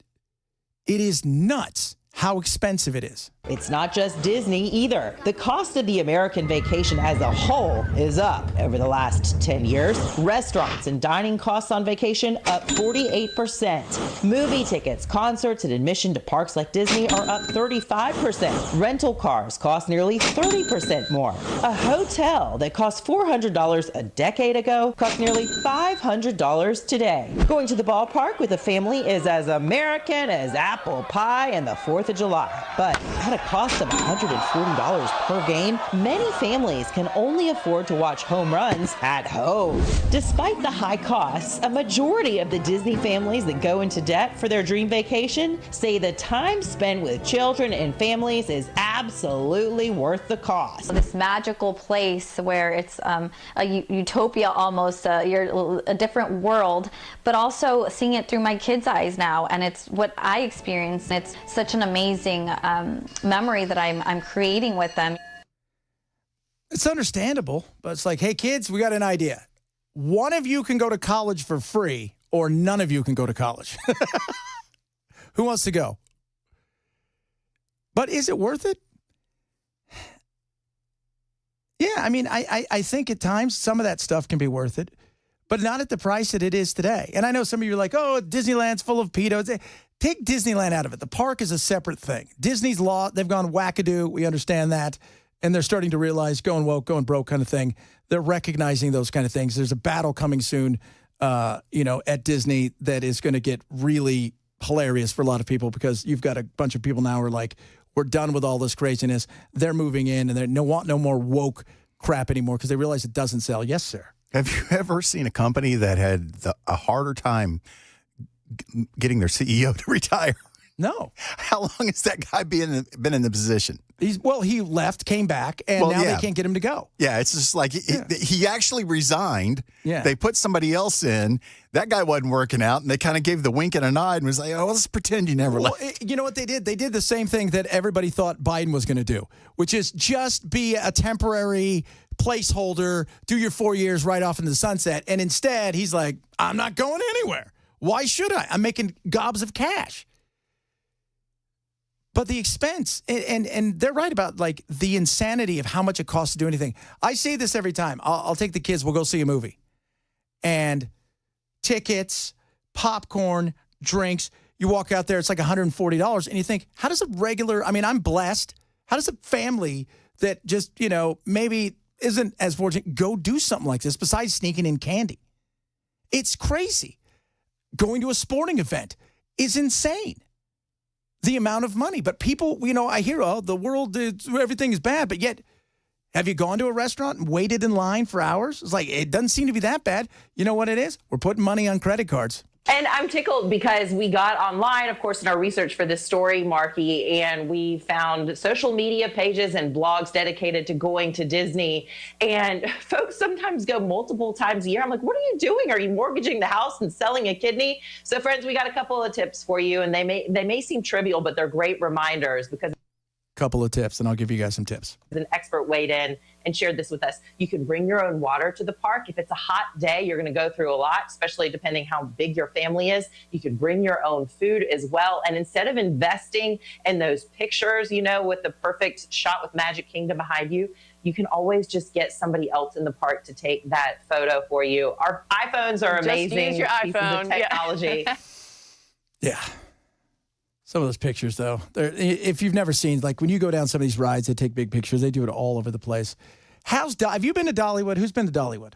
it is nuts how expensive it is. It's not just Disney either. The cost of the American vacation as a whole is up over the last 10 years. Restaurants and dining costs on vacation up 48%. Movie tickets, concerts, and admission to parks like Disney are up 35%. Rental cars cost nearly 30% more. A hotel that cost $400 a decade ago costs nearly $500 today. Going to the ballpark with a family is as American as apple pie and the 4th of July. But at a cost of $140 per game, many families can only afford to watch home runs at home. Despite the high costs, a majority of the Disney families that go into debt for their dream vacation say the time spent with children and families is absolutely worth the cost. This magical place where it's a utopia almost, you're a different world, but also seeing it through my kids' eyes now, and it's what I experienced. It's such an amazing memory that I'm creating with them. It's understandable, but it's like, hey, kids, we got an idea. One of you can go to college for free, or none of you can go to college. Who wants to go? But is it worth it? Yeah, I mean, I think at times some of that stuff can be worth it, but not at the price that it is today. And I know some of you are like, oh, Disneyland's full of pedos. Take Disneyland out of it. The park is a separate thing. Disney's law, they've gone wackadoo. We understand that. And they're starting to realize going woke, going broke kind of thing. They're recognizing those kind of things. There's a battle coming soon, at Disney that is going to get really hilarious for a lot of people because you've got a bunch of people now who are like, we're done with all this craziness. They're moving in and they want no more woke crap anymore because they realize it doesn't sell. Yes, sir. Have you ever seen a company that had a harder time getting their CEO to retire? No. How long has that guy been in the position? He left, came back, and now they can't get him to go. Yeah, it's just like he actually resigned. Yeah. They put somebody else in. That guy wasn't working out, and they kind of gave the wink and a nod and was like, oh, let's pretend you never left. You know what they did? They did the same thing that everybody thought Biden was going to do, which is just be a temporary placeholder, do your 4 years right off into the sunset. And instead, he's like, I'm not going anywhere. Why should I? I'm making gobs of cash. But the expense, and they're right about like the insanity of how much it costs to do anything. I say this every time. I'll take the kids, we'll go see a movie. And tickets, popcorn, drinks, You walk out there, it's like $140, and you think, how does a regular, I mean, I'm blessed. How does a family that just, maybe isn't as fortunate go do something like this besides sneaking in candy? It's crazy. Going to a sporting event is insane. The amount of money. But people, I hear, the world, everything is bad, but yet, have you gone to a restaurant and waited in line for hours? It's like, it doesn't seem to be that bad. You know what it is? We're putting money on credit cards. And I'm tickled because we got online, of course, in our research for this story, Marky, and we found social media pages and blogs dedicated to going to Disney. And folks sometimes go multiple times a year. I'm like, what are you doing? Are you mortgaging the house and selling a kidney? So, friends, we got a couple of tips for you, and they may seem trivial, but they're great reminders because couple of tips, and I'll give you guys some tips. An expert weighed in and shared this with us. You can bring your own water to the park. If it's a hot day, you're going to go through a lot, especially depending how big your family is. You can bring your own food as well. And instead of investing in those pictures, with the perfect shot with Magic Kingdom behind you, you can always just get somebody else in the park to take that photo for you. Our iPhones are amazing. Just use your pieces iPhone. of technology. Yeah. Some of those pictures, though, if you've never seen, like when you go down some of these rides, they take big pictures. They do it all over the place. Have you been to Dollywood? Who's been to Dollywood?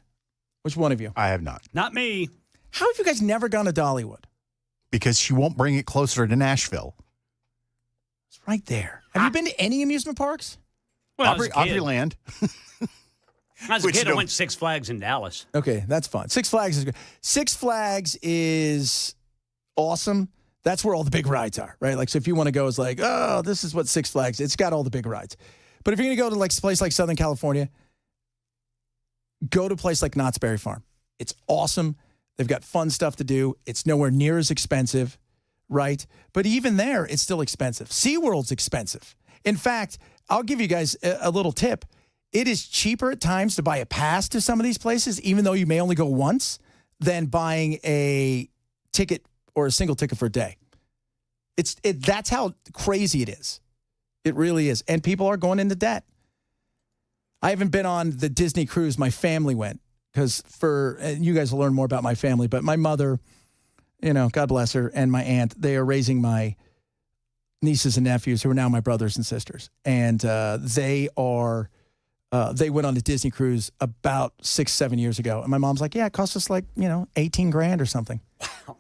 Which one of you? I have not. Not me. How have you guys never gone to Dollywood? Because she won't bring it closer to Nashville. It's right there. Have you been to any amusement parks? Well, Opryland. As a kid, I went to Six Flags in Dallas. Okay, that's fun. Six Flags is good. Six Flags is awesome. That's where all the big rides are, right? Like, so if you want to go, it's like, oh, this is what Six Flags, it's got all the big rides. But if you're going to go to like a place like Southern California, go to a place like Knott's Berry Farm. It's awesome. They've got fun stuff to do. It's nowhere near as expensive, right? But even there, it's still expensive. SeaWorld's expensive. In fact, I'll give you guys a little tip. It is cheaper at times to buy a pass to some of these places, even though you may only go once, than buying a ticket or a single ticket for a day. That's how crazy it is. It really is. And people are going into debt. I haven't been on the Disney cruise. My family went because you guys will learn more about my family, but my mother, God bless her, and my aunt, they are raising my nieces and nephews who are now my brothers and sisters. And they went on the Disney cruise about 6-7 years ago. And my mom's like, yeah, it cost us like, $18,000 or something. Wow.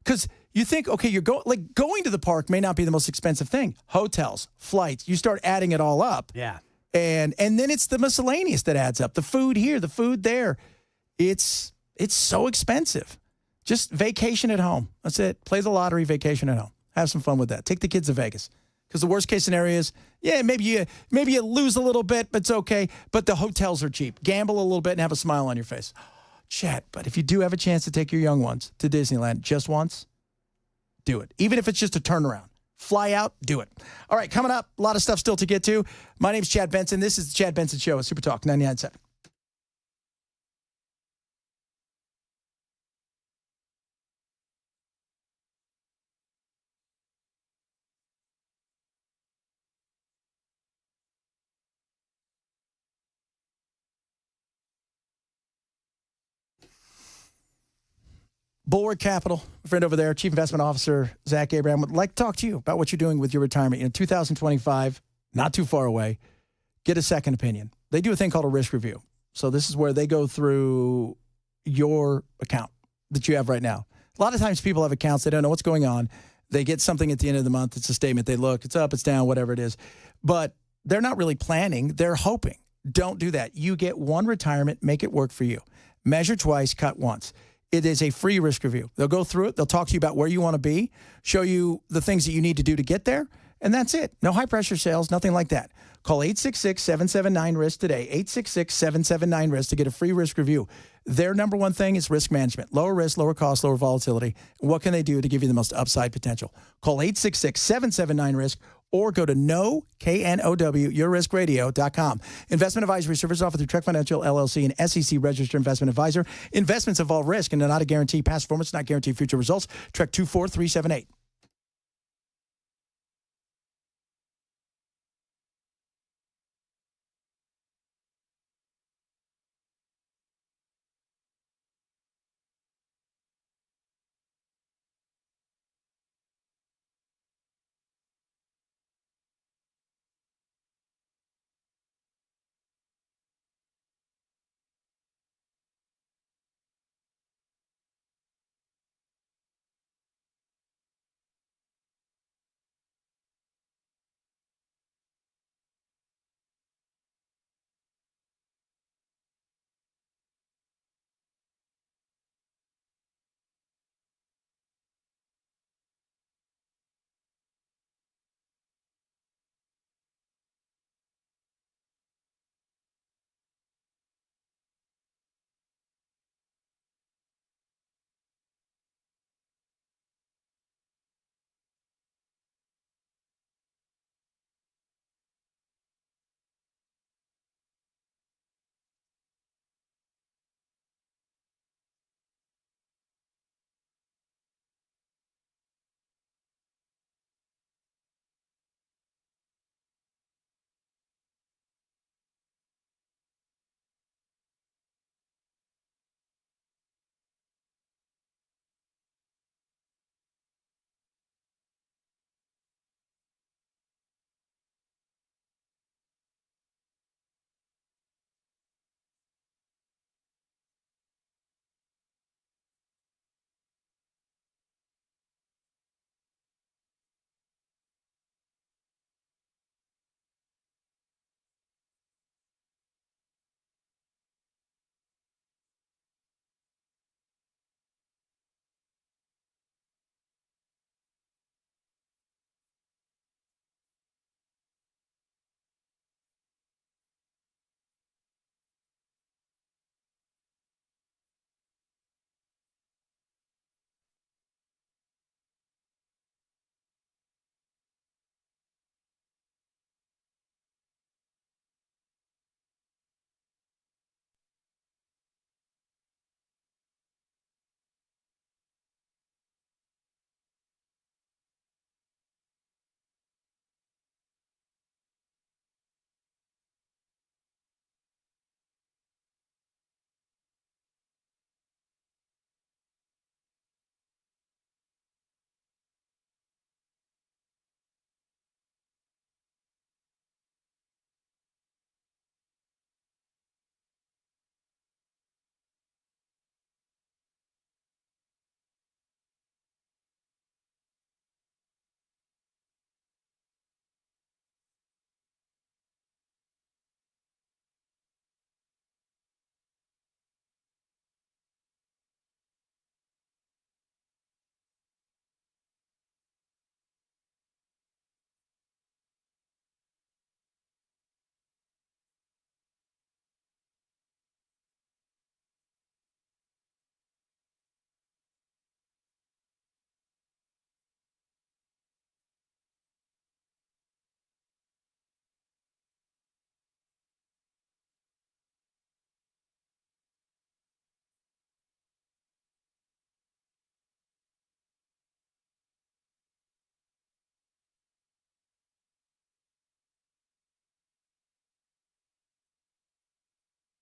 Because you think, okay, going to the park may not be the most expensive thing. Hotels, flights, you start adding it all up. Yeah. And then it's the miscellaneous that adds up. The food here, the food there. It's so expensive. Just vacation at home. That's it. Play the lottery, vacation at home. Have some fun with that. Take the kids to Vegas. Because the worst case scenario is, yeah, maybe you lose a little bit, but it's okay. But the hotels are cheap. Gamble a little bit and have a smile on your face. Chat, but if you do have a chance to take your young ones to Disneyland just once, do it. Even if it's just a turnaround. Fly out, do it. All right, coming up, a lot of stuff still to get to. My name's Chad Benson. This is the Chad Benson Show at Super Talk 99.7. Bulwark Capital, a friend over there, Chief Investment Officer Zach Abraham, would like to talk to you about what you're doing with your retirement. In 2025, not too far away, get a second opinion. They do a thing called a risk review. So this is where they go through your account that you have right now. A lot of times people have accounts, they don't know what's going on. They get something at the end of the month. It's a statement. They look, it's up, it's down, whatever it is. But they're not really planning. They're hoping. Don't do that. You get one retirement, make it work for you. Measure twice, cut once. It is a free risk review. They'll go through it. They'll talk to you about where you want to be, show you the things that you need to do to get there, and that's it. No high-pressure sales, nothing like that. Call 866-779-RISK today, 866-779-RISK to get a free risk review. Their number one thing is risk management. Lower risk, lower cost, lower volatility. What can they do to give you the most upside potential? Call 866-779-RISK or go to yourriskradio.com. Investment advisory service offered through Trek Financial, LLC, an SEC registered investment advisor. Investments involve risk and are not a guarantee. Past performance, not guarantee future results. Trek 24378.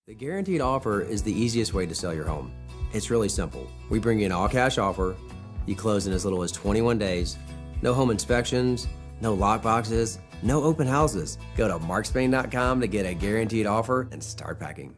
The guaranteed offer is the easiest way to sell your home. It's really simple. We bring you an all-cash offer. You close in as little as 21 days. No home inspections, no lockboxes, no open houses. Go to markspain.com to get a guaranteed offer and start packing.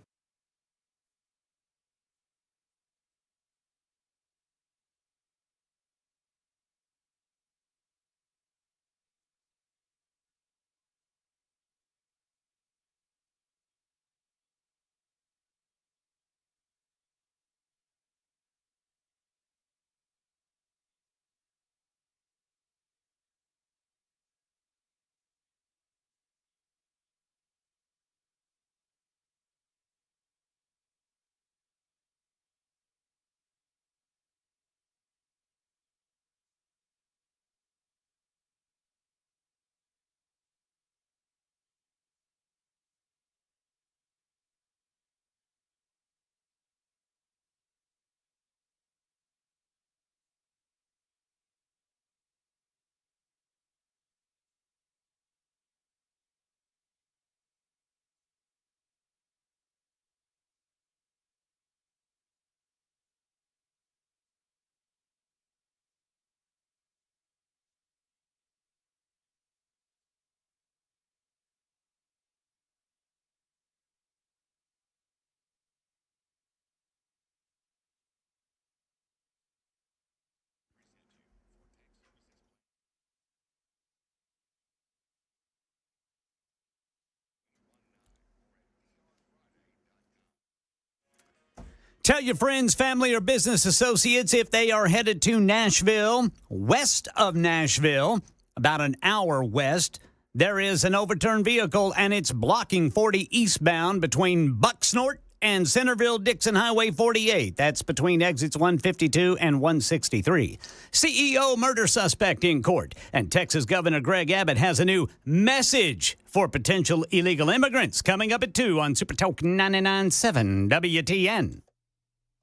Tell your friends, family, or business associates if they are headed to Nashville, west of Nashville, about an hour west. There is an overturned vehicle, and it's blocking 40 eastbound between Bucksnort and Centerville-Dixon Highway 48. That's between exits 152 and 163. CEO murder suspect in court. And Texas Governor Greg Abbott has a new message for potential illegal immigrants coming up at 2 on Super Talk 99.7 WTN.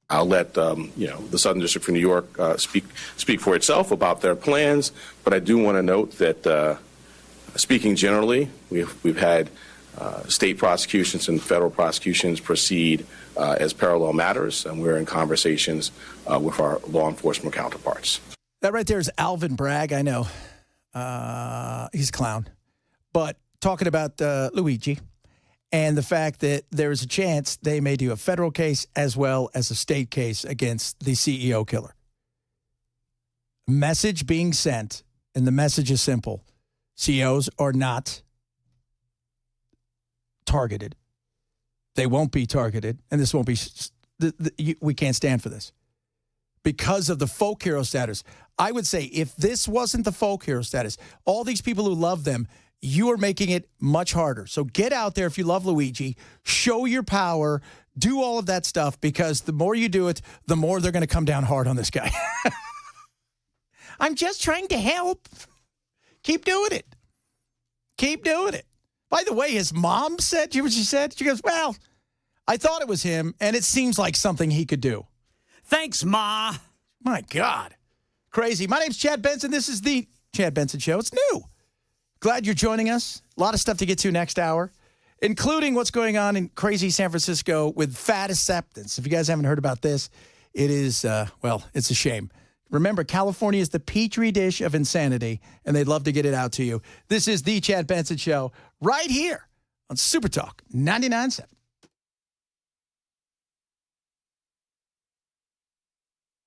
I'll let the Southern District for New York speak for itself about their plans, but I do want to note that speaking generally, we've had state prosecutions and federal prosecutions proceed as parallel matters, and we're in conversations with our law enforcement counterparts. That right there is Alvin Bragg. I know he's a clown, but talking about Luigi. And the fact that there is a chance they may do a federal case as well as a state case against the CEO killer. Message being sent, and the message is simple. CEOs are not targeted. They won't be targeted, and this won't be we can't stand for this. Because of the folk hero status. I would say if this wasn't the folk hero status, all these people who love them, you are making it much harder. So get out there if you love Luigi, show your power, do all of that stuff, because the more you do it, the more they're going to come down hard on this guy. I'm just trying to help. Keep doing it. Keep doing it. By the way, his mom said, you know what she said? She goes, well, I thought it was him, and it seems like something he could do. Thanks, Ma. My God. Crazy. My name's Chad Benson. This is the Chad Benson Show. It's new. Glad you're joining us. A lot of stuff to get to next hour, including what's going on in crazy San Francisco with fat acceptance. If you guys haven't heard about this, it is, it's a shame. Remember, California is the petri dish of insanity, and they'd love to get it out to you. This is the Chad Benson Show right here on Super Talk 99.7.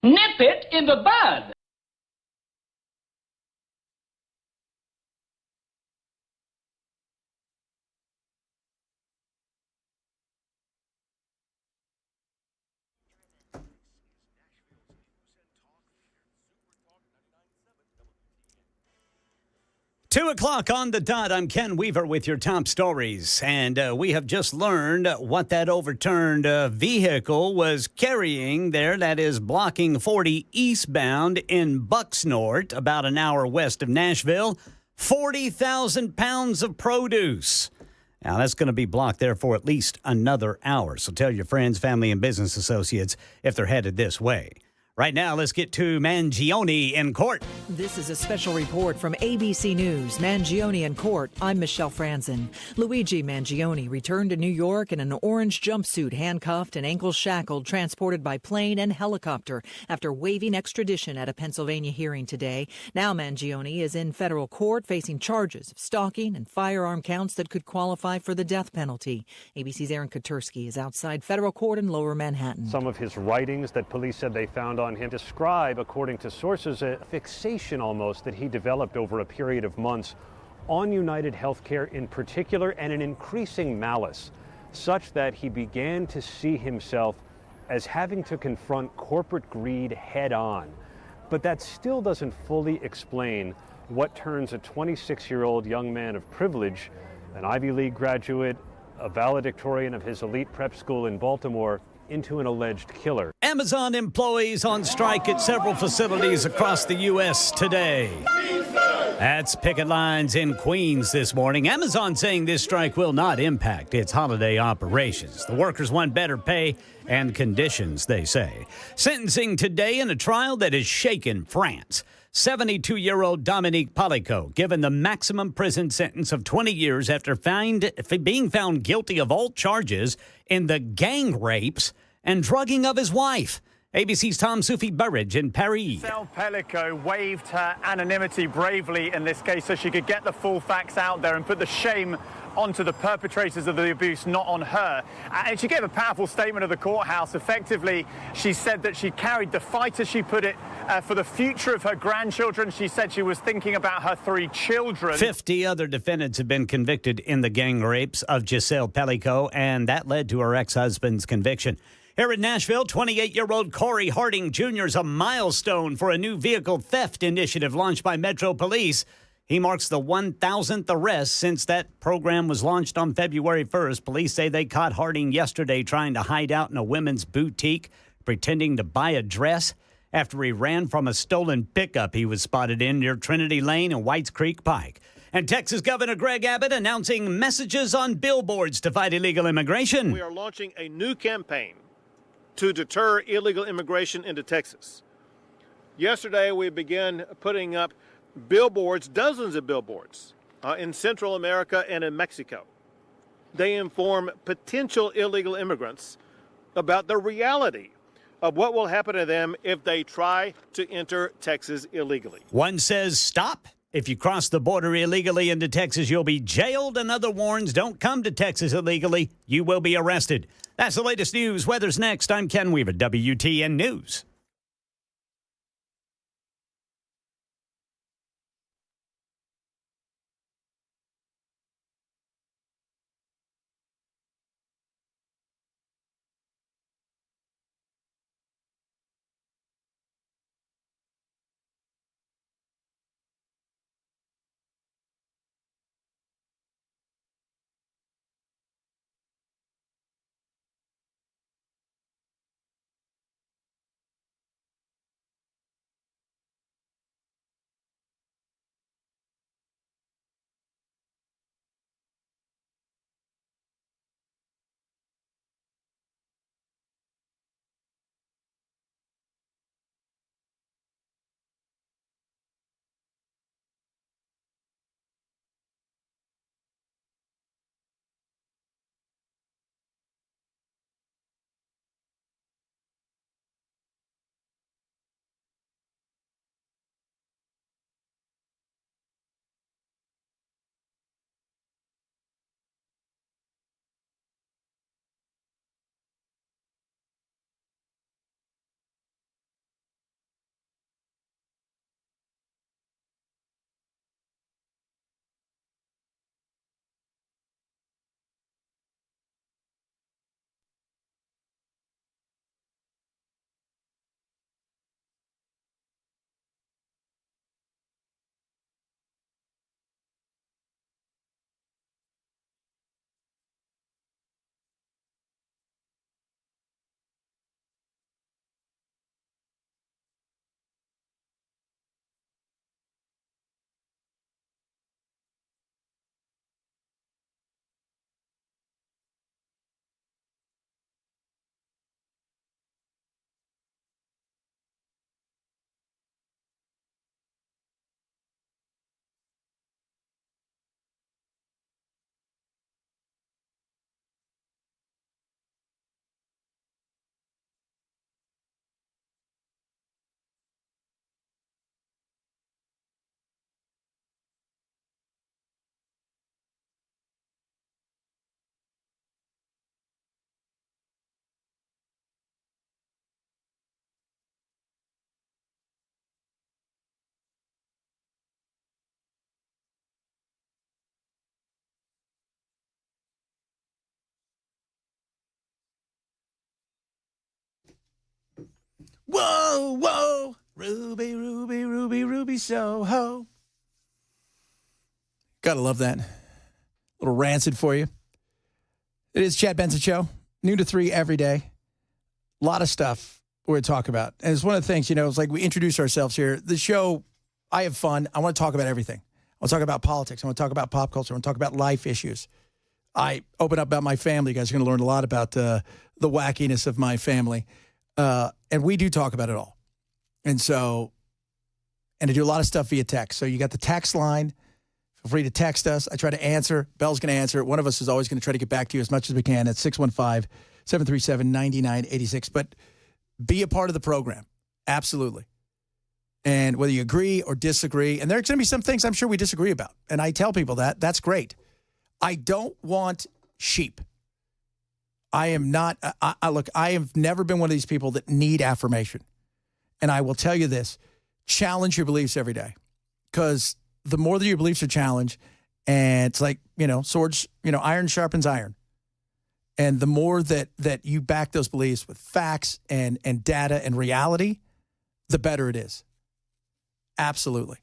Nip it in the bud. Two o'clock on the dot. I'm Ken Weaver with your top stories. And we have just learned what that overturned vehicle was carrying there. That is blocking 40 eastbound in Bucksnort, about an hour west of Nashville. 40,000 pounds of produce. Now, that's going to be blocked there for at least another hour. So tell your friends, family, and business associates if they're headed this way. Right now, let's get to Mangione in court. This is a special report from ABC News. Mangione in court. I'm Michelle Franzen. Luigi Mangione returned to New York in an orange jumpsuit, handcuffed and ankles shackled, transported by plane and helicopter after waiving extradition at a Pennsylvania hearing today. Now Mangione is in federal court facing charges of stalking and firearm counts that could qualify for the death penalty. ABC's Aaron Kotursky is outside federal court in Lower Manhattan. Some of his writings that police said they found on him describe, according to sources, a fixation almost that he developed over a period of months on United Healthcare in particular, and an increasing malice, such that he began to see himself as having to confront corporate greed head on. But that still doesn't fully explain what turns a 26-year-old young man of privilege, an Ivy League graduate, a valedictorian of his elite prep school in Baltimore, into an alleged killer. Amazon employees on strike at several facilities across the U.S. today. That's picket lines in Queens this morning. Amazon saying this strike will not impact its holiday operations. The workers want better pay and conditions, they say. Sentencing today in a trial that has shaken France. 72-year-old Dominique Palico given the maximum prison sentence of 20 years after being found guilty of all charges in the gang rapes and drugging of his wife. ABC's Tom Sufi Burridge in Paris. Giselle Pellico waived her anonymity bravely in this case so she could get the full facts out there and put the shame onto the perpetrators of the abuse, not on her. And she gave a powerful statement at the courthouse. Effectively, she said that she carried the fight, as she put it, for the future of her grandchildren. She said she was thinking about her 3 children. 50 other defendants have been convicted in the gang rapes of Giselle Pellico, and that led to her ex-husband's conviction. Here in Nashville, 28-year-old Corey Harding Jr. is a milestone for a new vehicle theft initiative launched by Metro Police. He marks the 1,000th arrest since that program was launched on February 1st. Police say they caught Harding yesterday trying to hide out in a women's boutique, pretending to buy a dress after he ran from a stolen pickup he was spotted in near Trinity Lane and Whites Creek Pike. And Texas Governor Greg Abbott announcing messages on billboards to fight illegal immigration. We are launching a new campaign to deter illegal immigration into Texas. Yesterday, we began putting up billboards, dozens of billboards, in Central America and in Mexico. They inform potential illegal immigrants about the reality of what will happen to them if they try to enter Texas illegally. One says, stop. If you cross the border illegally into Texas, you'll be jailed. Another warns, don't come to Texas illegally. You will be arrested. That's the latest news. Weather's next. I'm Ken Weaver, WTN News. Whoa, whoa. Ruby, Ruby, Ruby, Ruby Soho. Gotta love that. Little rancid for you. It is Chad Benson Show, noon to 3 every day. A lot of stuff we're going to talk about. And it's one of the things, it's like we introduce ourselves here. The show, I have fun. I want to talk about everything. I want to talk about politics. I want to talk about pop culture. I want to talk about life issues. I open up about my family. You guys are going to learn a lot about the wackiness of my family. And we do talk about it all. And I do a lot of stuff via text. So you got the text line. Feel free to text us. I try to answer. Bell's going to answer. One of us is always going to try to get back to you as much as we can at 615-737-9986. But be a part of the program. Absolutely. And whether you agree or disagree, and there's going to be some things I'm sure we disagree about. And I tell people that. That's great. I don't want sheep. I am not, look, I have never been one of these people that need affirmation. And I will tell you this, challenge your beliefs every day. Because the more that your beliefs are challenged, and it's like, swords, iron sharpens iron. And the more that you back those beliefs with facts and data and reality, the better it is. Absolutely.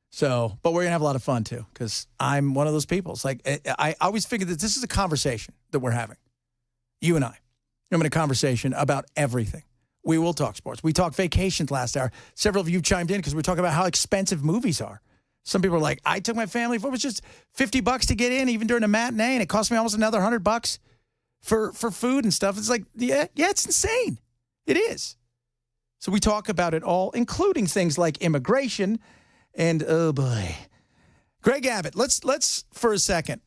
So, but we're going to have a lot of fun too, because I'm one of those people. It's like, I always figure that this is a conversation that we're having. You and I. I'm in a conversation about everything. We will talk sports. We talked vacations last hour. Several of you chimed in because we were talking about how expensive movies are. Some people are like, I took my family, it was just $50 to get in, even during a matinee, and it cost me almost another $100 for food and stuff. It's like, yeah, it's insane. It is. So we talk about it all, including things like immigration and, oh boy. Greg Abbott, let's for a second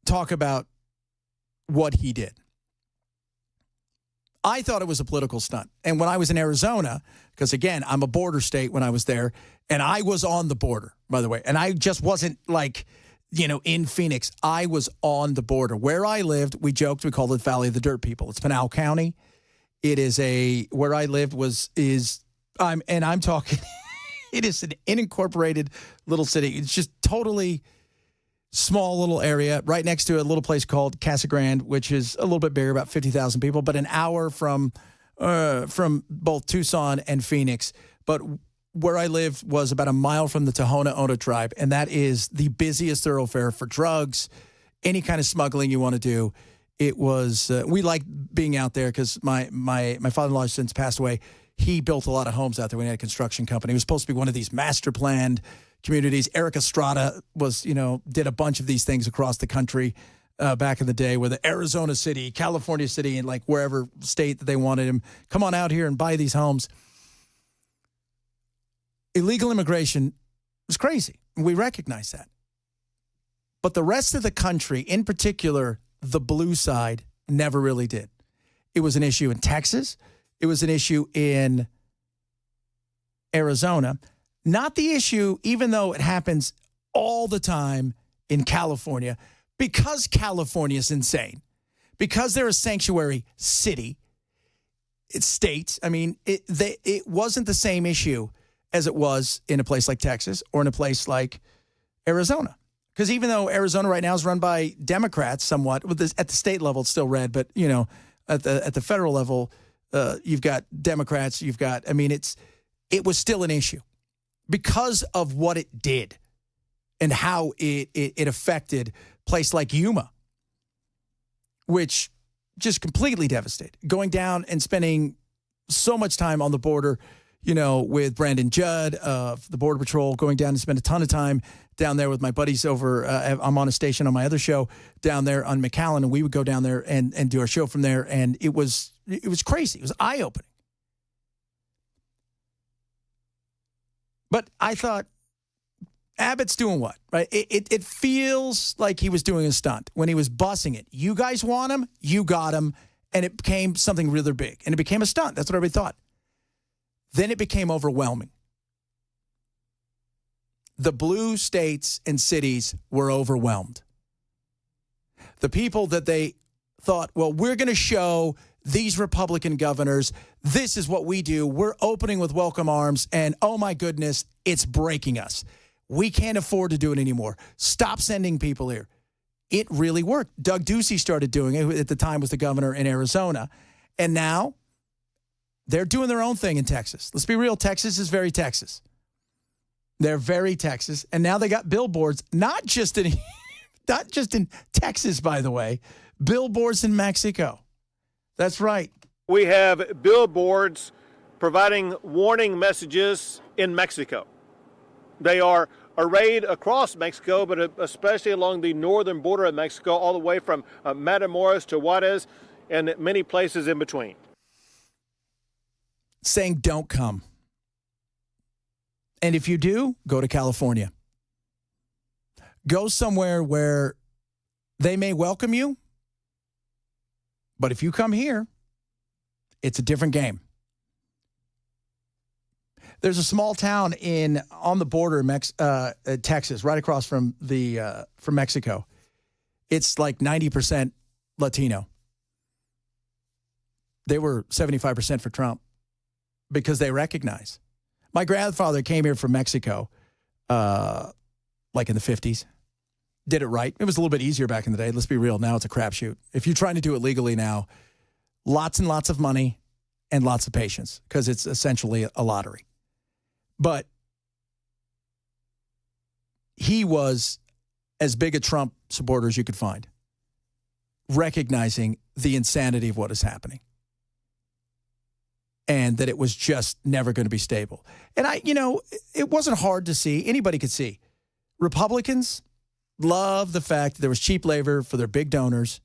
talk about what he did. I thought it was a political stunt. And when I was in Arizona, because again, I'm a border state when I was there, and I was on the border, by the way, and I just wasn't like, in Phoenix. I was on the border. Where I lived, we joked, we called it Valley of the Dirt People. It's Pinal County. It is where I lived I'm talking, it is an unincorporated little city. It's just totally small little area right next to a little place called Casa Grande, which is a little bit bigger, about 50,000 people, but an hour from both Tucson and Phoenix. But where I lived was about a mile from the Tohono O'odham tribe, and that is the busiest thoroughfare for drugs, any kind of smuggling you want to do. It was we liked being out there because my father-in-law has since passed away. He built a lot of homes out there when he had a construction company. It was supposed to be one of these master planned communities. Eric Estrada was, did a bunch of these things across the country back in the day, where the Arizona city, California city, and like wherever state that they wanted him, come on out here and buy these homes. Illegal immigration was crazy. We recognize that. But the rest of the country, in particular, the blue side, never really did. It was an issue in Texas. It was an issue in Arizona. Not the issue, even though it happens all the time in California, because California is insane, because they're a sanctuary city, it's states. I mean, it wasn't the same issue as it was in a place like Texas or in a place like Arizona. Because even though Arizona right now is run by Democrats somewhat, at the state level it's still red, but at the federal level, you've got Democrats. It was still an issue because of what it did and how it affected a place like Yuma, which just completely devastated. Going down and spending so much time on the border, with Brandon Judd of the Border Patrol, going down and spend a ton of time down there with my buddies over. I'm on a station on my other show down there on McAllen, and we would go down there and do our show from there. And it was crazy. It was eye-opening. But I thought, Abbott's doing what, right? It feels like he was doing a stunt when he was bussing it. You guys want him, you got him, and it became something really big. And it became a stunt. That's what everybody thought. Then it became overwhelming. The blue states and cities were overwhelmed. The people that they thought, well, we're going to show these Republican governors, this is what we do. We're opening with welcome arms, and oh my goodness, it's breaking us. We can't afford to do it anymore. Stop sending people here. It really worked. Doug Ducey started doing it, who at the time was the governor in Arizona. And now They're doing their own thing in Texas. Let's be real. Texas is very Texas. They're very Texas. And now they got billboards, not just in Texas, by the way, billboards in Mexico. That's right. We have billboards providing warning messages in Mexico. They are arrayed across Mexico, but especially along the northern border of Mexico, all the way from Matamoros to Juarez and many places in between. Saying don't come. And if you do, go to California. Go somewhere where they may welcome you, but if you come here, it's a different game. There's a small town on the border of Texas, right across from Mexico. It's like 90% Latino. They were 75% for Trump because they recognize. My grandfather came here from Mexico, like in the 50s. Did it right. It was a little bit easier back in the day. Let's be real. Now it's a crapshoot. If you're trying to do it legally now, lots and lots of money and lots of patience because it's essentially a lottery. But he was as big a Trump supporter as you could find, recognizing the insanity of what is happening and that it was just never going to be stable. And it wasn't hard to see. Anybody could see. Republicans love the fact that there was cheap labor for their big donors.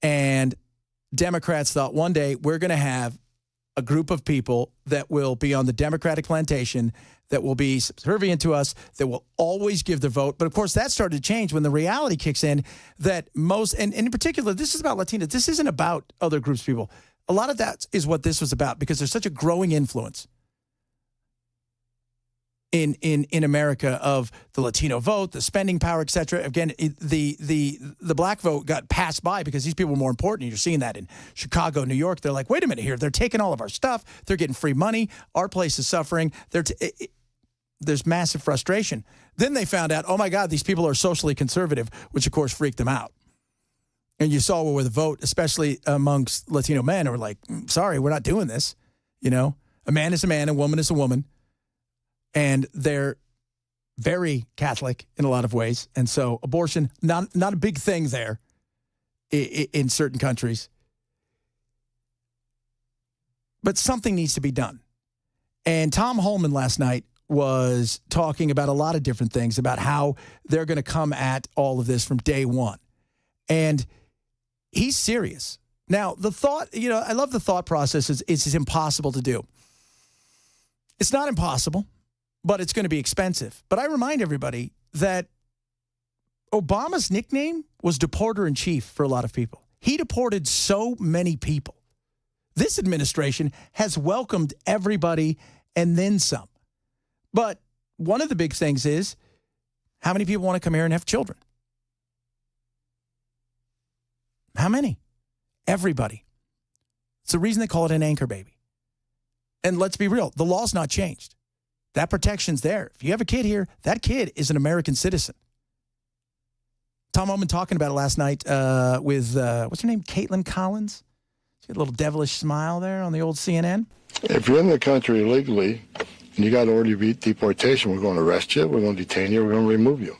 And Democrats thought one day we're going to have a group of people that will be on the Democratic plantation, that will be subservient to us, that will always give their vote. But, of course, that started to change when the reality kicks in that most, and in particular, this is about Latinos. This isn't about other groups of people. A lot of that is what this was about because there's such a growing influence in America of the Latino vote, the spending power, et cetera. Again, the black vote got passed by because these people were more important. You're seeing that in Chicago, New York. They're like, wait a minute here. They're taking all of our stuff. They're getting free money. Our place is suffering. There's massive frustration. Then they found out, oh, my God, these people are socially conservative, which, of course, freaked them out. And you saw where the vote, especially amongst Latino men, were like, sorry, we're not doing this. A man is a man, a woman is a woman. And they're very Catholic in a lot of ways. And so abortion, not a big thing there in certain countries. But something needs to be done. And Tom Holman last night was talking about a lot of different things, about how they're going to come at all of this from day one. And he's serious. Now, the thought, I love the thought process. It's impossible to do. It's not impossible, but it's going to be expensive. But I remind everybody that Obama's nickname was deporter-in-chief for a lot of people. He deported so many people. This administration has welcomed everybody and then some. But one of the big things is how many people want to come here and have children? How many? Everybody. It's the reason they call it an anchor baby. And let's be real, the law's not changed. That protection's there. If you have a kid here, that kid is an American citizen. Tom Holman talking about it last night with, what's her name, Caitlin Collins? She had a little devilish smile there on the old CNN. If you're in the country illegally and you got an order of deportation, we're going to arrest you, we're going to detain you, we're going to remove you.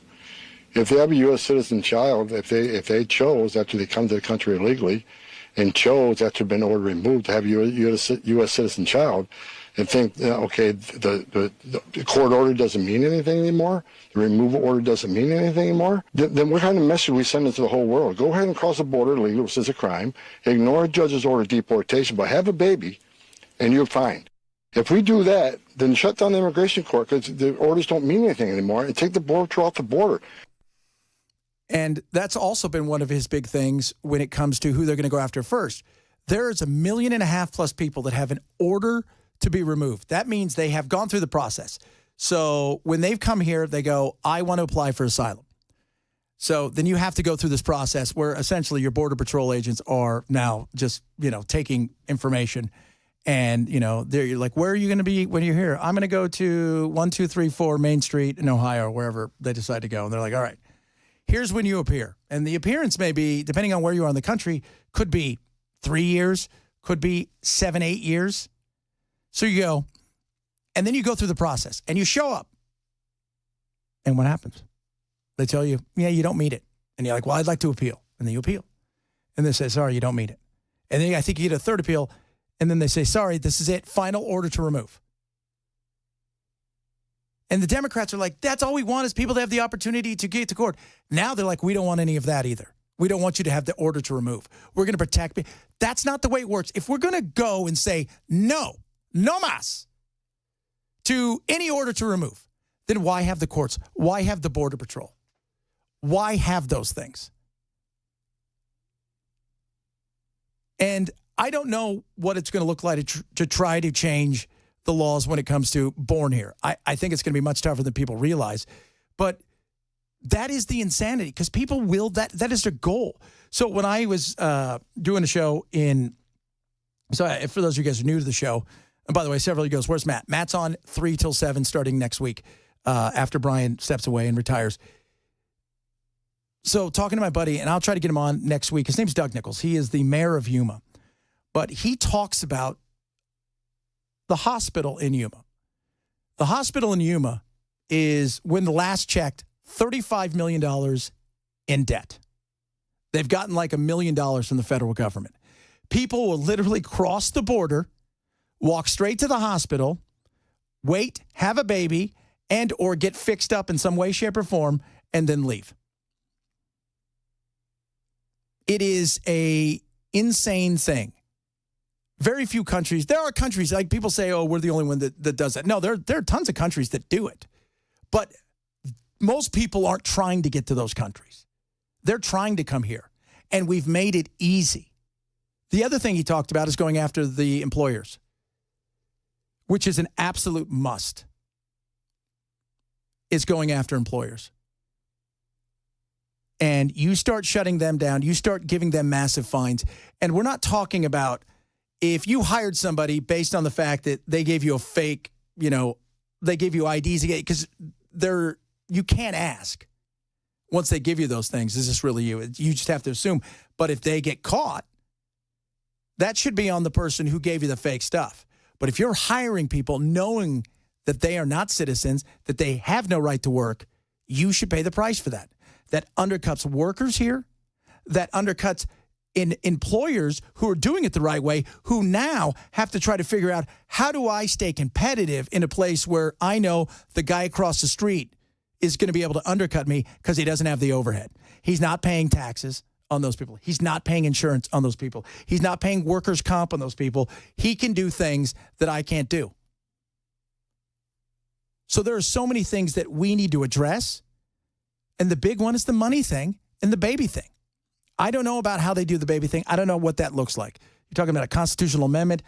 If they have a U.S. citizen child, if they chose after they come to the country illegally and chose after been ordered removed to have a U.S. citizen child and think, okay, the court order doesn't mean anything anymore, the removal order doesn't mean anything anymore, then what kind of message we send into the whole world? Go ahead and cross the border illegally, which is a crime, ignore a judge's order of deportation, but have a baby, and you're fine. If we do that, then shut down the immigration court because the orders don't mean anything anymore and take the border patrol off the border. And that's also been one of his big things when it comes to who they're going to go after first. There is 1.5 million plus people that have an order to be removed. That means they have gone through the process. So when they've come here, they go, I want to apply for asylum. So then you have to go through this process where essentially your Border Patrol agents are now just, taking information. And, they're like, where are you going to be when you're here? I'm going to go to 1234 Main Street in Ohio or wherever they decide to go. And they're like, all right, here's when you appear. And the appearance may be, depending on where you are in the country, could be 3 years, could be 7, 8 years. So you go, and then you go through the process, and you show up. And what happens? They tell you, yeah, you don't meet it. And you're like, well, I'd like to appeal. And then you appeal. And they say, sorry, you don't meet it. And then I think you get a third appeal, and then they say, sorry, this is it, final order to remove. And the Democrats are like, that's all we want is people to have the opportunity to get to court. Now they're like, we don't want any of that either. We don't want you to have the order to remove. We're going to protect me. That's not the way it works. If we're going to go and say, no mas, to any order to remove, then why have the courts? Why have the Border Patrol? Why have those things? And I don't know what it's going to look like to try to change the laws when it comes to born here. I think it's going to be much tougher than people realize. But that is the insanity, because people will, that is their goal. So when I was doing a show so for those of you guys who are new to the show, and by the way, several of you goes, where's Matt? Matt's on 3 till 7 starting next week after Brian steps away and retires. So talking to my buddy, and I'll try to get him on next week. His name's Doug Nichols. He is the mayor of Yuma. But he talks about the hospital in Yuma. The hospital in Yuma is, when the last checked, $35 million in debt. They've gotten like $1 million from the federal government. People will literally cross the border, walk straight to the hospital, wait, have a baby, and or get fixed up in some way, shape, or form, and then leave. It is a insane thing. Very few countries. There are countries, like people say, oh, we're the only one that does that. No, there are tons of countries that do it. But most people aren't trying to get to those countries. They're trying to come here. And we've made it easy. The other thing he talked about is going after the employers, which is an absolute must, is going after employers. And you start shutting them down. You start giving them massive fines. And we're not talking about if you hired somebody based on the fact that they gave you a fake, they gave you IDs, because you can't ask once they give you those things, is this really you? You just have to assume. But if they get caught, that should be on the person who gave you the fake stuff. But if you're hiring people knowing that they are not citizens, that they have no right to work, you should pay the price for that. That undercuts workers here, that undercuts employers who are doing it the right way, who now have to try to figure out, how do I stay competitive in a place where I know the guy across the street is going to be able to undercut me because he doesn't have the overhead. He's not paying taxes on those people. He's not paying insurance on those people. He's not paying workers' comp on those people. He can do things that I can't do. So there are so many things that we need to address. And the big one is the money thing and the baby thing. I don't know about how they do the baby thing. I don't know what that looks like. You're talking about a constitutional amendment.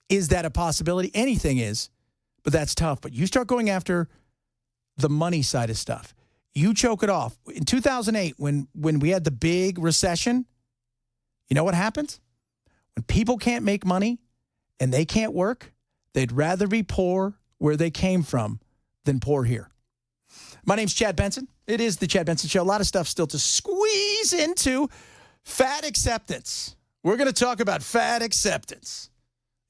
Is that a possibility? Anything is, but that's tough. But you start going after the money side of stuff. You choke it off. In 2008, when we had the big recession, you know what happens? When people can't make money and they can't work, they'd rather be poor where they came from than poor here. My name's Chad Benson. It is the Chad Benson Show. A lot of stuff still to squeeze into. Fat acceptance. We're going to talk about fat acceptance.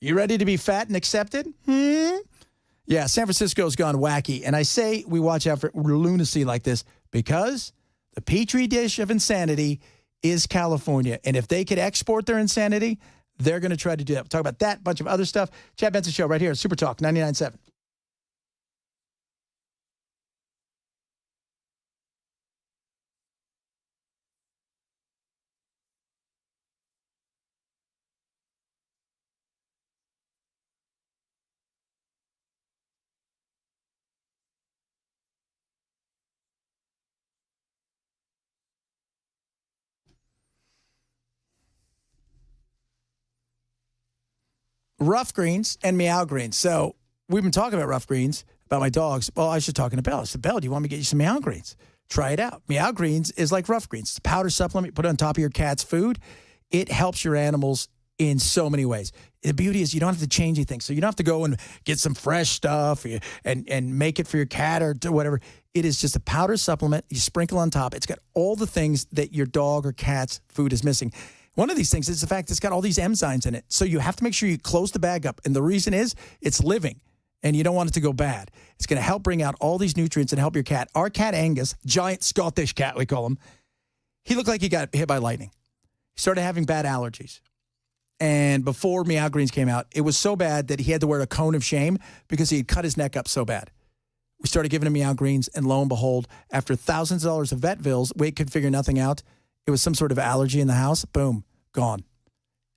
You ready to be fat and accepted? Yeah, San Francisco's gone wacky. And I say we watch out for lunacy like this because the petri dish of insanity is California. And if they could export their insanity, they're going to try to do that. We'll talk about that, bunch of other stuff. Chad Benson Show right here at Super Talk 99.7. Rough greens and meow greens. So we've been talking about rough greens, about my dogs. Well, I should talk to Belle. I said, Belle, do you want me to get you some meow greens? Try it out. Meow greens is like rough greens. It's a powder supplement. You put it on top of your cat's food. It helps your animals in so many ways. The beauty is you don't have to change anything. So you don't have to go and get some fresh stuff and make it for your cat or whatever. It is just a powder supplement you sprinkle on top. It's got all the things that your dog or cat's food is missing. One of these things is the fact it's got all these enzymes in it. So you have to make sure you close the bag up. And the reason is it's living, and you don't want it to go bad. It's going to help bring out all these nutrients and help your cat. Our cat Angus, giant Scottish cat we call him, he looked like he got hit by lightning. He started having bad allergies. And before Meow Greens came out, it was so bad that he had to wear a cone of shame because he had cut his neck up so bad. We started giving him Meow Greens, and lo and behold, after thousands of dollars of vet bills, we could figure nothing out. It was some sort of allergy in the house. Boom, gone.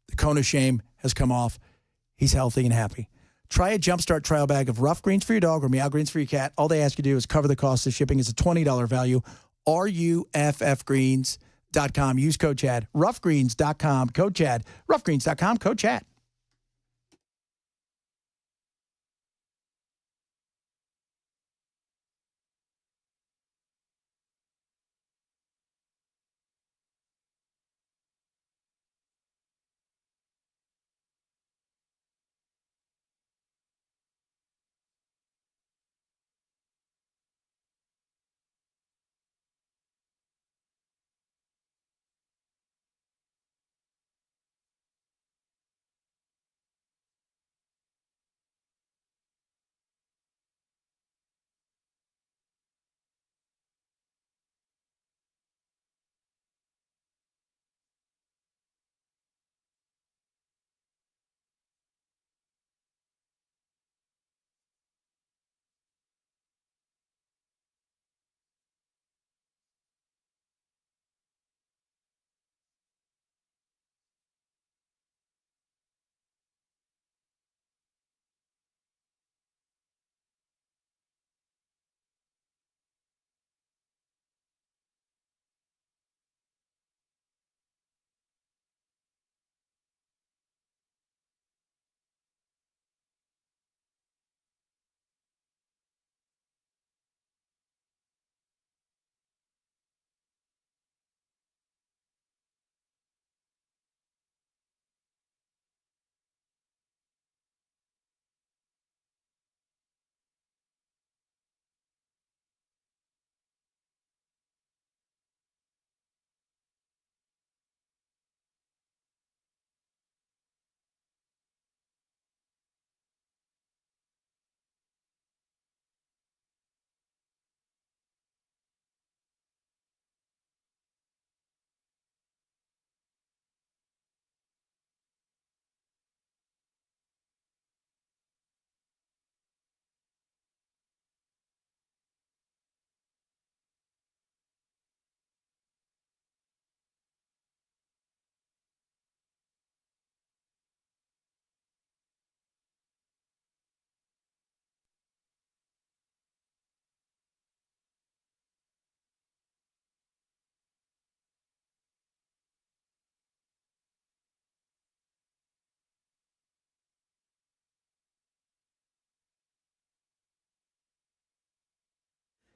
The cone of shame has come off. He's healthy and happy. Try a Jumpstart trial bag of Rough Greens for your dog or Meow Greens for your cat. All they ask you to do is cover the cost of shipping. It's a $20 value. RUFFgreens.com. Use code Chad. Roughgreens.com. Code Chad. Roughgreens.com. Code Chad.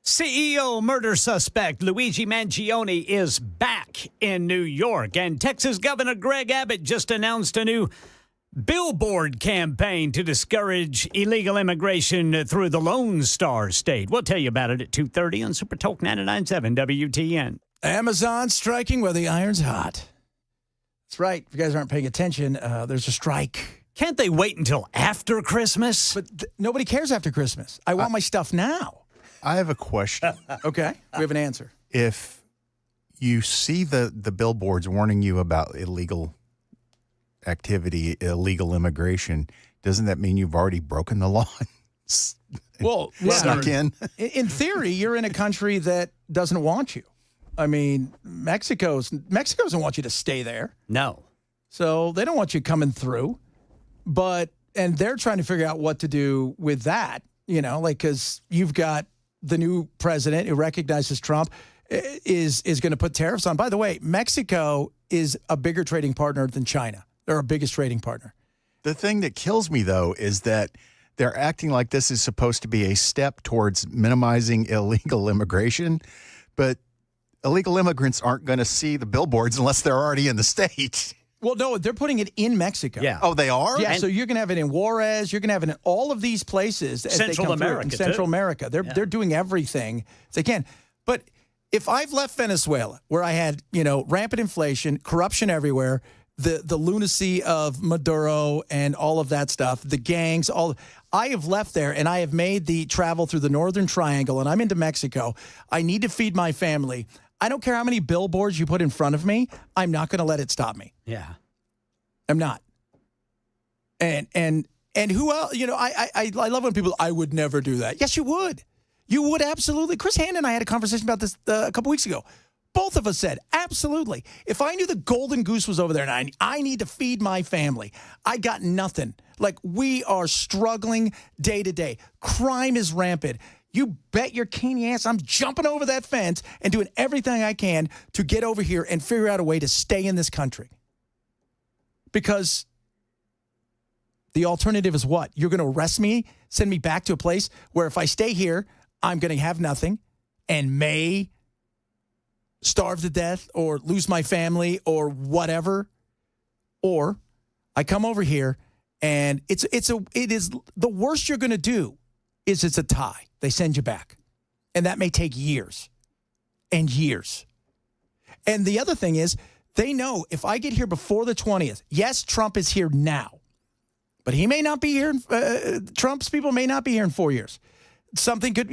CEO murder suspect Luigi Mangione is back in New York, and Texas Governor Greg Abbott just announced a new billboard campaign to discourage illegal immigration through the Lone Star State. We'll tell you about it at 2:30 on Super Talk 99.7 WTN. Amazon striking where the iron's hot. That's right. If you guys aren't paying attention, there's a strike. Can't they wait until after Christmas? But nobody cares after Christmas. I want my stuff now. I have a question. Okay, we have an answer. If you see the billboards warning you about illegal activity, illegal immigration, doesn't that mean you've already broken the law? Well, snuck in? In theory, you're in a country that doesn't want you. I mean, Mexico doesn't want you to stay there. No. So they don't want you coming through. And they're trying to figure out what to do with that, because you've got the new president who recognizes Trump is going to put tariffs on. By the way, Mexico is a bigger trading partner than China. They're our biggest trading partner. The thing that kills me, though, is that they're acting like this is supposed to be a step towards minimizing illegal immigration, but illegal immigrants aren't going to see the billboards unless they're already in the state. Well, no, they're putting it in Mexico. Yeah. Oh, they are? Yeah, so you're going to have it in Juarez. You're going to have it in all of these places. As Central they come America, through. In Central America. They're doing everything they can. But If I've left Venezuela, where I had, rampant inflation, corruption everywhere, the lunacy of Maduro and all of that stuff, the gangs, I have left there and I have made the travel through the Northern Triangle and I'm into Mexico. I need to feed my family. I don't care how many billboards you put in front of me. I'm not going to let it stop me. Yeah. I'm not. And who else? I love when people, I would never do that. Yes, you would. You would absolutely. Chris Hand and I had a conversation about this a couple weeks ago. Both of us said, absolutely. If I knew the golden goose was over there and I need to feed my family, I got nothing. Like, we are struggling day to day. Crime is rampant. You bet your candy ass I'm jumping over that fence and doing everything I can to get over here and figure out a way to stay in this country. Because the alternative is what? You're going to arrest me, send me back to a place where if I stay here, I'm going to have nothing and may starve to death or lose my family or whatever. Or I come over here and it is the worst you're going to do is it's a tie. They send you back. And that may take years and years. And the other thing is they know if I get here before the 20th, yes, Trump is here now, but he may not be here. Trump's people may not be here in 4 years. Something could,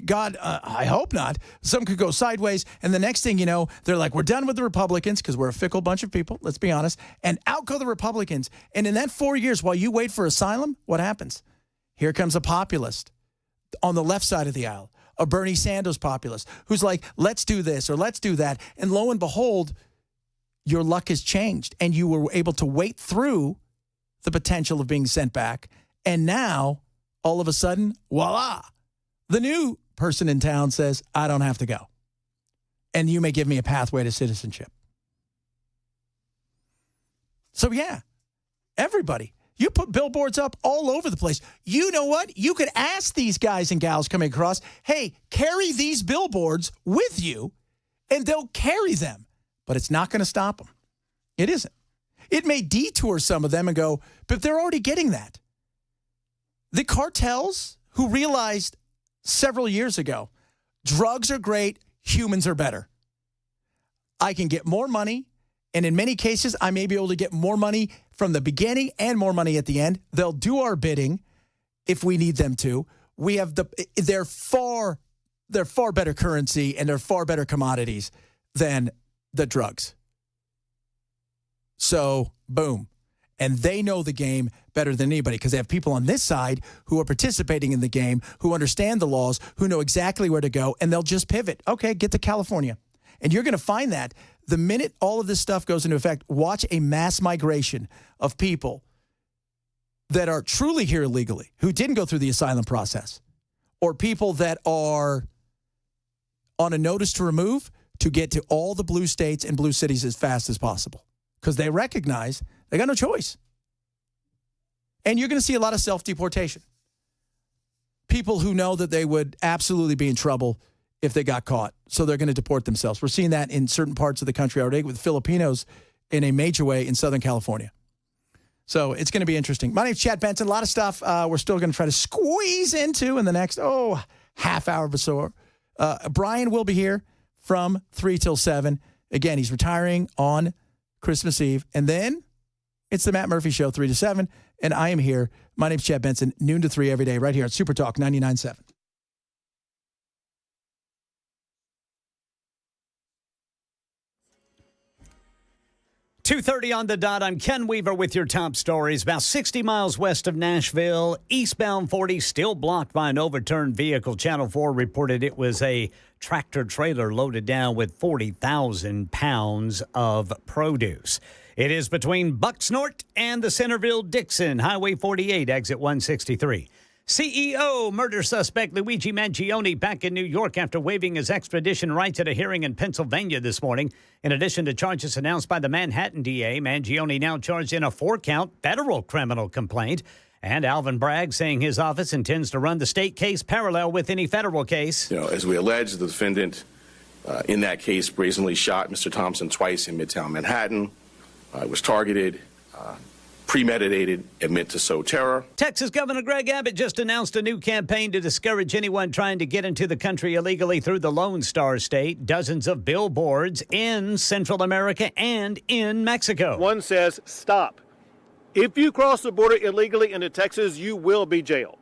God, I hope not. Something could go sideways. And the next thing you know, they're like, we're done with the Republicans because we're a fickle bunch of people, let's be honest. And out go the Republicans. And in that 4 years, while you wait for asylum, what happens? Here comes a populist on the left side of the aisle, a Bernie Sanders populist who's like, let's do this or let's do that. And lo and behold, your luck has changed. And you were able to wait through the potential of being sent back. And now, all of a sudden, voila. The new person in town says, I don't have to go. And you may give me a pathway to citizenship. So, yeah, everybody. You put billboards up all over the place. You know what? You could ask these guys and gals coming across, hey, carry these billboards with you, and they'll carry them. But it's not going to stop them. It isn't. It may detour some of them and go, but they're already getting that. The cartels who realized several years ago, drugs are great, humans are better. I can get more money, and in many cases, I may be able to get more money from the beginning and more money at the end. They'll do our bidding if we need them to. We have they're far better currency and they're far better commodities than the drugs. So, boom. And they know the game better than anybody because they have people on this side who are participating in the game, who understand the laws, who know exactly where to go, and they'll just pivot. Okay, get to California. And you're going to find that the minute all of this stuff goes into effect, watch a mass migration of people that are truly here illegally, who didn't go through the asylum process, or people that are on a notice to remove to get to all the blue states and blue cities as fast as possible because they recognize they got no choice. And you're going to see a lot of self-deportation. People who know that they would absolutely be in trouble if they got caught. So they're going to deport themselves. We're seeing that in certain parts of the country already with Filipinos in a major way in Southern California. So it's going to be interesting. My name's Chad Benson. A lot of stuff we're still going to try to squeeze into in the next, half hour or so. Brian will be here from 3 till 7. Again, he's retiring on Christmas Eve. And then it's the Matt Murphy Show, 3 to 7. And I am here. My name's Chad Benson, noon to 3 every day, right here on Super Talk 99.7. .2:30 on the dot. I'm Ken Weaver with your top stories. About 60 miles west of Nashville, eastbound 40 still blocked by an overturned vehicle. Channel 4 reported it was a tractor trailer loaded down with 40,000 pounds of produce. It is between Bucksnort and the Centerville-Dixon, Highway 48, exit 163. CEO murder suspect Luigi Mangione back in New York after waiving his extradition rights at a hearing in Pennsylvania this morning. In addition to charges announced by the Manhattan DA, Mangione now charged in a 4-count federal criminal complaint. And Alvin Bragg saying his office intends to run the state case parallel with any federal case. As we allege, the defendant in that case brazenly shot Mr. Thompson twice in Midtown Manhattan. Was targeted, premeditated and meant to sow terror. Texas Governor Greg Abbott just announced a new campaign to discourage anyone trying to get into the country illegally through the Lone Star State. Dozens of billboards in Central America and in Mexico. One says, stop. If you cross the border illegally into Texas, you will be jailed.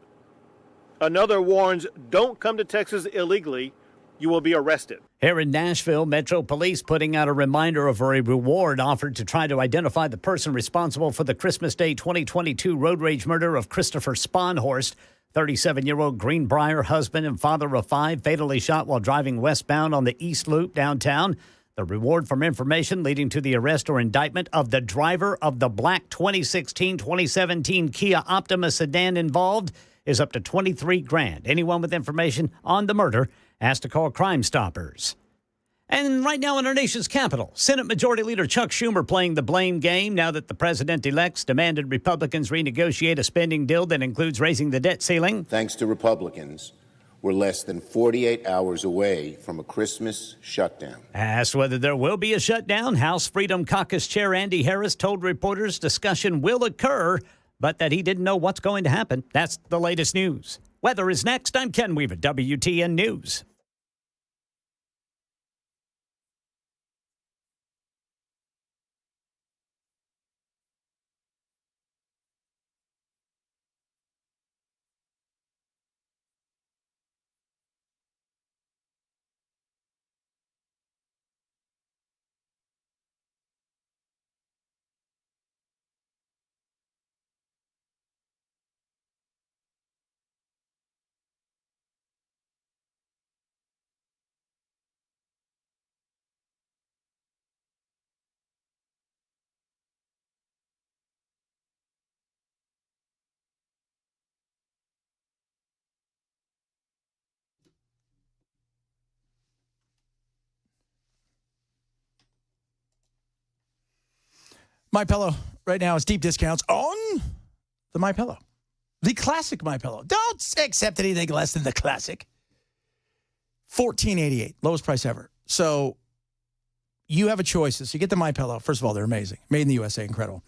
Another warns, don't come to Texas illegally. You will be arrested. Here in Nashville, Metro Police putting out a reminder of a reward offered to try to identify the person responsible for the Christmas Day 2022 road rage murder of Christopher Sponhorst, 37-year-old Greenbrier husband and father of 5, fatally shot while driving westbound on the East Loop downtown. The reward from information leading to the arrest or indictment of the driver of the black 2016-2017 Kia Optima sedan involved is up to $23,000. Anyone with information on the murder has to call Crime Stoppers. And right now in our nation's capital, Senate Majority Leader Chuck Schumer playing the blame game now that the president-elect's demanded Republicans renegotiate a spending deal that includes raising the debt ceiling. Thanks to Republicans, we're less than 48 hours away from a Christmas shutdown. Asked whether there will be a shutdown, House Freedom Caucus Chair Andy Harris told reporters discussion will occur, but that he didn't know what's going to happen. That's the latest news. Weather is next. I'm Ken Weaver, WTN News. MyPillow right now is deep discounts on the MyPillow. The classic MyPillow. Don't accept anything less than the classic. $14.88, lowest price ever. So you have a choice. So you get the MyPillow. First of all, they're amazing. Made in the USA, incredible.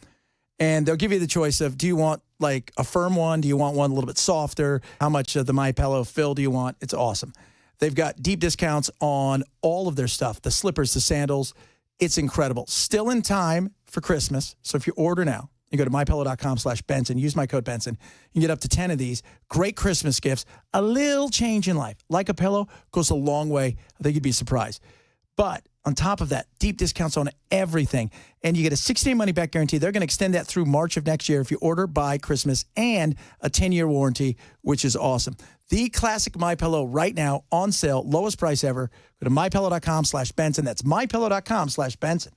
And they'll give you the choice of, do you want like a firm one? Do you want one a little bit softer? How much of the MyPillow fill do you want? It's awesome. They've got deep discounts on all of their stuff, the slippers, the sandals. It's incredible. Still in time for Christmas. So if you order now, you go to mypillow.com/Benson, use my code Benson. You can get up to 10 of these. Great Christmas gifts. A little change in life. Like a pillow goes a long way. I think you'd be surprised. But on top of that, deep discounts on everything. And you get a 60-day money-back guarantee. They're going to extend that through March of next year if you order by Christmas, and a 10-year warranty, which is awesome. The classic MyPillow right now on sale, lowest price ever. Go to mypillow.com/Benson. That's mypillow.com/Benson.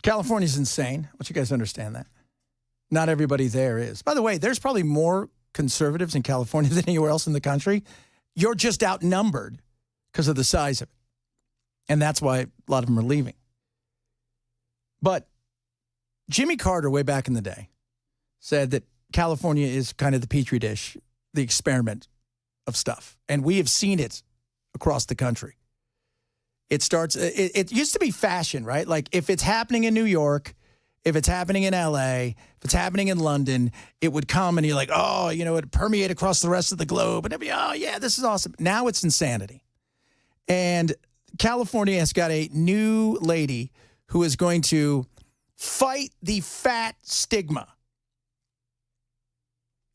California's insane. I want you guys to understand that. Not everybody there is. By the way, there's probably more conservatives in California than anywhere else in the country. You're just outnumbered because of the size of it. And that's why a lot of them are leaving. But Jimmy Carter, way back in the day, said that California is kind of the petri dish, the experiment of stuff. And we have seen it across the country. It used to be fashion, right? Like if it's happening in New York, if it's happening in LA, if it's happening in London, it would come and you're like, oh, it'd permeate across the rest of the globe. And it'd be, oh, yeah, this is awesome. Now it's insanity. And California has got a new lady who is going to fight the fat stigma.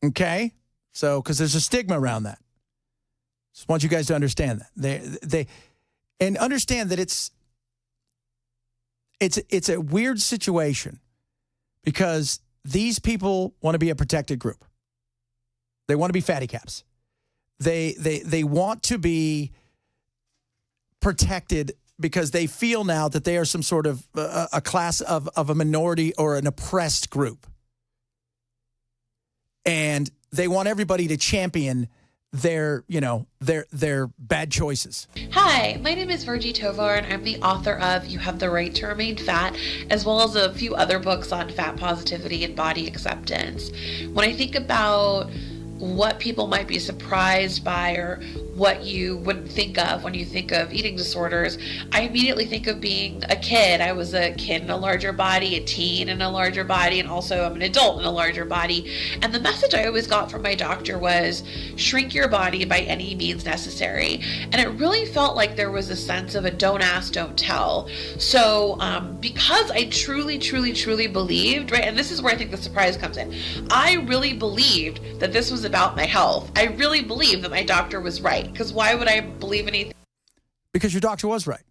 Okay? So, because there's a stigma around that. Just want you guys to understand that. And understand that it's a weird situation because these people want to be a protected group. They want to be fatty caps. They want to be protected because they feel now that they are some sort of a class of a minority or an oppressed group. And they want everybody to champion their bad choices. Hi, my name is Virgie Tovar, and I'm the author of You Have the Right to Remain Fat, as well as a few other books on fat positivity and body acceptance. When I think about what people might be surprised by or what you wouldn't think of when you think of eating disorders, I immediately think of being a kid. I was a kid in a larger body, a teen in a larger body, and also I'm an adult in a larger body. And the message I always got from my doctor was shrink your body by any means necessary. And it really felt like there was a sense of a don't ask, don't tell. So because I truly, truly, truly believed, right, and this is where I think the surprise comes in. I really believed that this was about my health. I really believed that my doctor was right. Because why would I believe anything? Because your doctor was right.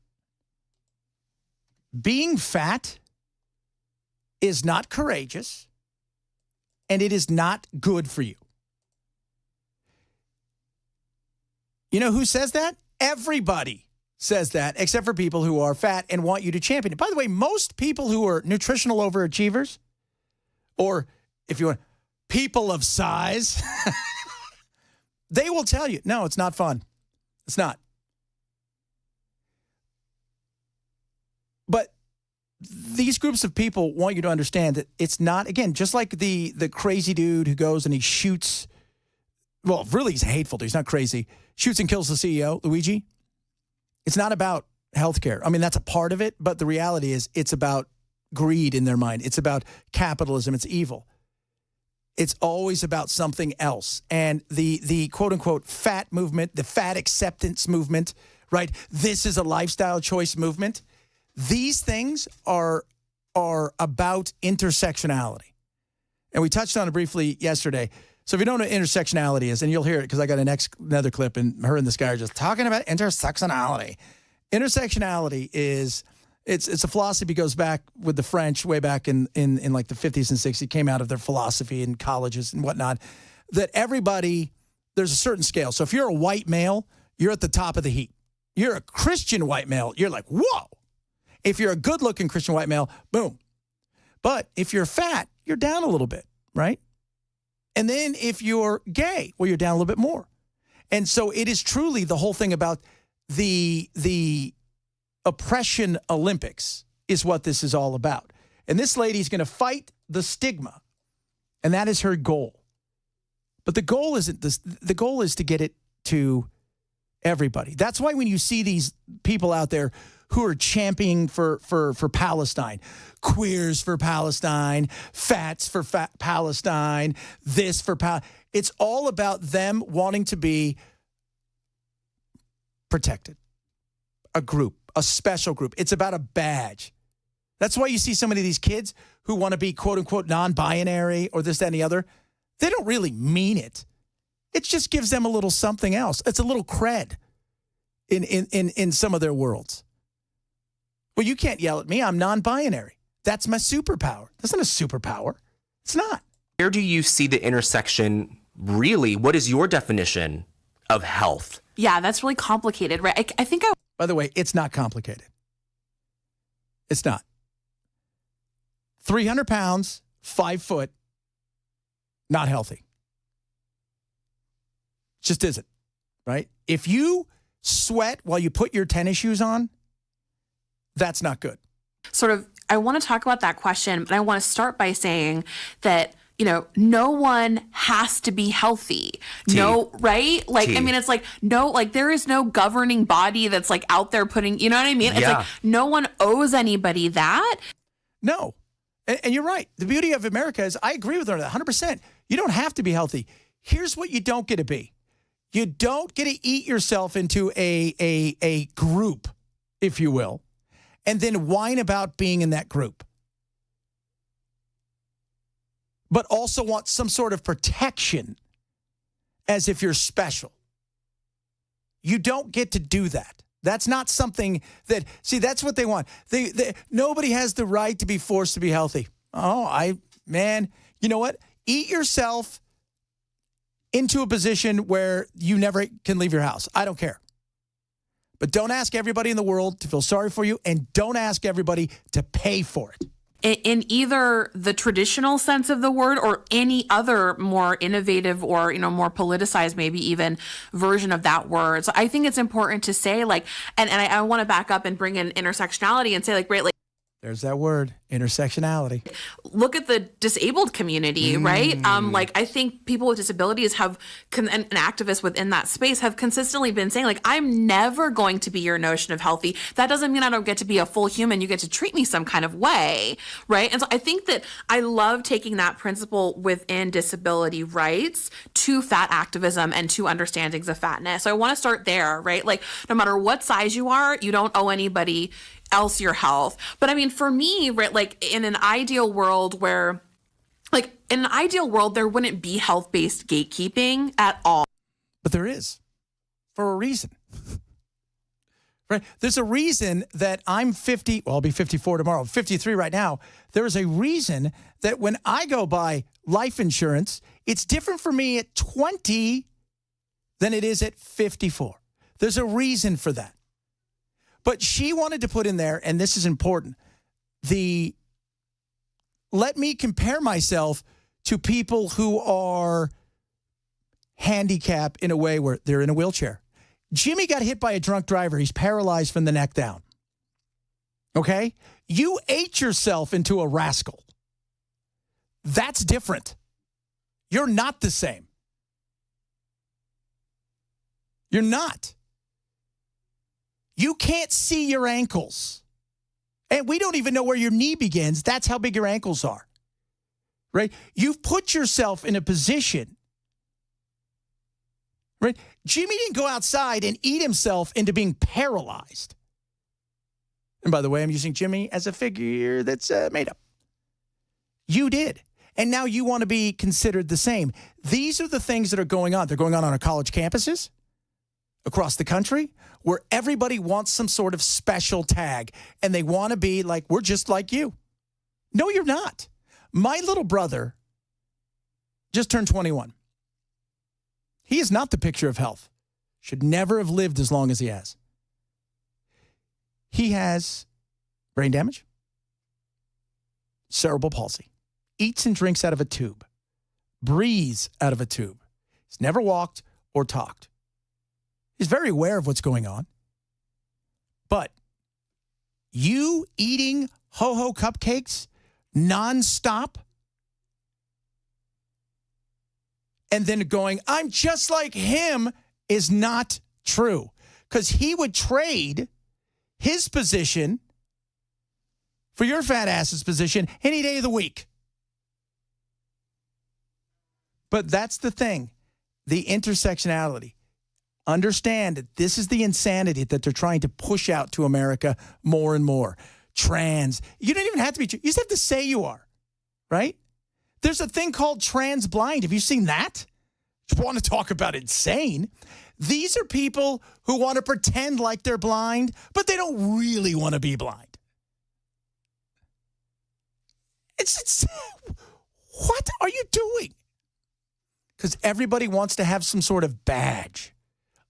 Being fat is not courageous, and it is not good for you. You know who says that? Everybody says that, except for people who are fat and want you to champion it. By the way, most people who are nutritional overachievers, or if you want, people of size, they will tell you, no, it's not fun. It's not. But these groups of people want you to understand that it's not, again, just like the crazy dude who goes and he shoots, well, really he's a hateful dude. He's not crazy. Shoots and kills the CEO, Luigi. It's not about healthcare. I mean, that's a part of it, but the reality is it's about greed in their mind. It's about capitalism. It's evil. It's always about something else. And the quote-unquote fat movement, the fat acceptance movement, right? This is a lifestyle choice movement. These things are about intersectionality. And we touched on it briefly yesterday. So if you don't know what intersectionality is, and you'll hear it because I got another clip, and her and this guy are just talking about intersectionality. Intersectionality is... It's a philosophy goes back with the French way back in like the 50s and 60s. It came out of their philosophy in colleges and whatnot, that everybody, there's a certain scale. So if you're a white male, you're at the top of the heap. You're a Christian white male, you're like, whoa. If you're a good-looking Christian white male, boom. But if you're fat, you're down a little bit, right? And then if you're gay, well, you're down a little bit more. And so it is truly the whole thing about the oppression Olympics is what this is all about. And this lady's going to fight the stigma, and that is her goal. But the goal isn't this. The goal is to get it to everybody. That's why when you see these people out there who are championing for Palestine, queers for Palestine, fats for Palestine, this for Palestine, it's all about them wanting to be protected, a group. A special group. It's about a badge. That's why you see so many of these kids who want to be quote-unquote non-binary or this, that, and the other. They don't really mean it. It just gives them a little something else. It's a little cred in some of their worlds. Well, you can't yell at me. I'm non-binary. That's my superpower. That's not a superpower. It's not. Where do you see the intersection really? What is your definition of health? Yeah, that's really complicated, right? I think By the way, it's not complicated. It's not. 300 pounds, 5 foot, not healthy. Just isn't, right? If you sweat while you put your tennis shoes on, that's not good. Sort of, I want to talk about that question, but I want to start by saying that, no one has to be healthy. No, right? Like, I mean, it's like, no, like there is no governing body that's like out there putting, you know what I mean? It's like no one owes anybody that. No. And you're right. The beauty of America is I agree with her 100%. You don't have to be healthy. Here's what you don't get to be. You don't get to eat yourself into a group, if you will, and then whine about being in that group. But also want some sort of protection as if you're special. You don't get to do that. That's not something that, see, that's what they want. Nobody has the right to be forced to be healthy. Man, you know what? Eat yourself into a position where you never can leave your house. I don't care. But don't ask everybody in the world to feel sorry for you, and don't ask everybody to pay for it. In either the traditional sense of the word or any other more innovative or, more politicized, maybe even version of that word. So I think it's important to say, like, and I want to back up and bring in intersectionality and say, like, right, like, there's that word, intersectionality. Look at the disabled community, right? Like, I think people with disabilities have, and activists within that space have consistently been saying, like, I'm never going to be your notion of healthy. That doesn't mean I don't get to be a full human. You get to treat me some kind of way, right? And so I think that I love taking that principle within disability rights to fat activism and to understandings of fatness. So I want to start there, right? Like, no matter what size you are, you don't owe anybody else your health. But I mean, for me, right, like in an ideal world where, like in an ideal world, there wouldn't be health-based gatekeeping at all. But there is, for a reason. Right? There's a reason that I'm 50, well, I'll be 54 tomorrow, I'm 53 right now. There is a reason that when I go buy life insurance, it's different for me at 20 than it is at 54. There's a reason for that. But she wanted to put in there, and this is important, let me compare myself to people who are handicapped in a way where they're in a wheelchair. Jimmy got hit by a drunk driver. He's paralyzed from the neck down. Okay? You ate yourself into a rascal. That's different. You're not the same. You're not. You can't see your ankles. And we don't even know where your knee begins. That's how big your ankles are. Right? You've put yourself in a position. Right? Jimmy didn't go outside and eat himself into being paralyzed. And by the way, I'm using Jimmy as a figure that's made up. You did. And now you want to be considered the same. These are the things that are going on. They're going on our college campuses across the country, where everybody wants some sort of special tag, and they want to be like, we're just like you. No, you're not. My little brother just turned 21. He is not the picture of health. Should never have lived as long as he has. He has brain damage, cerebral palsy, eats and drinks out of a tube, breathes out of a tube. He's never walked or talked. He's very aware of what's going on. But you eating ho-ho cupcakes nonstop and then going, I'm just like him, is not true. Because he would trade his position for your fat ass's position any day of the week. But that's the thing, the intersectionality. Understand that this is the insanity that they're trying to push out to America more and more. Trans. You don't even have to be, you just have to say you are, right? There's a thing called trans blind. Have you seen that? You want to talk about insane? These are people who want to pretend like they're blind, but they don't really want to be blind. It's what are you doing? Because everybody wants to have some sort of badge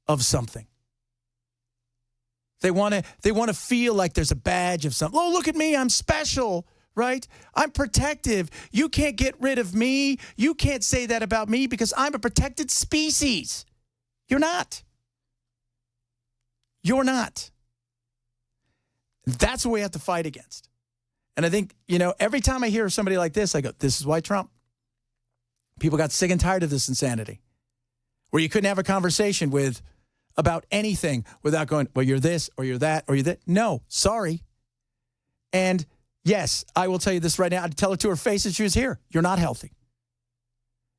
of something. They want to feel like there's a badge of something. Oh, look at me, I'm special, right? I'm protective. You can't get rid of me. You can't say that about me because I'm a protected species. You're not. You're not. That's what we have to fight against. And I think, every time I hear somebody like this, I go, this is why Trump. People got sick and tired of this insanity where you couldn't have a conversation about anything without going, well, you're this or you're that or you're that. No, sorry. And yes, I will tell you this right now. I'd tell her to her face if she was here. You're not healthy.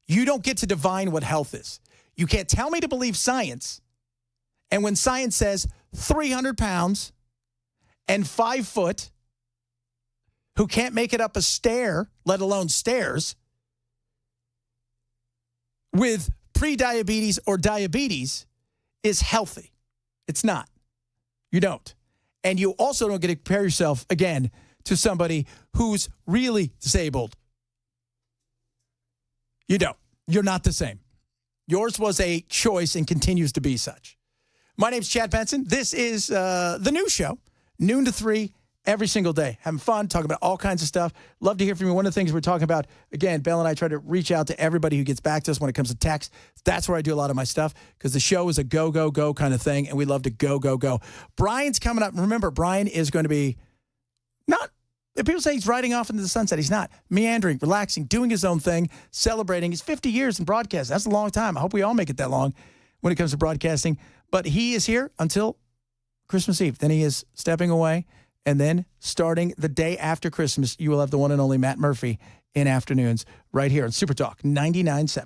You don't get to divine what health is. You can't tell me to believe science. And when science says 300 pounds and 5 foot, who can't make it up a stair, let alone stairs, with prediabetes or diabetes is healthy. It's not. You don't. And you also don't get to compare yourself, again, to somebody who's really disabled. You don't. You're not the same. Yours was a choice and continues to be such. My name's Chad Benson. This is the new show, noon to 3, every single day. Having fun, talking about all kinds of stuff. Love to hear from you. One of the things we're talking about, again, Bell and I try to reach out to everybody who gets back to us when it comes to text. That's where I do a lot of my stuff because the show is a go, go, go kind of thing, and we love to go, go, go. Brian's coming up. Remember, Brian is going to be not, if people say he's riding off into the sunset, he's not. Meandering, relaxing, doing his own thing, celebrating. He's 50 years in broadcast. That's a long time. I hope we all make it that long when it comes to broadcasting. But he is here until Christmas Eve. Then he is stepping away. And then starting the day after Christmas, you will have the one and only Matt Murphy in afternoons right here on Super Talk 99.7.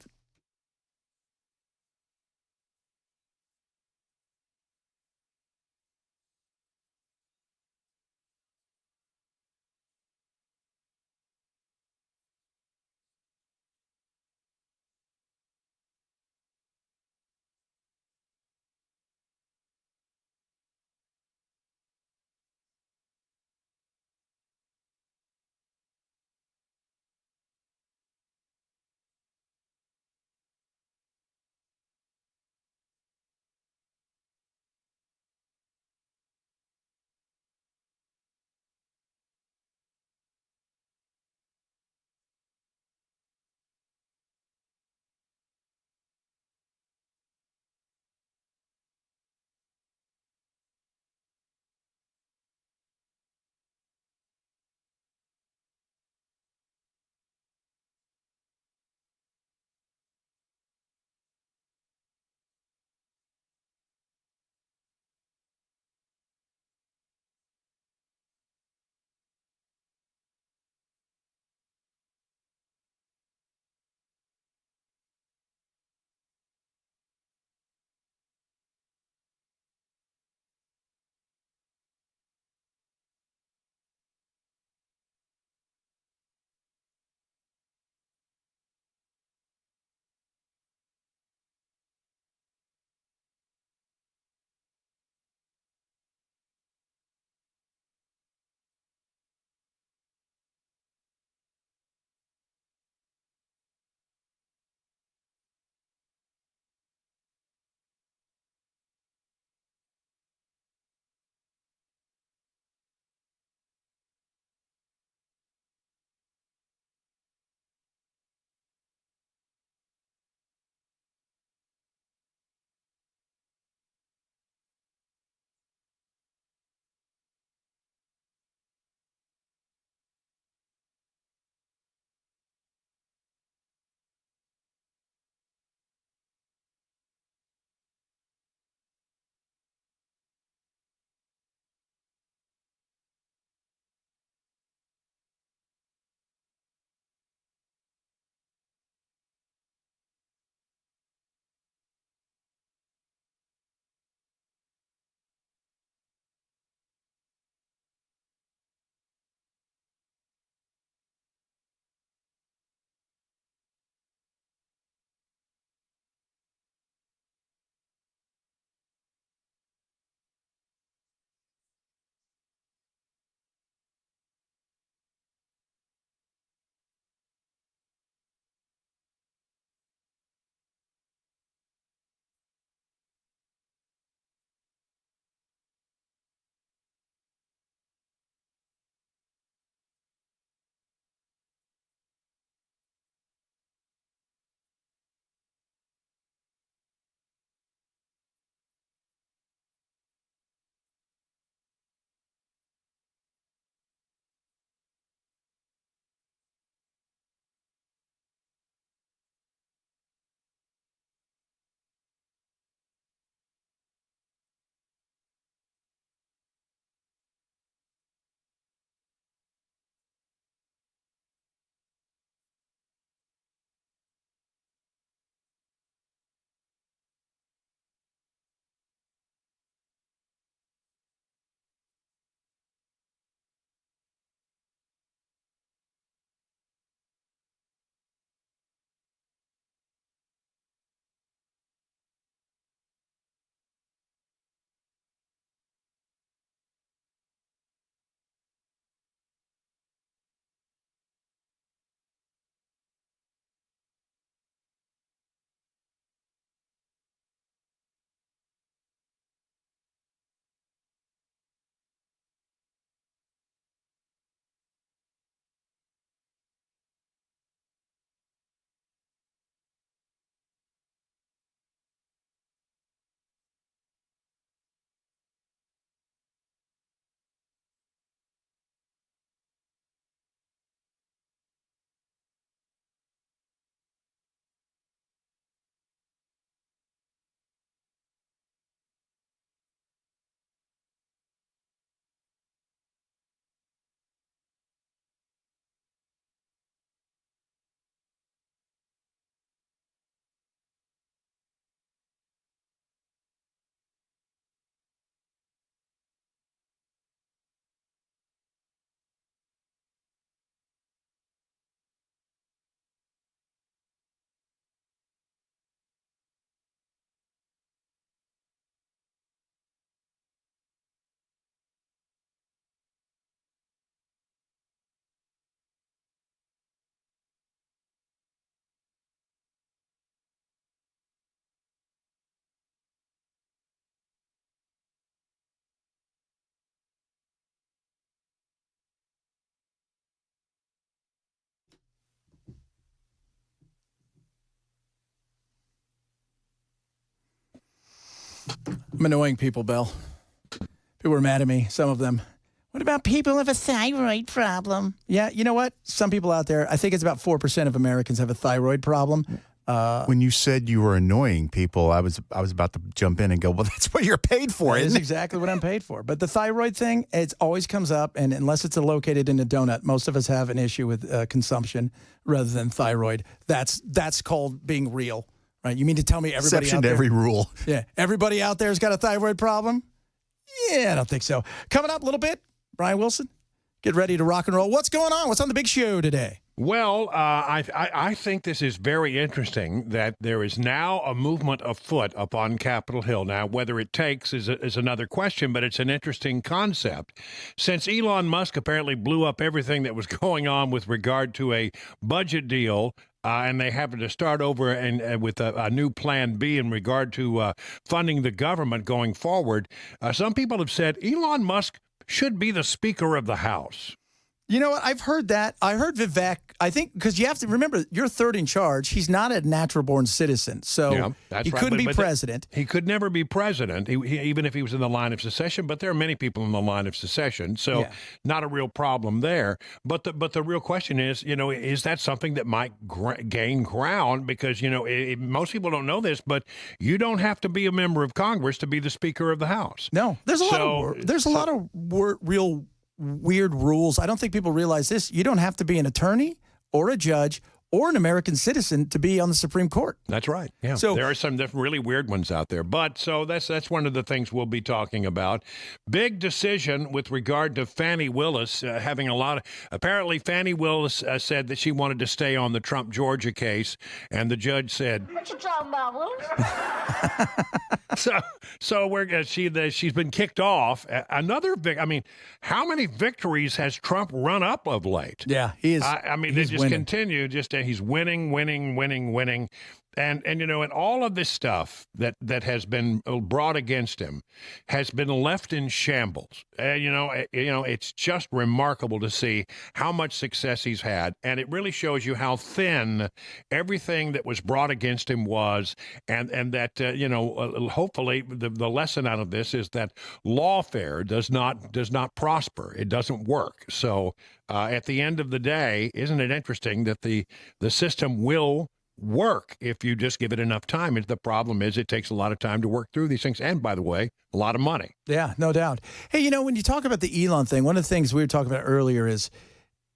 I'm annoying people, Bill. People are mad at me, some of them. What about people who have a thyroid problem? Yeah, you know what? Some people out there, I think it's about 4% of Americans have a thyroid problem. When you said you were annoying people, I was about to jump in and go, well, that's what you're paid for. That is exactly what I'm paid for. But the thyroid thing, it always comes up, and unless it's located in a donut, most of us have an issue with consumption rather than thyroid. That's called being real, right? You mean to tell me everybody Exception out to there, every rule. Yeah, everybody out there has got a thyroid problem? Yeah, I don't think so. Coming up a little bit, Brian Wilson, get ready to rock and roll. What's going on? What's on the big show today? Well, I think this is very interesting that there is now a movement afoot up on Capitol Hill. Now, whether it takes is another question, but it's an interesting concept. Since Elon Musk apparently blew up everything that was going on with regard to a budget deal, and they have to start over and with a new plan B in regard to funding the government going forward, some people have said Elon Musk should be the Speaker of the House. You know what? I've heard that. I heard Vivek. I think because you have to remember, you're third in charge. He's not a natural-born citizen, so he couldn't be president. He could never be president, even if he was in the line of secession. But there are many people in the line of secession, so not a real problem there. But the real question is, is that something that might gain ground? Because most people don't know this, but you don't have to be a member of Congress to be the Speaker of the House. No, there's a lot of real weird rules. I don't think people realize this. You don't have to be an attorney or a judge or an American citizen to be on the Supreme Court. That's right. Yeah. So there are some really weird ones out there. But so that's one of the things we'll be talking about. Big decision with regard to Fani Willis having a lot of. Apparently, Fani Willis said that she wanted to stay on the Trump Georgia case, and the judge said, "What you talking about, Willis?" So she's been kicked off. Another how many victories has Trump run up of late? Yeah, he is. They just continue. He's winning. And all of this stuff that has been brought against him has been left in shambles. It's just remarkable to see how much success he's had, and it really shows you how thin everything that was brought against him was, and that hopefully the lesson out of this is that lawfare does not prosper. It doesn't work. So at the end of the day, isn't it interesting that the system will work if you just give it enough time? And the problem is it takes a lot of time to work through these things. And by the way, a lot of money. Yeah, no doubt. Hey, when you talk about the Elon thing, one of the things we were talking about earlier is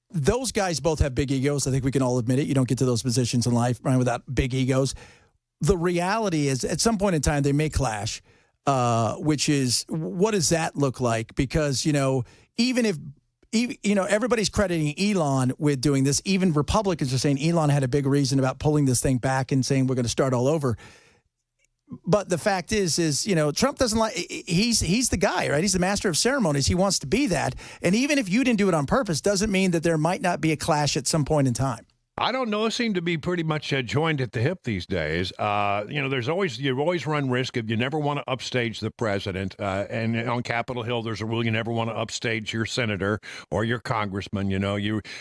those guys both have big egos. I think we can all admit it. You don't get to those positions in life, Brian, without big egos. The reality is at some point in time, they may clash, which is, what does that look like? Because, even if everybody's crediting Elon with doing this. Even Republicans are saying Elon had a big reason about pulling this thing back and saying we're going to start all over. But the fact is Trump doesn't like. He's the guy, right? He's the master of ceremonies. He wants to be that. And even if you didn't do it on purpose, doesn't mean that there might not be a clash at some point in time. I don't know. Seem to be pretty much joined at the hip these days. You always run risk if you never want to upstage the president. And on Capitol Hill, there's a rule you never want to upstage your senator or your congressman.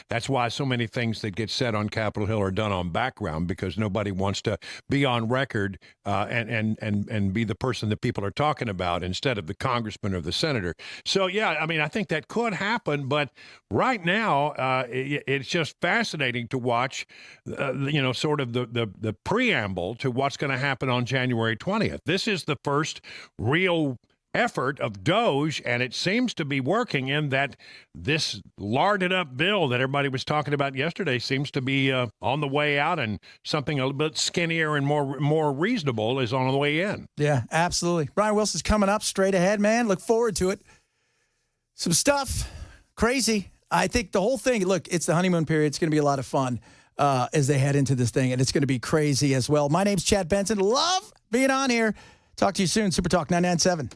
That's why so many things that get said on Capitol Hill are done on background, because nobody wants to be on record and be the person that people are talking about instead of the congressman or the senator. So I think that could happen. But right now, it's just fascinating to watch. Sort of the preamble to what's going to happen on January 20th. This is the first real effort of DOJ, and it seems to be working in that this larded up bill that everybody was talking about yesterday seems to be on the way out, and something a little bit skinnier and more reasonable is on the way in. Yeah, absolutely. Brian Wilson's coming up straight ahead, man. Look forward to it. Some stuff. Crazy. I think the whole thing, look, it's the honeymoon period. It's going to be a lot of fun as they head into this thing, and it's going to be crazy as well. My name's Chad Benson. Love being on here. Talk to you soon. Super Talk 997.